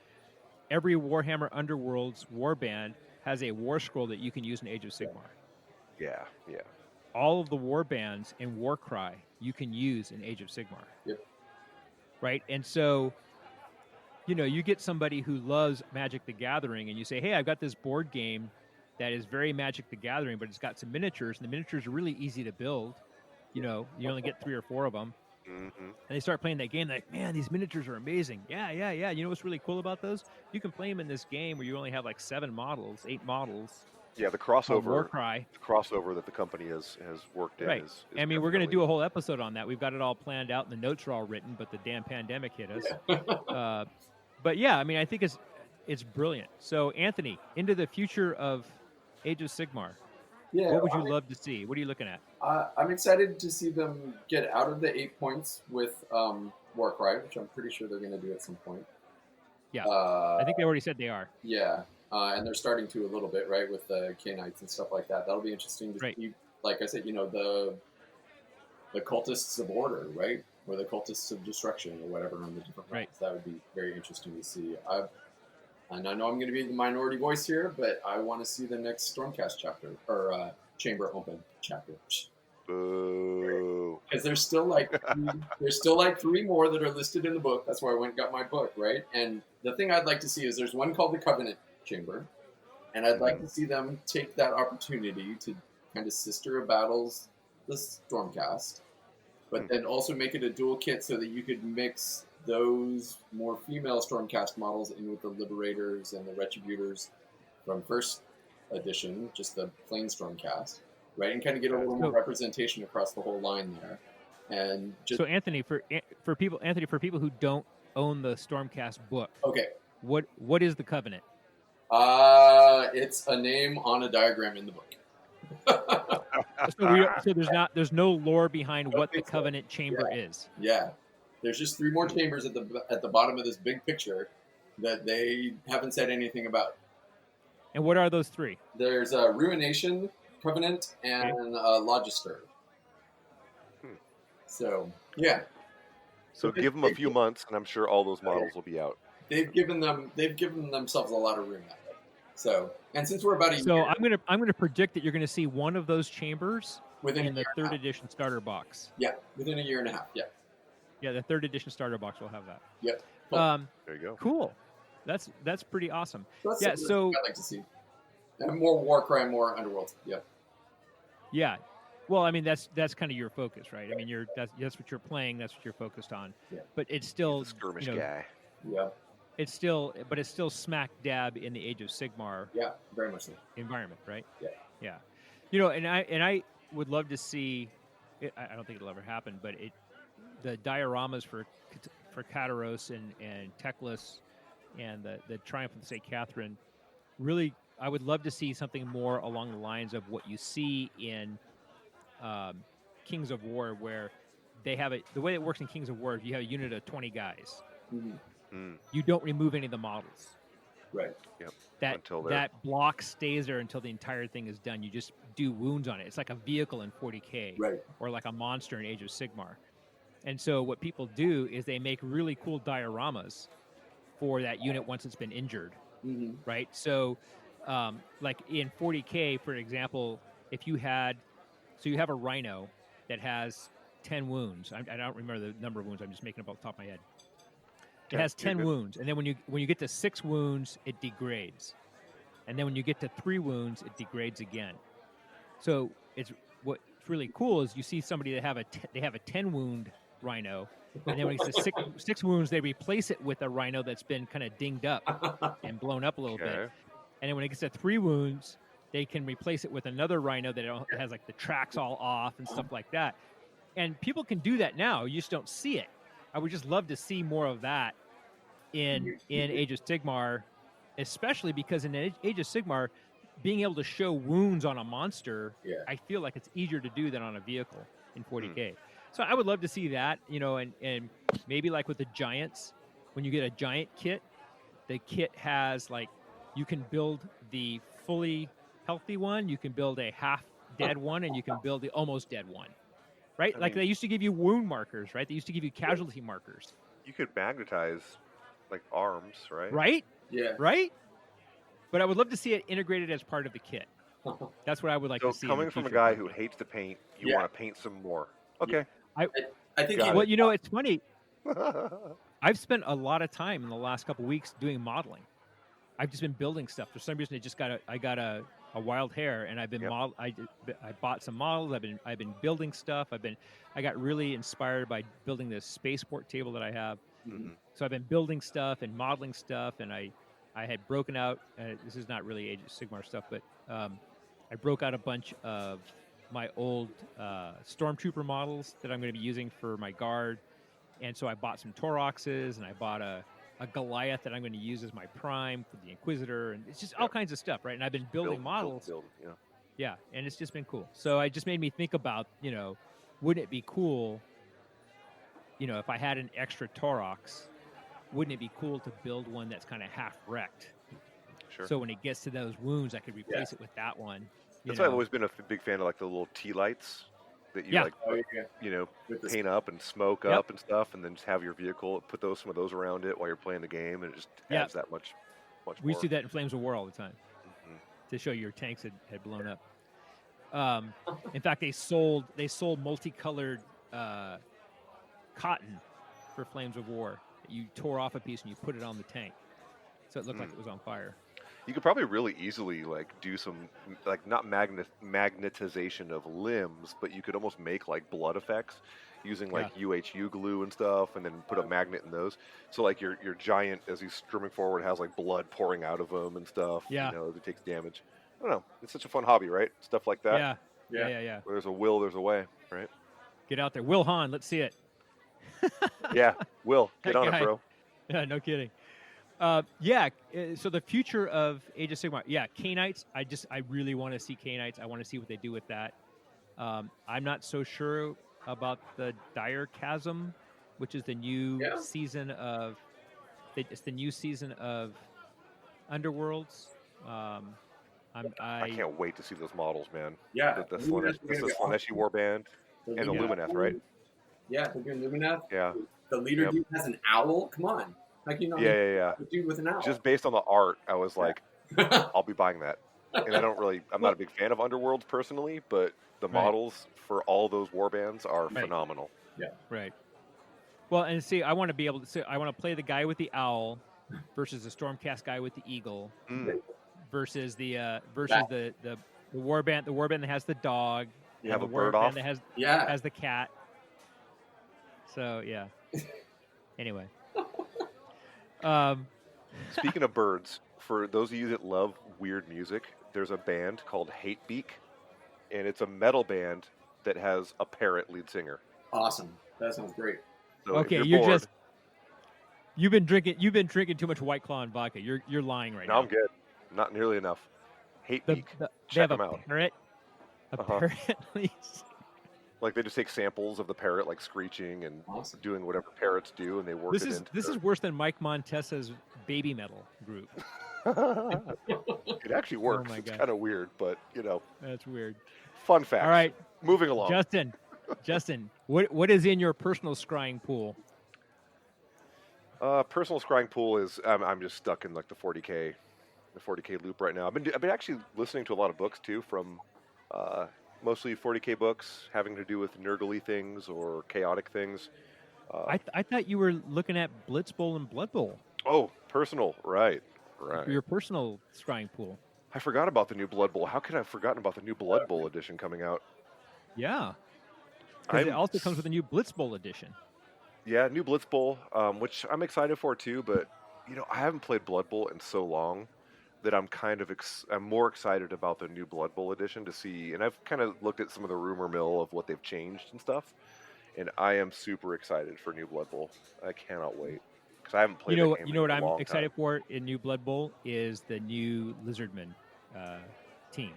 Every Warhammer Underworlds warband has a war scroll that you can use in Age of Sigmar. Yeah. All of the war bands in Warcry you can use in Age of Sigmar. Yep. Right? And so, you get somebody who loves Magic the Gathering and you say, hey, I've got this board game that is very Magic the Gathering, but it's got some miniatures, and the miniatures are really easy to build. You only get 3 or 4 of them. Mm-hmm. And they start playing that game, like, man, these miniatures are amazing. Yeah. You know what's really cool about those? You can play them in this game where you only have like 7 models, 8 models. Yeah, the crossover. Warcry. The crossover that the company has worked in. Right. Is I mean, we're going to do a whole episode on that. We've got it all planned out, and the notes are all written, but the damn pandemic hit us. But yeah, I mean, I think it's brilliant. So, Anthony, into the future of Age of Sigmar. Yeah, what would you love to see? What are you looking at? I'm excited to see them get out of the 8 points with Warcry, which I'm pretty sure they're going to do at some point. Yeah, I think they already said they are. Yeah, and they're starting to a little bit, right, with the Canaanites and stuff like that. That'll be interesting to see. Like I said, the cultists of order, right, or the cultists of destruction, or whatever on the different ranks. That would be very interesting to see. And I know I'm going to be the minority voice here, but I want to see the next Stormcast chapter or Chamber Open chapter. Boo! Because there's still like 3 more that are listed in the book. That's why I went and got my book, right? And the thing I'd like to see is there's one called the Covenant Chamber, and I'd like to see them take that opportunity to kind of sister of battles the Stormcast, but then also make it a dual kit so that you could mix those more female Stormcast models in with the Liberators and the Retributors from first edition, just the plain Stormcast, right? And kind of get a little more representation across the whole line there. And just so Anthony, for people who don't own the Stormcast book, okay, What is the Covenant? It's a name on a diagram in the book. So there's no lore behind Don't what the think so. Covenant chamber is. Yeah, there's just 3 more chambers at the bottom of this big picture that they haven't said anything about. And what are those 3? There's a Ruination, Covenant, and Logister. So yeah. So give them a few months, and I'm sure all those models will be out. They've given themselves a lot of room that way. So, and since we're about a So year, I'm gonna predict that you're gonna see one of those chambers within in a the year and a 3rd half. edition starter box. Yeah, within a year and a half. Yeah. Yeah, the 3rd edition starter box will have that. Yep. Cool. There you go. Cool. That's pretty awesome. That's Yeah. something So I'd like to see. And more Warcry, more Underworld. Yeah. yeah. Well, I mean that's kind of your focus, right? I mean that's what you're playing. That's what you're focused on. Yeah. But it's still The skirmish you know, guy. Yeah. It's still smack dab in the Age of Sigmar Yeah. Very much so. environment, right? Yeah. Yeah. You know, and I would love to see. I don't think it'll ever happen, but the dioramas for Kataros and Teclis and the Triumph of St. Catherine. Really, I would love to see something more along the lines of what you see in Kings of War, where they have it. The way it works in Kings of War, you have a unit of 20 guys. Mm-hmm. You don't remove any of the models. Right. Yep. That block stays there until the entire thing is done. You just do wounds on it. It's like a vehicle in 40K, Right. or like a monster in Age of Sigmar. And so what people do is they make really cool dioramas for that unit once it's been injured, Mm-hmm. right? So, like in 40K, for example, if you have a rhino that has 10 wounds. I don't remember the number of wounds. I'm just making it up off the top of my head. It has 10 wounds, and then when you get to 6 wounds, it degrades, and then when you get to 3 wounds, it degrades again. So what's really cool is you see somebody that they have a 10 wound rhino, and then when it's to 6 wounds, they replace it with a rhino that's been kind of dinged up and blown up a little bit, and then when it gets to 3 wounds, they can replace it with another rhino that has like the tracks all off and stuff like that. And people can do that now. You just don't see it. I would just love to see more of that in Age of Sigmar, especially because in Age of Sigmar, being able to show wounds on a monster, I feel like it's easier to do than on a vehicle in 40K. So I would love to see that, and maybe like with the giants, when you get a giant kit, the kit has like, you can build the fully healthy one, you can build a half dead one, and you can build the almost dead one. Right? They used to give you wound markers, right? They used to give you casualty markers. You could magnetize, like, arms, right? Yeah. Right? But I would love to see it integrated as part of the kit. That's what I would like to see. So coming from a guy who hates to paint, you want to paint some more. Okay. I think. Got Well, it's funny. I've spent a lot of time in the last couple of weeks doing modeling. I've just been building stuff. For some reason, I got a wild hair, and I've been I bought some models. I've been building stuff. I got really inspired by building this spaceport table that I have. Mm-hmm. So I've been building stuff and modeling stuff, and I had broken out. This is not really Age of Sigmar stuff, but I broke out a bunch of my old stormtrooper models that I'm going to be using for my guard, and so I bought some Toroxes, and I bought a Goliath that I'm going to use as my prime for the Inquisitor, and it's just all kinds of stuff, right? And I've been building models. Yeah, and it's just been cool. So it just made me think about, wouldn't it be cool, if I had an extra Torox, wouldn't it be cool to build one that's kind of half wrecked? Sure. So when it gets to those wounds, I could replace it with that one. That's why I've always been a big fan of like the little tea lights that you paint up and smoke up and stuff, and then just have your vehicle, put some of those around it while you're playing the game, and it just adds that much more. We used to do that in Flames of War all the time to show your tanks had blown up. In fact, they sold multicolored cotton for Flames of War. You tore off a piece and you put it on the tank, so it looked like it was on fire. You could probably really easily do some not magnetization of limbs, but you could almost make like blood effects using UHU glue and stuff, and then put a magnet in those. So like your giant, as he's streaming forward, has like blood pouring out of him and stuff. Yeah. As he takes damage. I don't know. It's such a fun hobby, right? Stuff like that. Yeah. Where there's a will, there's a way, right? Get out there, Will Hahn. Let's see it. Yeah, Will, get on it, bro. Yeah, no kidding. Yeah. So the future of Age of Sigmar, yeah, K-Knights. I really want to see K-Knights. I want to see what they do with that. I'm not so sure about the Dire Chasm, which is the new Yeah. season of. It's the new season of Underworlds. I can't wait to see those models, man. Yeah. The Lumineth are Slanesh, gonna be Slaneshi warband awesome. and the Lumineth, right? Yeah, they're doing Lumineth. Yeah. The leader Yep. dude has an owl. Come on. Like, you know, Yeah. a dude with an owl. Just based on the art, I was like, I'll be buying that. And I'm not a big fan of Underworlds personally, but the models for all those warbands are phenomenal. Yeah. Right. Well, and see, I want to be able to. I want to play the guy with the owl versus the Stormcast guy with the eagle versus the warband. The warband that has the dog. You have the a bird warband off. that has the cat. So yeah. Anyway. Speaking of birds, for those of you that love weird music, there's a band called Hatebeak, and it's a metal band that has a parrot lead singer. Awesome. That sounds great. So okay, if you're bored, you've been drinking too much White Claw and vodka. You're lying right now. No, I'm good. Not nearly enough. Hatebeak. Check them out. Parrot. Parrot lead singer. Like they just take samples of the parrot, like screeching and doing whatever parrots do, and they work This is worse than Mike Montesa's baby metal group. It actually works. Oh my it's God. kind of weird, but That's weird. Fun fact. All right, moving along. Justin, what is in your personal scrying pool? Personal scrying pool is I'm just stuck in like the 40K loop right now. I've been actually listening to a lot of books too, from mostly 40K books having to do with nerdly things or chaotic things. I thought you were looking at Blitz Bowl and Blood Bowl. Oh, personal, right. Your personal scrying pool. I forgot about the new Blood Bowl. How could I have forgotten about the new Blood Bowl edition coming out? Yeah, because it also comes with a new Blitz Bowl edition. Yeah, new Blitz Bowl, which I'm excited for too. But I haven't played Blood Bowl in so long that I'm kind of I'm more excited about the new Blood Bowl edition to see. And I've kind of looked at some of the rumor mill of what they've changed and stuff, and I am super excited for new Blood Bowl. I cannot wait because I haven't played. You know what I'm excited for in new Blood Bowl is the new Lizardman team.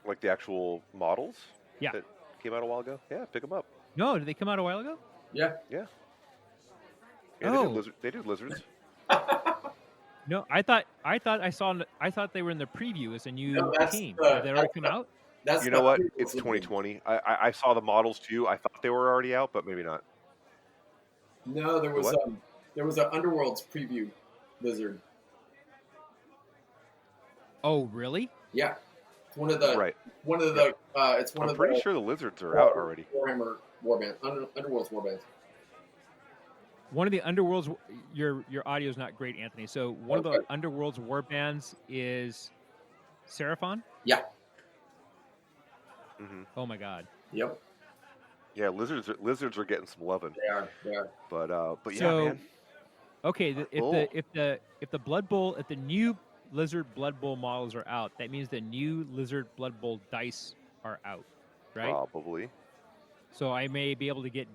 Like the actual models. Yeah. That came out a while ago. Yeah, pick them up. No, did they come out a while ago? Yeah. They do lizards. No, I thought they were in the preview as a new team. Have they already come out? You know what? It's 2020. I saw the models too. I thought they were already out, but maybe not. No, there was an Underworld's preview lizard. Oh, really? Yeah. It's one of the I'm pretty sure the lizards are out already. Warhammer warband, Underworld's warbands. One of the Underworld's your audio is not great, Anthony. So one of the Underworld's warbands is Seraphon? Yeah. Mm-hmm. Oh my God. Yep. Yeah, lizards are getting some loving. They are. But yeah, so, man. Okay, if the Blood Bowl, if the new Lizard Blood Bowl models are out, that means the new Lizard Blood Bowl dice are out, right? Probably. So I may be able to get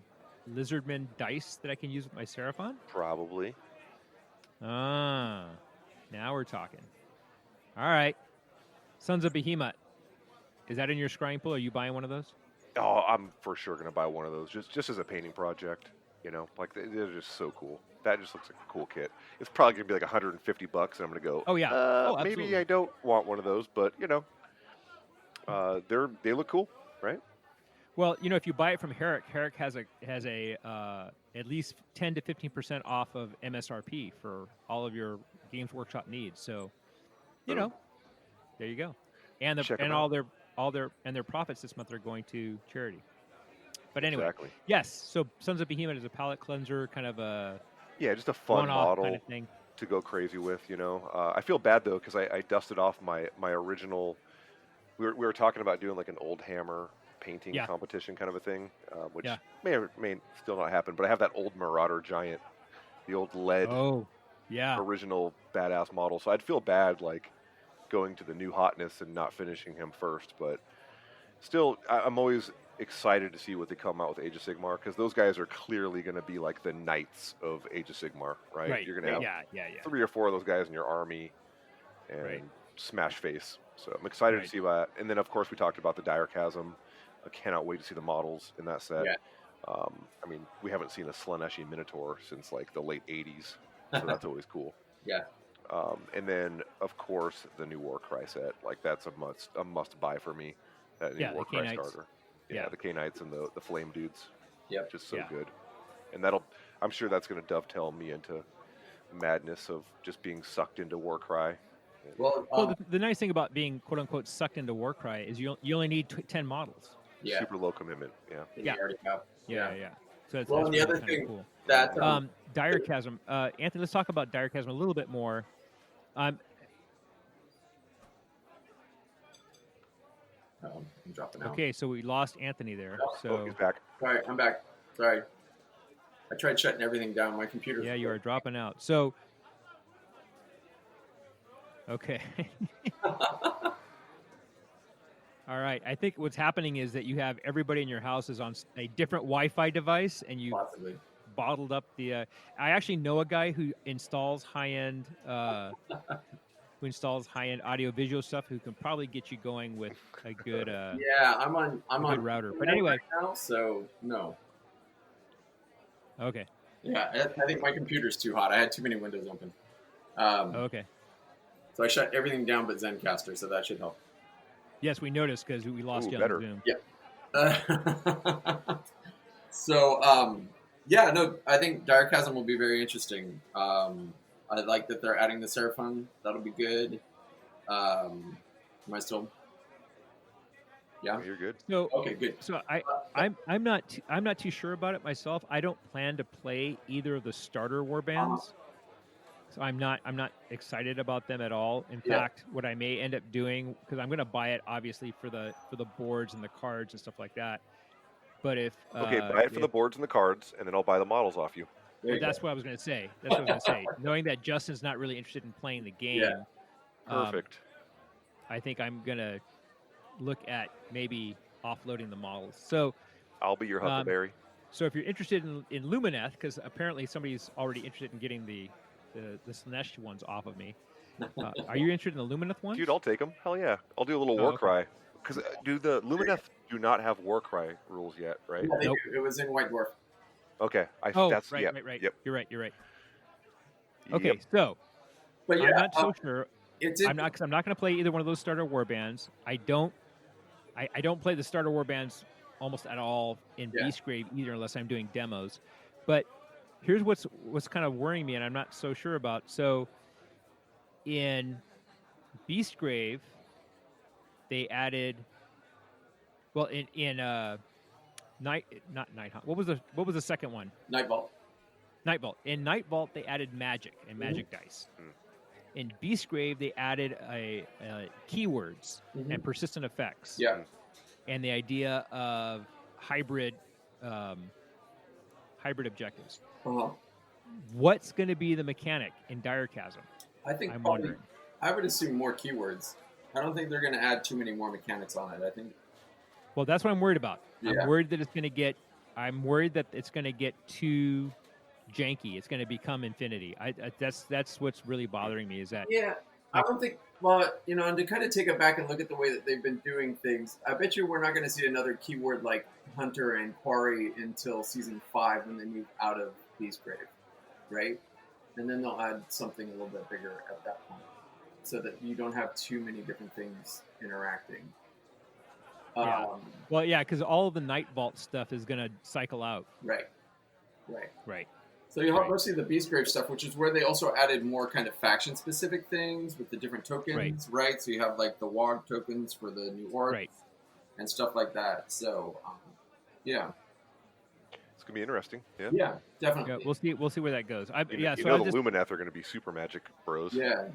Lizardman dice that I can use with my Seraphon? Probably. Ah, now we're talking. All right. Sons of Behemoth. Is that in your scrying pool? Are you buying one of those? Oh, I'm for sure going to buy one of those just as a painting project. Like they're just so cool. That just looks like a cool kit. It's probably going to be like $150, and I'm going to go, oh, yeah. Maybe I don't want one of those, but, they look cool, right? Well, if you buy it from Herrick has a at least 10 to 15% off of MSRP for all of your Games Workshop needs. So, there you go. And all their profits this month are going to charity. But anyway, exactly. Yes. So Sons of Behemoth is a palette cleanser, kind of a just a fun model kind of thing to go crazy with. I feel bad though because I dusted off my original. We were talking about doing like an old hammer painting competition kind of a thing, which may or may still not happen. But I have that old Marauder Giant, the old lead, original badass model. So I'd feel bad like going to the new hotness and not finishing him first. But still, I'm always excited to see what they come out with Age of Sigmar, because those guys are clearly going to be like the knights of Age of Sigmar, right? Right. You're going to have Yeah. 3 or 4 of those guys in your army, and Right. smash face. So I'm excited Right. to see that. And then, of course, we talked about the Dire Chasm. I cannot wait to see the models in that set. Yeah. I mean, we haven't seen a Slaneshi Minotaur since like the late 80s, so that's always cool. Yeah. And then, of course, the new Warcry set. Like, that's a must buy for me. That new Yeah, the Warcry K-Knights. starter. Yeah, Yeah. the K-Knights and the Flame Dudes. Yep. Just so Yeah. good. And I'm sure that's going to dovetail me into madness of just being sucked into Warcry. Well, Well, the nice thing about being "quote unquote" sucked into Warcry is you only need 10 models. yeah. Super low commitment. Yeah. You Yeah. already have. Yeah. So that's, Well, that's and the really other kinda thing cool. that Dire Chasm. Anthony, let's talk about Dire Chasm a little bit more. I'm dropping out. Okay, so we lost Anthony there. Oh, So he's back. Sorry, I'm back. Sorry. I tried shutting everything down. My computer. yeah, you are dropping out. So okay. All right. I think what's happening is that you have everybody in your house is on a different Wi-Fi device, and you Possibly. bottled up the. I actually know a guy who installs high-end audio-visual stuff who can probably get you going with a good Yeah, I'm on good router. But anyway, right now, so no. okay, Yeah, I think my computer's too hot. I had too many windows open. okay. So I shut everything down but Zencaster, so that should help. Yes, we noticed because we lost Ooh, you better. on Zoom. So, yeah, no, I think Dire Chasm will be very interesting. I like that they're adding the Seraphon. That'll be good. Am I still? Yeah. You're good. So Okay, good. So I'm not too sure about it myself. I don't plan to play either of the starter warbands, so I'm not excited about them at all. In Yeah. fact, what I may end up doing, because I'm going to buy it obviously for the boards and the cards and stuff like that. But if Okay, buy it for the boards and the cards, and then I'll buy the models off you. There you that's go. what I was going to say. That's what I was going to say. Knowing that Justin's not really interested in playing the game, Yeah. Perfect. I think I'm going to look at maybe offloading the models. So. I'll be your Huckleberry. So if you're interested in Lumineth, because apparently somebody's already interested in getting the Slanesh ones off of me, are you interested in the Lumineth ones? Dude, I'll take them. Hell yeah. I'll do a little Oh, Warcry. Because do the Lumineth do not have Warcry rules yet, right? Yeah, they Nope. do. It was in White Dwarf. Okay. Right. Yep. You're right. Okay, Yep. so But yeah, I'm not so sure. it did. I'm not going to play either one of those starter warbands. I don't play the starter warbands almost at all in Yeah. Beastgrave either, unless I'm doing demos. But here's what's kind of worrying me, and I'm not so sure about. So in Beastgrave, they added, well, in not Nighthawk. What was the second one? Night Vault. Night Vault. In Night Vault, they added magic and magic dice. In Beastgrave, they added keywords and persistent effects. Yeah. And the idea of hybrid objectives. Uh-huh. What's going to be the mechanic in Dire Chasm? I think I'm probably, wondering. I would assume more keywords. I don't think they're going to add too many more mechanics on it. I think. Well, that's what I'm worried about. Yeah. I'm worried that I'm worried that it's going to get too janky. It's going to become infinity. That's what's really bothering me is that. Yeah, I don't think. Well, and to kind of take it back and look at the way that they've been doing things, I bet you we're not going to see another keyword like Hunter and Quarry until season 5 when they move out of Beastgrave, right? And then they'll add something a little bit bigger at that point, so that you don't have too many different things interacting. Yeah. Well, yeah, because all of the Night Vault stuff is going to cycle out. Right. So you'll have Right. mostly the Beastgrave stuff, which is where they also added more kind of faction-specific things with the different tokens, right? So you have like the WOG tokens for the new orcs Right. and stuff like that. So, yeah, It's going to be interesting. Yeah. yeah, Yeah, definitely. we'll see where that goes. You know, So I the just, Lumineth are going to be super magic bros. Yeah.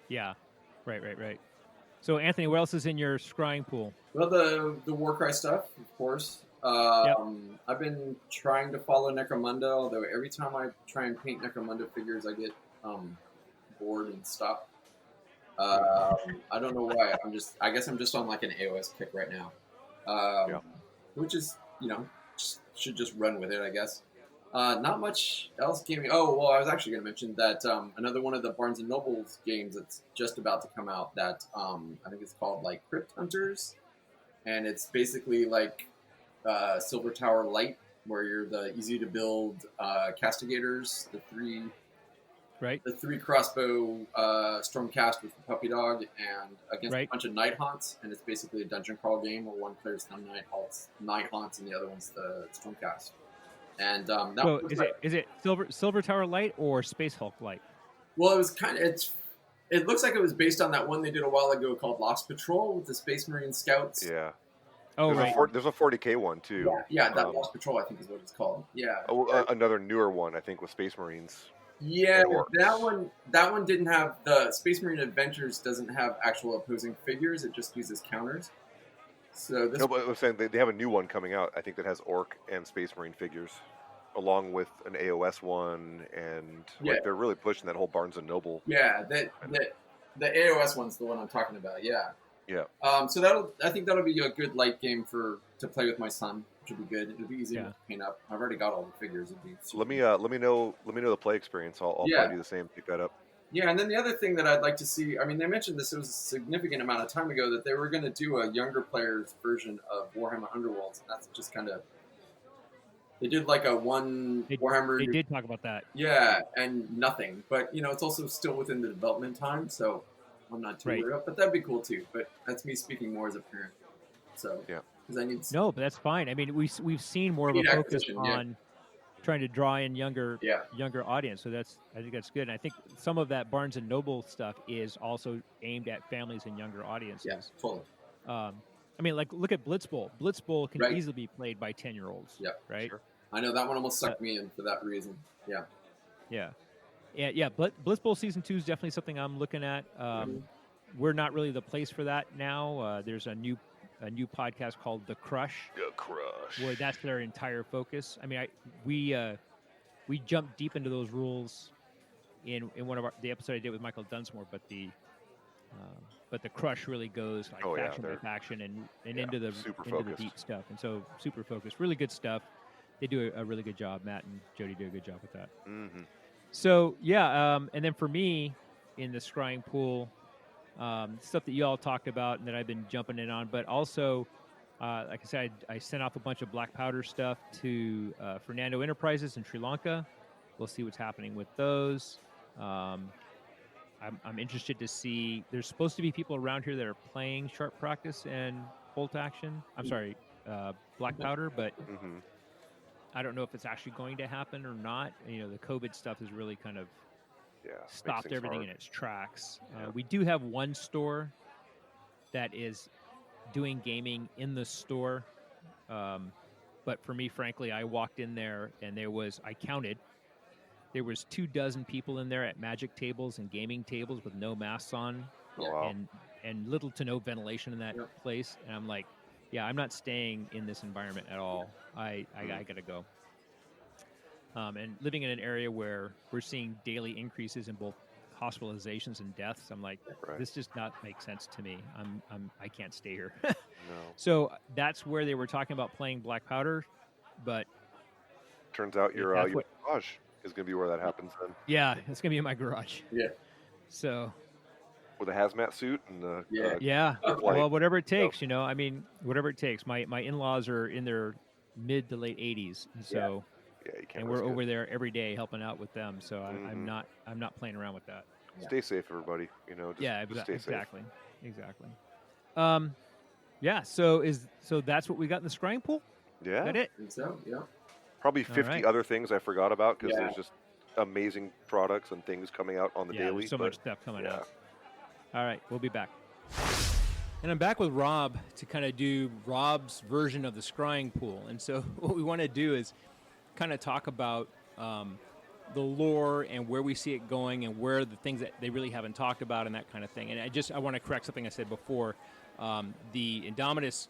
yeah, right. So Anthony, what else is in your scrying pool? Well, the Warcry stuff, of course. I've been trying to follow Necromunda, although every time I try and paint Necromunda figures, I get bored and stop. I don't know why. I guess I'm just on like an AOS kick right now. Yeah. which is, should just run with it, I guess. Not much else gaming. Oh, well, I was actually going to mention that another one of the Barnes & Noble's games that's just about to come out that I think it's called like Crypt Hunters. And it's basically like Silver Tower Light, where you're the easy to build castigators, Right. the three crossbow stormcast with the puppy dog, and against a bunch of night haunts. And it's basically a dungeon crawl game where one player's the night haunts, and the other one's the stormcast. And so is it Silver Tower Light or Space Hulk Light? Well, it was it looks like it was based on that one they did a while ago called Lost Patrol with the Space Marine Scouts. Yeah. Oh, there's a 40K one too. Yeah, that Lost Patrol I think is what it's called. Yeah. Another newer one I think with Space Marines. Yeah, that one didn't have the Space Marine Adventures doesn't have actual opposing figures. It just uses counters. So this. No, but I was saying they have a new one coming out. I think that has Orc and Space Marine figures, along with an AOS one, and they're really pushing that whole Barnes and Noble. Yeah, the AOS one's the one I'm talking about. Yeah. Yeah. So I think that'll be a good light game to play with my son. Which would be good. It'll be easy to paint up. I've already got all the figures. Let me know the play experience. I'll probably do the same. Pick that up. Yeah, and then the other thing that I'd like to see, I mean, they mentioned this, it was a significant amount of time ago, that they were going to do a younger player's version of Warhammer Underworlds, and that's just kind of, they did like Warhammer. They did talk about that. Yeah, and nothing, but, it's also still within the development time, so I'm not too worried about, but that'd be cool too, but that's me speaking more as a parent, so. Yeah. No, but that's fine. I mean, we've seen more of a focus on trying to draw in younger audience. So I think that's good. And I think some of that Barnes and Noble stuff is also aimed at families and younger audiences. Yeah, totally. I mean, like look at Blitz Bowl. Blitz Bowl can easily be played by 10-year-olds. Yeah, right. Sure. I know that one almost sucked me in for that reason. Yeah. Yeah. Blitz Bowl Season 2 is definitely something I'm looking at. We're not really the place for that now. There's a new podcast called The Crush. The Crush. Where that's their entire focus. I mean, we jumped deep into those rules in one of the episode I did with Michael Dunsmore, but the Crush really goes like faction by faction and into the deep stuff. And so super focused, really good stuff. They do a really good job. Matt and Jody do a good job with that. Mm-hmm. So and then for me in the scrying pool, stuff that you all talked about and that I've been jumping in on, but also, like I said, I sent off a bunch of black powder stuff to Fernando Enterprises in Sri Lanka. We'll see what's happening with those. I'm interested to see. There's supposed to be people around here that are playing Sharp Practice and Bolt Action. I'm sorry, black powder, but I don't know if it's actually going to happen or not. The COVID stuff is really kind of stopped everything in its tracks. We do have one store that is doing gaming in the store. But for me, frankly, I walked in there and there was 24 people in there at magic tables and gaming tables with no masks on and little to no ventilation in that place. And I'm like, I'm not staying in this environment at all. I got to go. And living in an area where we're seeing daily increases in both hospitalizations and deaths, I'm like, this does not make sense to me. I can't stay here. No. So that's where they were talking about playing black powder, but turns out your garage is going to be where that happens then. Yeah, it's going to be in my garage. Yeah. So. With a hazmat suit and the well, whatever it takes, I mean, whatever it takes. My in-laws are in their mid to late 80s, and so. Yeah, you can't. And we're over there every day helping out with them, so I'm not playing around with that. Stay safe, everybody. Just stay exactly. So that's what we got in the scrying pool. Yeah, I think so. Yeah. Probably 50 other things I forgot about because there's just amazing products and things coming out on the daily. There's so much stuff coming out. All right, we'll be back. And I'm back with Rob to kind of do Rob's version of the scrying pool. And so what we want to do is kind of talk about the lore and where we see it going and where the things that they really haven't talked about and that kind of thing. And I want to correct something I said before. The Indominus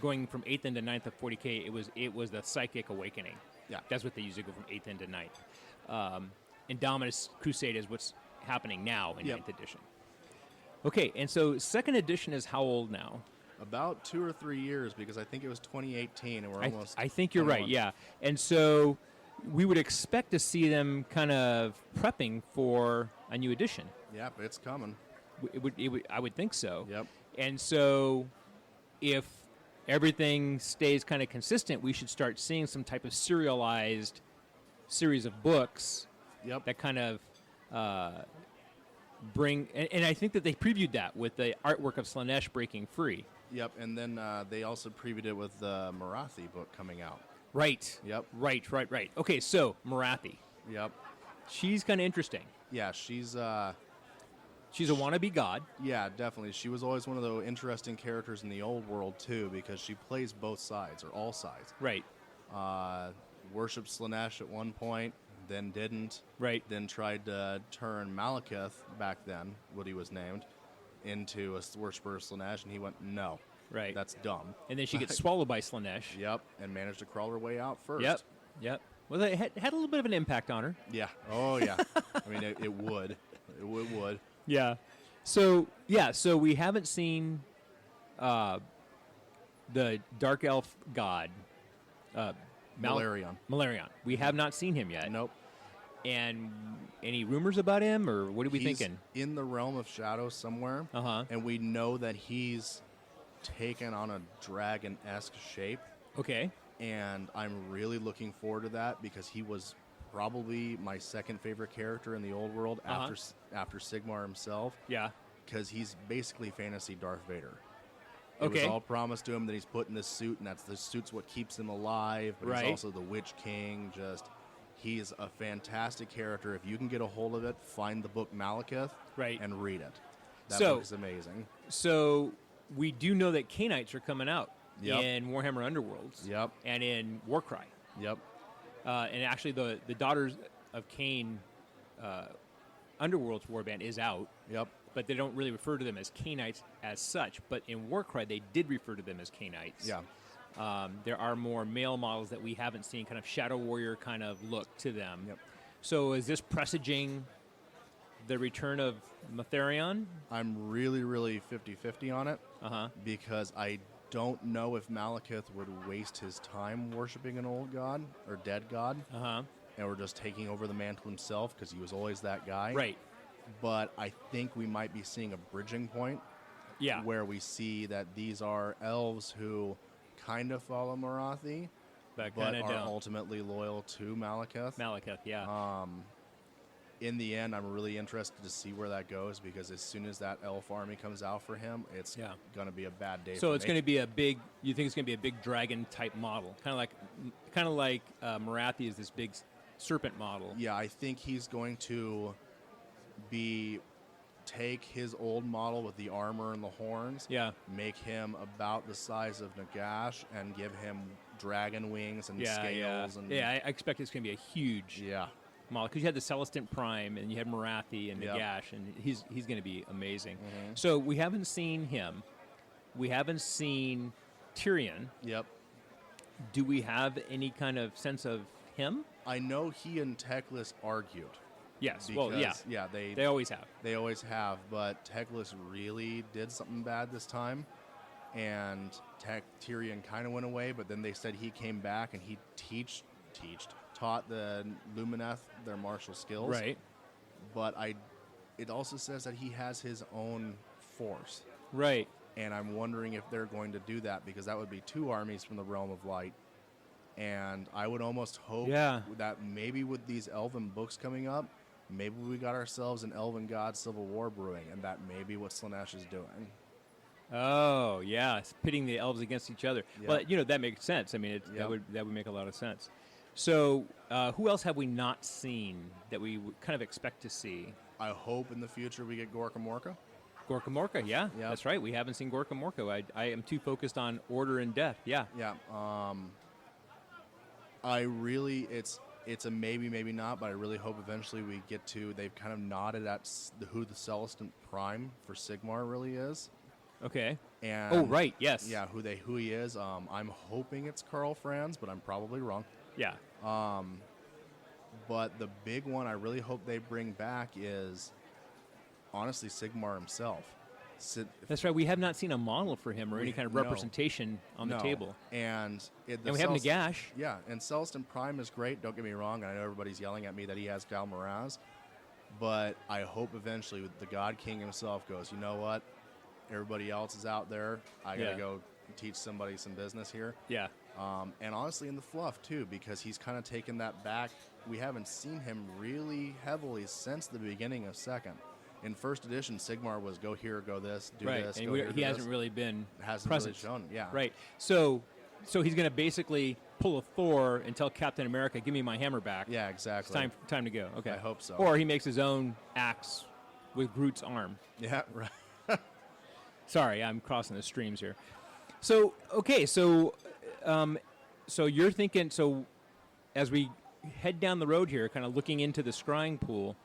going from 8th into 9th of 40K, it was the Psychic Awakening. Yeah, that's what they usually go from 8th into 9th. Indominus Crusade is what's happening now in 9th edition. Okay, and so 2nd edition is how old now? About 2 or 3 years, because I think it was 2018, and we're almost. I think you're right, 21. yeah. And so we would expect to see them kind of prepping for a new edition. Yep, it's coming. I would think so. Yep. And so if everything stays kind of consistent, we should start seeing some type of serialized series of books Yep. that kind of bring. And I think that they previewed that with the artwork of Slanesh breaking free. Yep, and then they also previewed it with the Marathi book coming out. Right. Yep. Right. Okay, so Marathi. Yep. She's kind of interesting. Yeah, she's She's a wannabe god. yeah, definitely. She was always one of the interesting characters in the old world too, because she plays both sides or all sides. Right. Worshipped Slanesh at one point, then didn't. Right. Then tried to turn Malekith back then, what he was named, into a worshiper of Slanesh, and he went, no, Right. that's dumb. And then she gets swallowed by Slanesh. Yep, and managed to crawl her way out first. Yep. Well, it had a little bit of an impact on her. Yeah. Oh, yeah. I mean, it would. It would. Yeah. So we haven't seen the dark elf god, Malarion. Malarion. We have not seen him yet. Nope. And any rumors about him, or what are we He's thinking? in the realm of shadow somewhere, and we know that he's taken on a dragon-esque shape, Okay. and I'm really looking forward to that because he was probably my second favorite character in the old world after Sigmar himself, Yeah. because he's basically fantasy Darth Vader. It Okay. was all promised to him that he's put in this suit, and the suit's what keeps him alive, but Right. he's also the Witch King. He's a fantastic character. If you can get a hold of it, find the book Malekith Right. and read it. That So- book is amazing. So we do know that Canaanites are coming out Yep. in Warhammer Underworlds. Yep. And in Warcry. Yep. And actually, the Daughters of Cain Underworld's warband is out, Yep. but they don't really refer to them as Canaanites as such. But in Warcry, they did refer to them as Canaanites. Yeah. There are more male models that we haven't seen, kind of Shadow Warrior kind of look to them. Yep. So is this presaging the return of Matharion? I'm really, really 50-50 on it Uh-huh. because I don't know if Malekith would waste his time worshiping an old god or dead god, Uh-huh. and we're just taking over the mantle himself because he was always that guy. Right. But I think we might be seeing a bridging point Yeah. where we see that these are elves who kind of follow Marathi, But but kind of are don't. ultimately loyal to Malekith. Malekith, yeah. In the end, I'm really interested to see where that goes because as soon as that elf army comes out for him, it's Yeah. going to be a bad day. So for it's me. going to be you think it's going to be a big dragon type model, kind of like Marathi is this big serpent model. Yeah, I think he's going to take his old model with the armor and the horns, Yeah. make him about the size of Nagash, and give him dragon wings and Yeah, scales. And I expect it's going to be a huge yeah, model because you had the Celestant Prime and you had Marathi and Yep. Nagash, and he's going to be amazing. Mhm. So we haven't seen him. We haven't seen Tyrion. Yep. Do we have any kind of sense of him? I know he and Teclis argued. Yes. Because, Well, yeah. They always have. They always have, but Teclis really did something bad this time, and Tyrion kind of went away. But then they said he came back and he taught the Lumineth their martial skills. Right. But it also says that he has his own force, Right. and I'm wondering if they're going to do that because that would be two armies from the Realm of Light. And I would almost hope Yeah. that maybe with these Elven books coming up, maybe we got ourselves an Elven God Civil War brewing, and that may be what Slanesh is doing. Oh, yeah, it's pitting the elves against each other. Yeah. Well, that makes sense. I mean, Yep. that would make a lot of sense. So, who else have we not seen that we would kind of expect to see? I hope in the future we get Gorka Morka. Gorka Morka, yeah, Yep. that's right. We haven't seen Gorka Morka. I am too focused on order and death. Yeah, Yeah. It's a maybe, maybe not, but I really hope eventually we get to. They've kind of nodded at who the Celestant Prime for Sigmar really is. okay. And Oh, right, yes. Yeah, who he is. I'm hoping it's Karl Franz, but I'm probably wrong. Yeah, But the big one I really hope they bring back is honestly Sigmar himself. That's right. We have not seen a model for him or any kind of no. representation on the table. And And we have Nagash. Yeah, and Celston Prime is great. Don't get me wrong. I know everybody's yelling at me that he has Gal Moraz, but I hope eventually the God King himself goes, you know what? Everybody else is out there. I got to go teach somebody some business here. Yeah. And honestly, in the fluff, too, because he's kind of taken that back. We haven't seen him really heavily since the beginning of second. In first edition, Sigmar was go here, go this, do this, and go here, he hasn't really been present. Really shown. Yeah. Right. So he's going to basically pull a Thor and tell Captain America, give me my hammer back. Yeah, exactly. It's time to go. Okay. I hope so. Or he makes his own axe with Groot's arm. Yeah, right. Sorry, I'm crossing the streams here. So, okay, so you're thinking, so as we head down the road here, kind of looking into the scrying pool,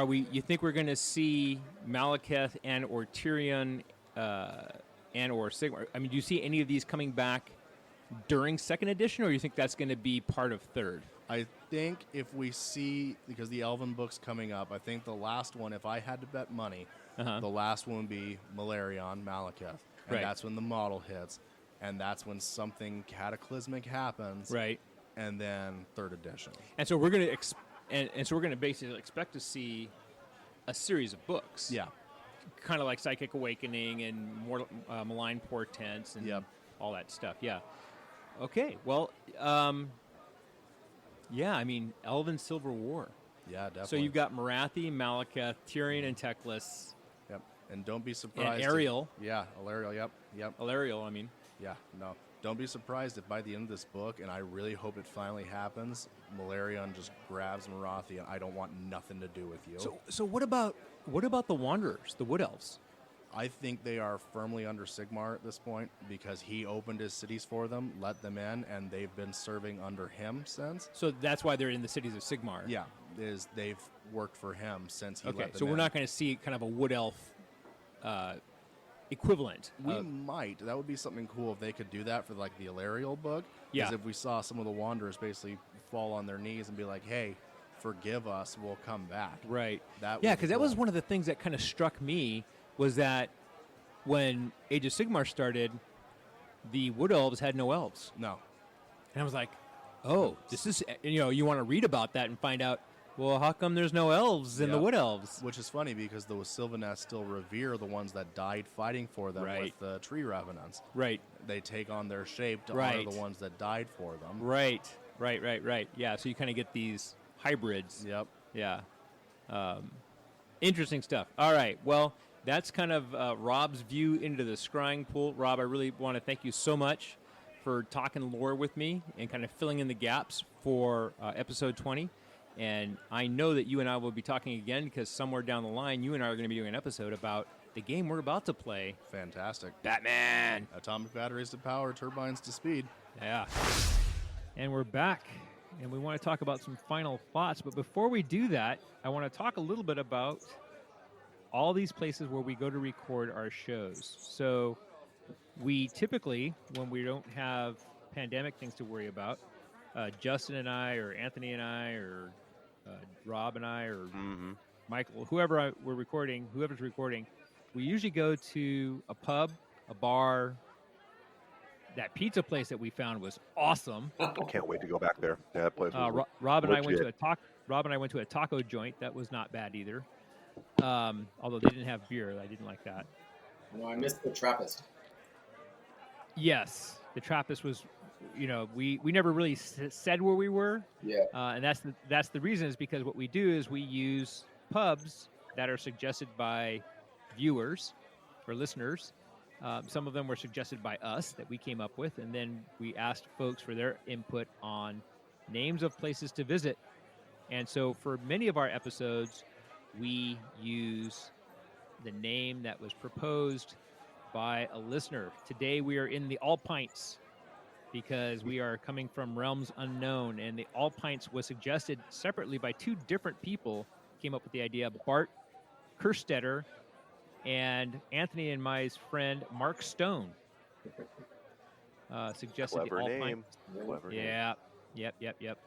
you think we're going to see Malekith and or Tyrion and or Sigmar? I mean, do you see any of these coming back during second edition, or you think that's going to be part of third? I think if we see, because the Elven book's coming up, I think the last one, if I had to bet money, the last one would be Malekith. And that's when the model hits, and that's when something cataclysmic happens. Right. And then third edition. And so we're going to basically expect to see a series of books. Yeah. Kind of like Psychic Awakening and more Malign Portents and all that stuff. Yeah. Okay. Well, yeah, I mean, Elven Silver War. Yeah, definitely. So you've got Marathi, Malekith, Tyrion, and Teclis. Yep. And don't be surprised. And Ariel. Alariel, yep. Alariel, I mean. Yeah, no. Don't be surprised if by the end of this book, and I really hope it finally happens, Malarion just grabs Marathi, and I don't want nothing to do with you. So what about the Wanderers, the Wood Elves? I think they are firmly under Sigmar at this point because he opened his cities for them, let them in, and they've been serving under him since. So that's why they're in the cities of Sigmar. Yeah, they've worked for him since he let them in. So we're not going to see kind of a Wood Elf equivalent. We might. That would be something cool if they could do that for like the Alariel book. Yeah. Because if we saw some of the Wanderers basically fall on their knees and be like, hey, forgive us, we'll come back. Right. Because that was one of the things that kind of struck me was that when Age of Sigmar started, the Wood Elves had no elves. No. And I was like, oh, this is, you want to read about that and find out, well, how come there's no elves in the Wood Elves? Which is funny because the Sylvaneth still revere the ones that died fighting for them with the Tree Revenants. Right. They take on their shape to honor the ones that died for them. Right. Yeah, so you kind of get these hybrids. Yep. Yeah. Interesting stuff. All right, well, that's kind of Rob's view into the scrying pool. Rob, I really want to thank you so much for talking lore with me and kind of filling in the gaps for episode 20. And I know that you and I will be talking again because somewhere down the line, you and I are going to be doing an episode about the game we're about to play. Fantastic. Batman. Atomic batteries to power, turbines to speed. Yeah. And we're back, and we want to talk about some final thoughts. But before we do that, I want to talk a little bit about all these places where we go to record our shows. So we typically, when we don't have pandemic things to worry about, Justin and I, or Anthony and I, or Rob and I, or Michael, whoever's recording, we usually go to a pub, a bar. That pizza place that we found was awesome. Can't wait to go back there. Yeah, that place was Rob and legit. I went to a taco joint that was not bad either. Although they didn't have beer, I didn't like that. No, I missed the Trappist. Yes, the Trappist was. We never really said where we were. Yeah. And that's the reason is because what we do is we use pubs that are suggested by viewers or listeners. Some of them were suggested by us that we came up with, and then we asked folks for their input on names of places to visit. And so for many of our episodes, we use the name that was proposed by a listener. Today we are in the Alpints because we are coming from realms unknown, and the Alpints was suggested separately by two different people. Came up with the idea. Bart Kerstetter and Anthony and my friend Mark Stone suggested Clever the name. Alpints. Clever name. Yeah, yep.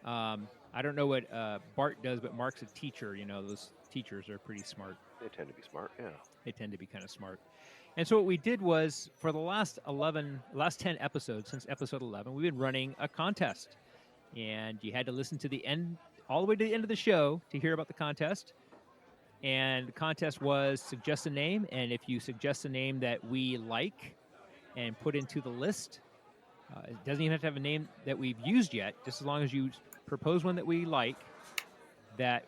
I don't know what Bart does, but Mark's a teacher. Those teachers are pretty smart. They tend to be smart. Yeah. They tend to be kind of smart. And so what we did was, for the last 10 episodes, since episode 11, we've been running a contest. And you had to listen to the end, all the way to the end of the show to hear about the contest. And the contest was suggest a name. And if you suggest a name that we like and put into the list, it doesn't even have to have a name that we've used yet, just as long as you propose one that we like, that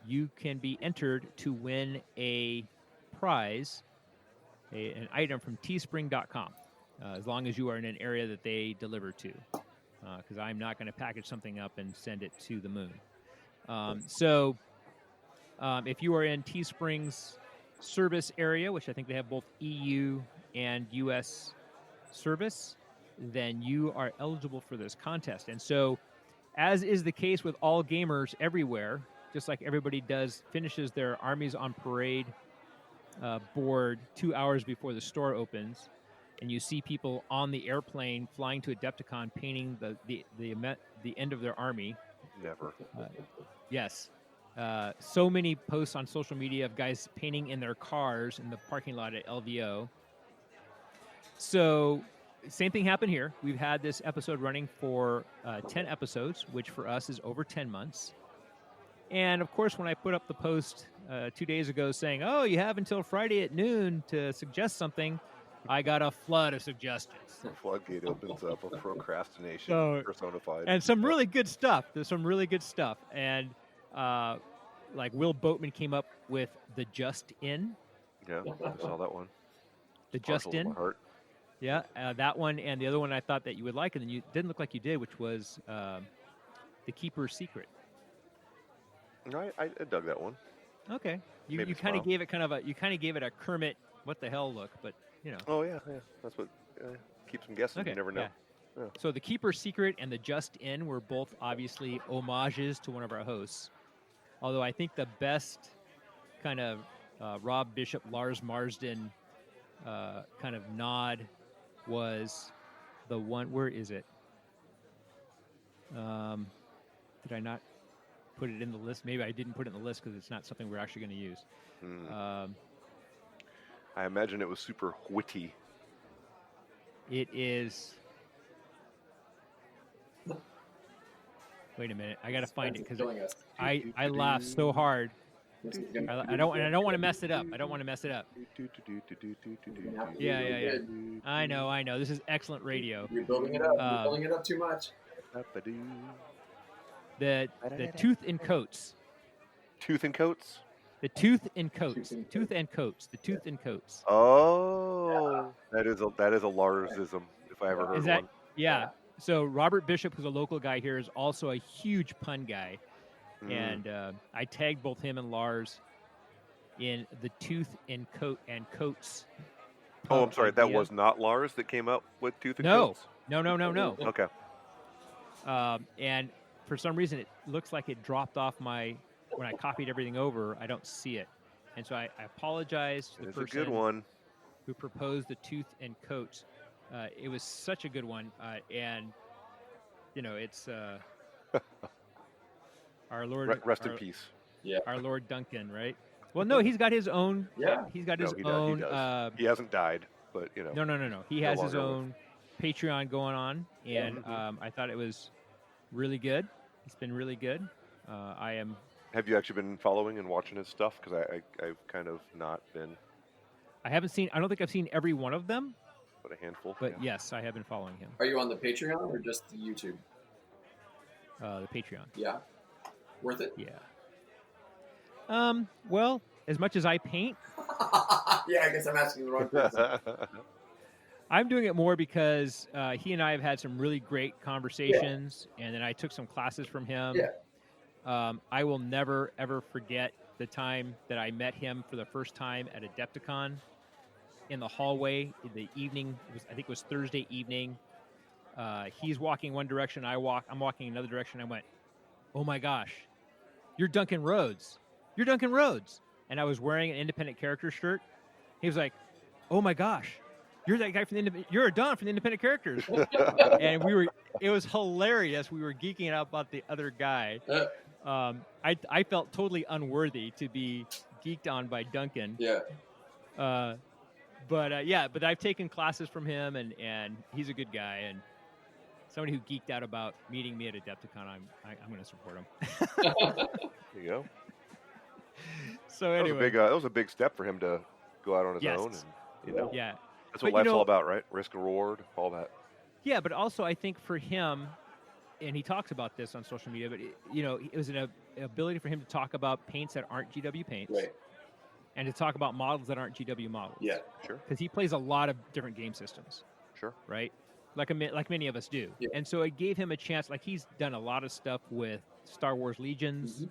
you can be entered to win a prize, an item from teespring.com, as long as you are in an area that they deliver to, because I'm not going to package something up and send it to the moon. So if you are in Teespring's service area, which I think they have both EU and US service, then you are eligible for this contest. And so, as is the case with all gamers everywhere, just like everybody finishes their Armies on Parade board 2 hours before the store opens, and you see people on the airplane flying to Adepticon painting the end of their army. Never. Yes. So many posts on social media of guys painting in their cars in the parking lot at LVO. So, same thing happened here. We've had this episode running for 10 episodes, which for us is over 10 months. And of course, when I put up the post 2 days ago saying, oh, you have until Friday at noon to suggest something, I got a flood of suggestions. The floodgate opens up of procrastination personified. And some really good stuff. There's some really good stuff. And like Will Boatman came up with the Just In. Yeah, I saw that one. The Just Partial to In. my heart. Yeah, that one, and the other one I thought that you would like, and then you didn't look like you did, which was The Keeper's Secret. No, I dug that one. Okay, you Maybe kind of smile. gave it a Kermit what the hell look, but you know. Oh yeah. That's what keeps them guessing. Okay, You never know. yeah. Yeah. So The Keeper's Secret and the Just In were both obviously homages to one of our hosts. Although I think the best kind of Rob Bishop, Lars Marsden kind of nod was the one. Where is it? Did I not put it in the list? Maybe I didn't put it in the list because it's not something we're actually going to use. I imagine it was super witty. It is. Wait a minute, I got to find it because I laughed so hard. I don't want to mess it up. Yeah. I know. This is excellent radio. You're building it up. You're building it up too much. The Tooth and Coats. Tooth and Coats? The Tooth and Coats. Tooth and Coats. The Tooth and Coats. Oh, that is a Larsism if I ever heard Is that? one. Yeah. So Robert Bishop, who's a local guy here, is also a huge pun guy, and I tagged both him and Lars in the Tooth and Coats. Oh, I'm sorry. idea. That was not Lars that came up with Tooth and No. Coats? No. Okay. And for some reason, it looks like it dropped off when I copied everything over. I don't see it, and so I apologize to the It's a person good one. who proposed the Tooth and Coats. It was such a good one, and you know, it's our Lord. Rest in peace. Yeah. Our Lord Duncan, right? Well, no, he's got his own. Yeah. He's got No, his he own. does. He hasn't died, but you know. No. He No has his longer own Patreon going on, and I thought it was really good. It's been really good. I am. Have you actually been following and watching his stuff? Because I've kind of not been. I haven't seen. I don't think I've seen every one of them, But a handful. but yeah. yes, I have been following him. Are you on the Patreon or just the YouTube? The Patreon. Yeah. Worth it? Yeah. Well, as much as I paint, Yeah, I guess I'm asking the wrong person. I'm doing it more because he and I have had some really great conversations, and then I took some classes from him. Yeah. I will never, ever forget the time that I met him for the first time at Adepticon in the hallway in the evening. I think it was Thursday evening. He's walking one direction, I'm walking another direction. I went, oh my gosh, you're Duncan Rhodes. You're Duncan Rhodes. And I was wearing an independent character shirt. He was like, oh my gosh, you're that guy from you're Adan from the independent characters. And it was hilarious. We were geeking out about the other guy. I felt totally unworthy to be geeked on by Duncan. Yeah. But I've taken classes from him, and he's a good guy, and somebody who geeked out about meeting me at Adepticon. I'm going to support him. There you go. So anyway, That was a big step for him to go out on his own, and yeah, that's what life's all about, right? Risk and reward, all that. Yeah, but also I think for him, and he talks about this on social media, but it was an ability for him to talk about paints that aren't GW paints, Right. and to talk about models that aren't GW models. Yeah. Sure. Because he plays a lot of different game systems. Sure. Right. Like many of us do. Yeah. And so it gave him a chance. Like he's done a lot of stuff with Star Wars Legions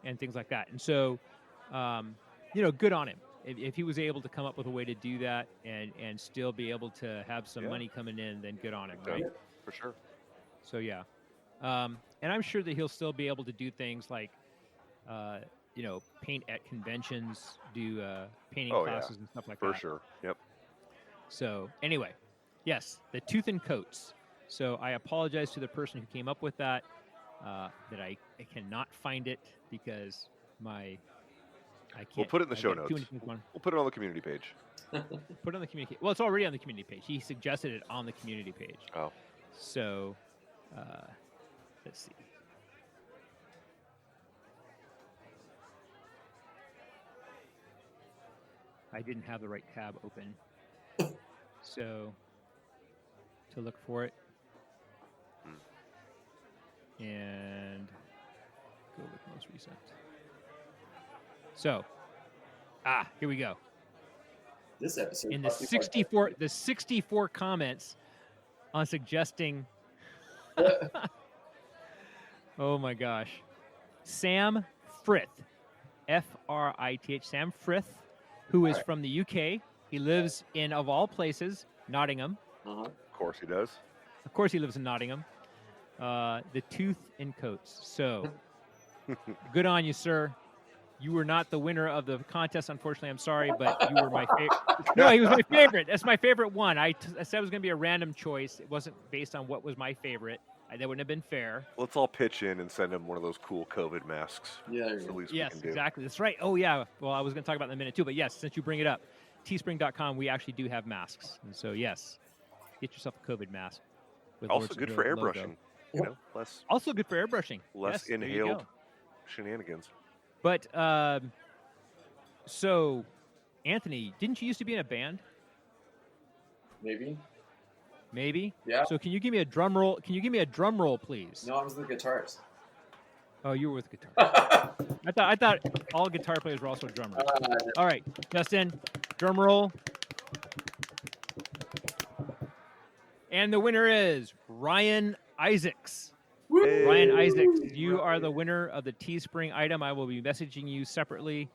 and things like that. And so, good on him. If he was able to come up with a way to do that and still be able to have some money coming in, then good on him, right? For sure. So, yeah. And I'm sure that he'll still be able to do things like, paint at conventions, do painting classes and stuff like that. For sure. Yep. So, anyway, yes, the tooth and coats. So, I apologize to the person who came up with that, that I cannot find it because I can't. We'll put it in the show notes. We'll put it on the community page. Put it on the community. Well, it's already on the community page. He suggested it on the community page. Oh. So, let's see. I didn't have the right tab open. So, to look for it. And go with most recent. So, here we go. This episode. In the 64 comments on suggesting. Oh my gosh. Sam Frith. Frith. Sam Frith, who is from the UK. He lives in, of all places, Nottingham. Of course he does. Of course he lives in Nottingham. The tooth and coats. So, good on you, sir. You were not the winner of the contest, unfortunately. I'm sorry, but you were my favorite. No, he was my favorite. That's my favorite one. I said it was going to be a random choice. It wasn't based on what was my favorite. That wouldn't have been fair. Let's all pitch in and send him one of those cool COVID masks. Yeah. That's the least we Yes, can do. exactly. That's right. Oh, yeah. Well, I was going to talk about that in a minute, too. But yes, since you bring it up, teespring.com, we actually do have masks. And so, yes, get yourself a COVID mask. With Also Lord's good Logo for logo. airbrushing. Less Also good for airbrushing. less Yes, there you inhaled go. shenanigans. But, so, Anthony, didn't you used to be in a band? Maybe. Maybe? Yeah. So can you give me a drum roll? Can you give me a drum roll, please? No, I was the guitarist. Oh, you were with guitar. I thought all guitar players were also drummers. All right, Justin, drum roll. And the winner is Ryan Isaacs. Woo! Ryan Isaacs, you are the winner of the Teespring item. I will be messaging you separately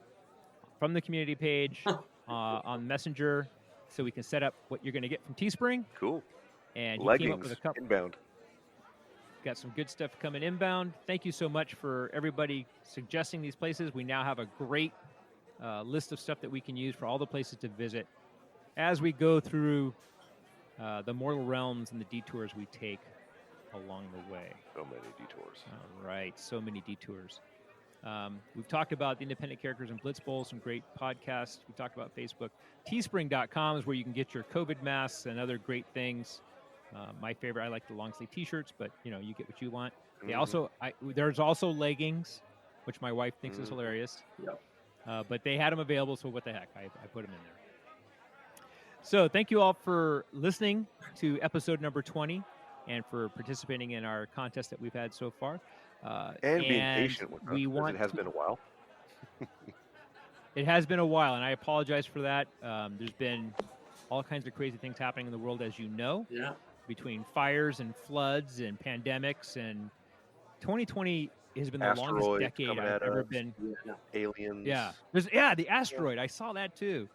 from the community page on Messenger so we can set up what you're going to get from Teespring. Cool. And he came up Leggings with a couple. inbound. Got some good stuff coming inbound. Thank you so much for everybody suggesting these places. We now have a great list of stuff that we can use for all the places to visit as we go through the mortal realms and the detours we take along the way. So many detours. All right, so many detours. We've talked about the independent characters in Blitz Bowl, some great podcasts. We talked about Facebook. Teespring.com is where you can get your COVID masks and other great things. My favorite, I like the long sleeve T-shirts, but you get what you want. They also, there's also leggings, which my wife thinks is hilarious. Yep. But they had them available, so what the heck? I put them in there. So thank you all for listening to episode number 20 and for participating in our contest that we've had so far. And being patient with us, we because want it has been a while. It has been a while, and I apologize for that. There's been all kinds of crazy things happening in the world, as you know. Yeah. Between fires and floods and pandemics, and 2020 has been the longest Asteroids decade coming I've at ever us. been. Aliens. Yeah, the asteroid. I saw that too.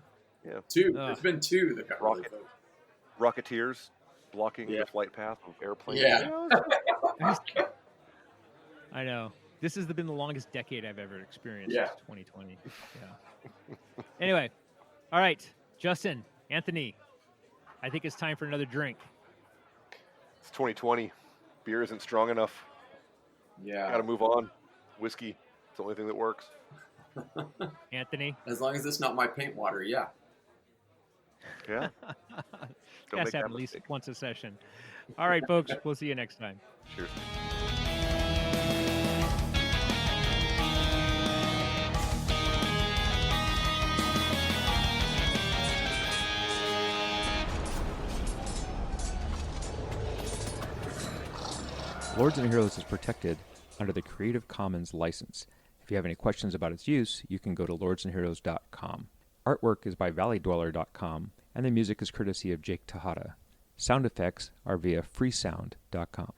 Yeah. Two. There's been two that got Rocket. really Rocketeers blocking Yeah. the flight path of airplanes. Yeah. I know. This has been the longest decade I've ever experienced. Yeah. 2020. Yeah. Anyway, all right, Justin, Anthony, I think it's time for another drink. It's 2020. Beer isn't strong enough. Yeah. Got to move on. whiskey. It's the only thing that works. Anthony? As long as it's not my paint water, yeah. Yeah. Don't Guys make have that at least mistake. once a session. All right, folks. We'll see you next time. Cheers. Lords and Heroes is protected under the Creative Commons license. If you have any questions about its use, you can go to lordsandheroes.com. Artwork is by valleydweller.com, and the music is courtesy of Jake Tejada. Sound effects are via freesound.com.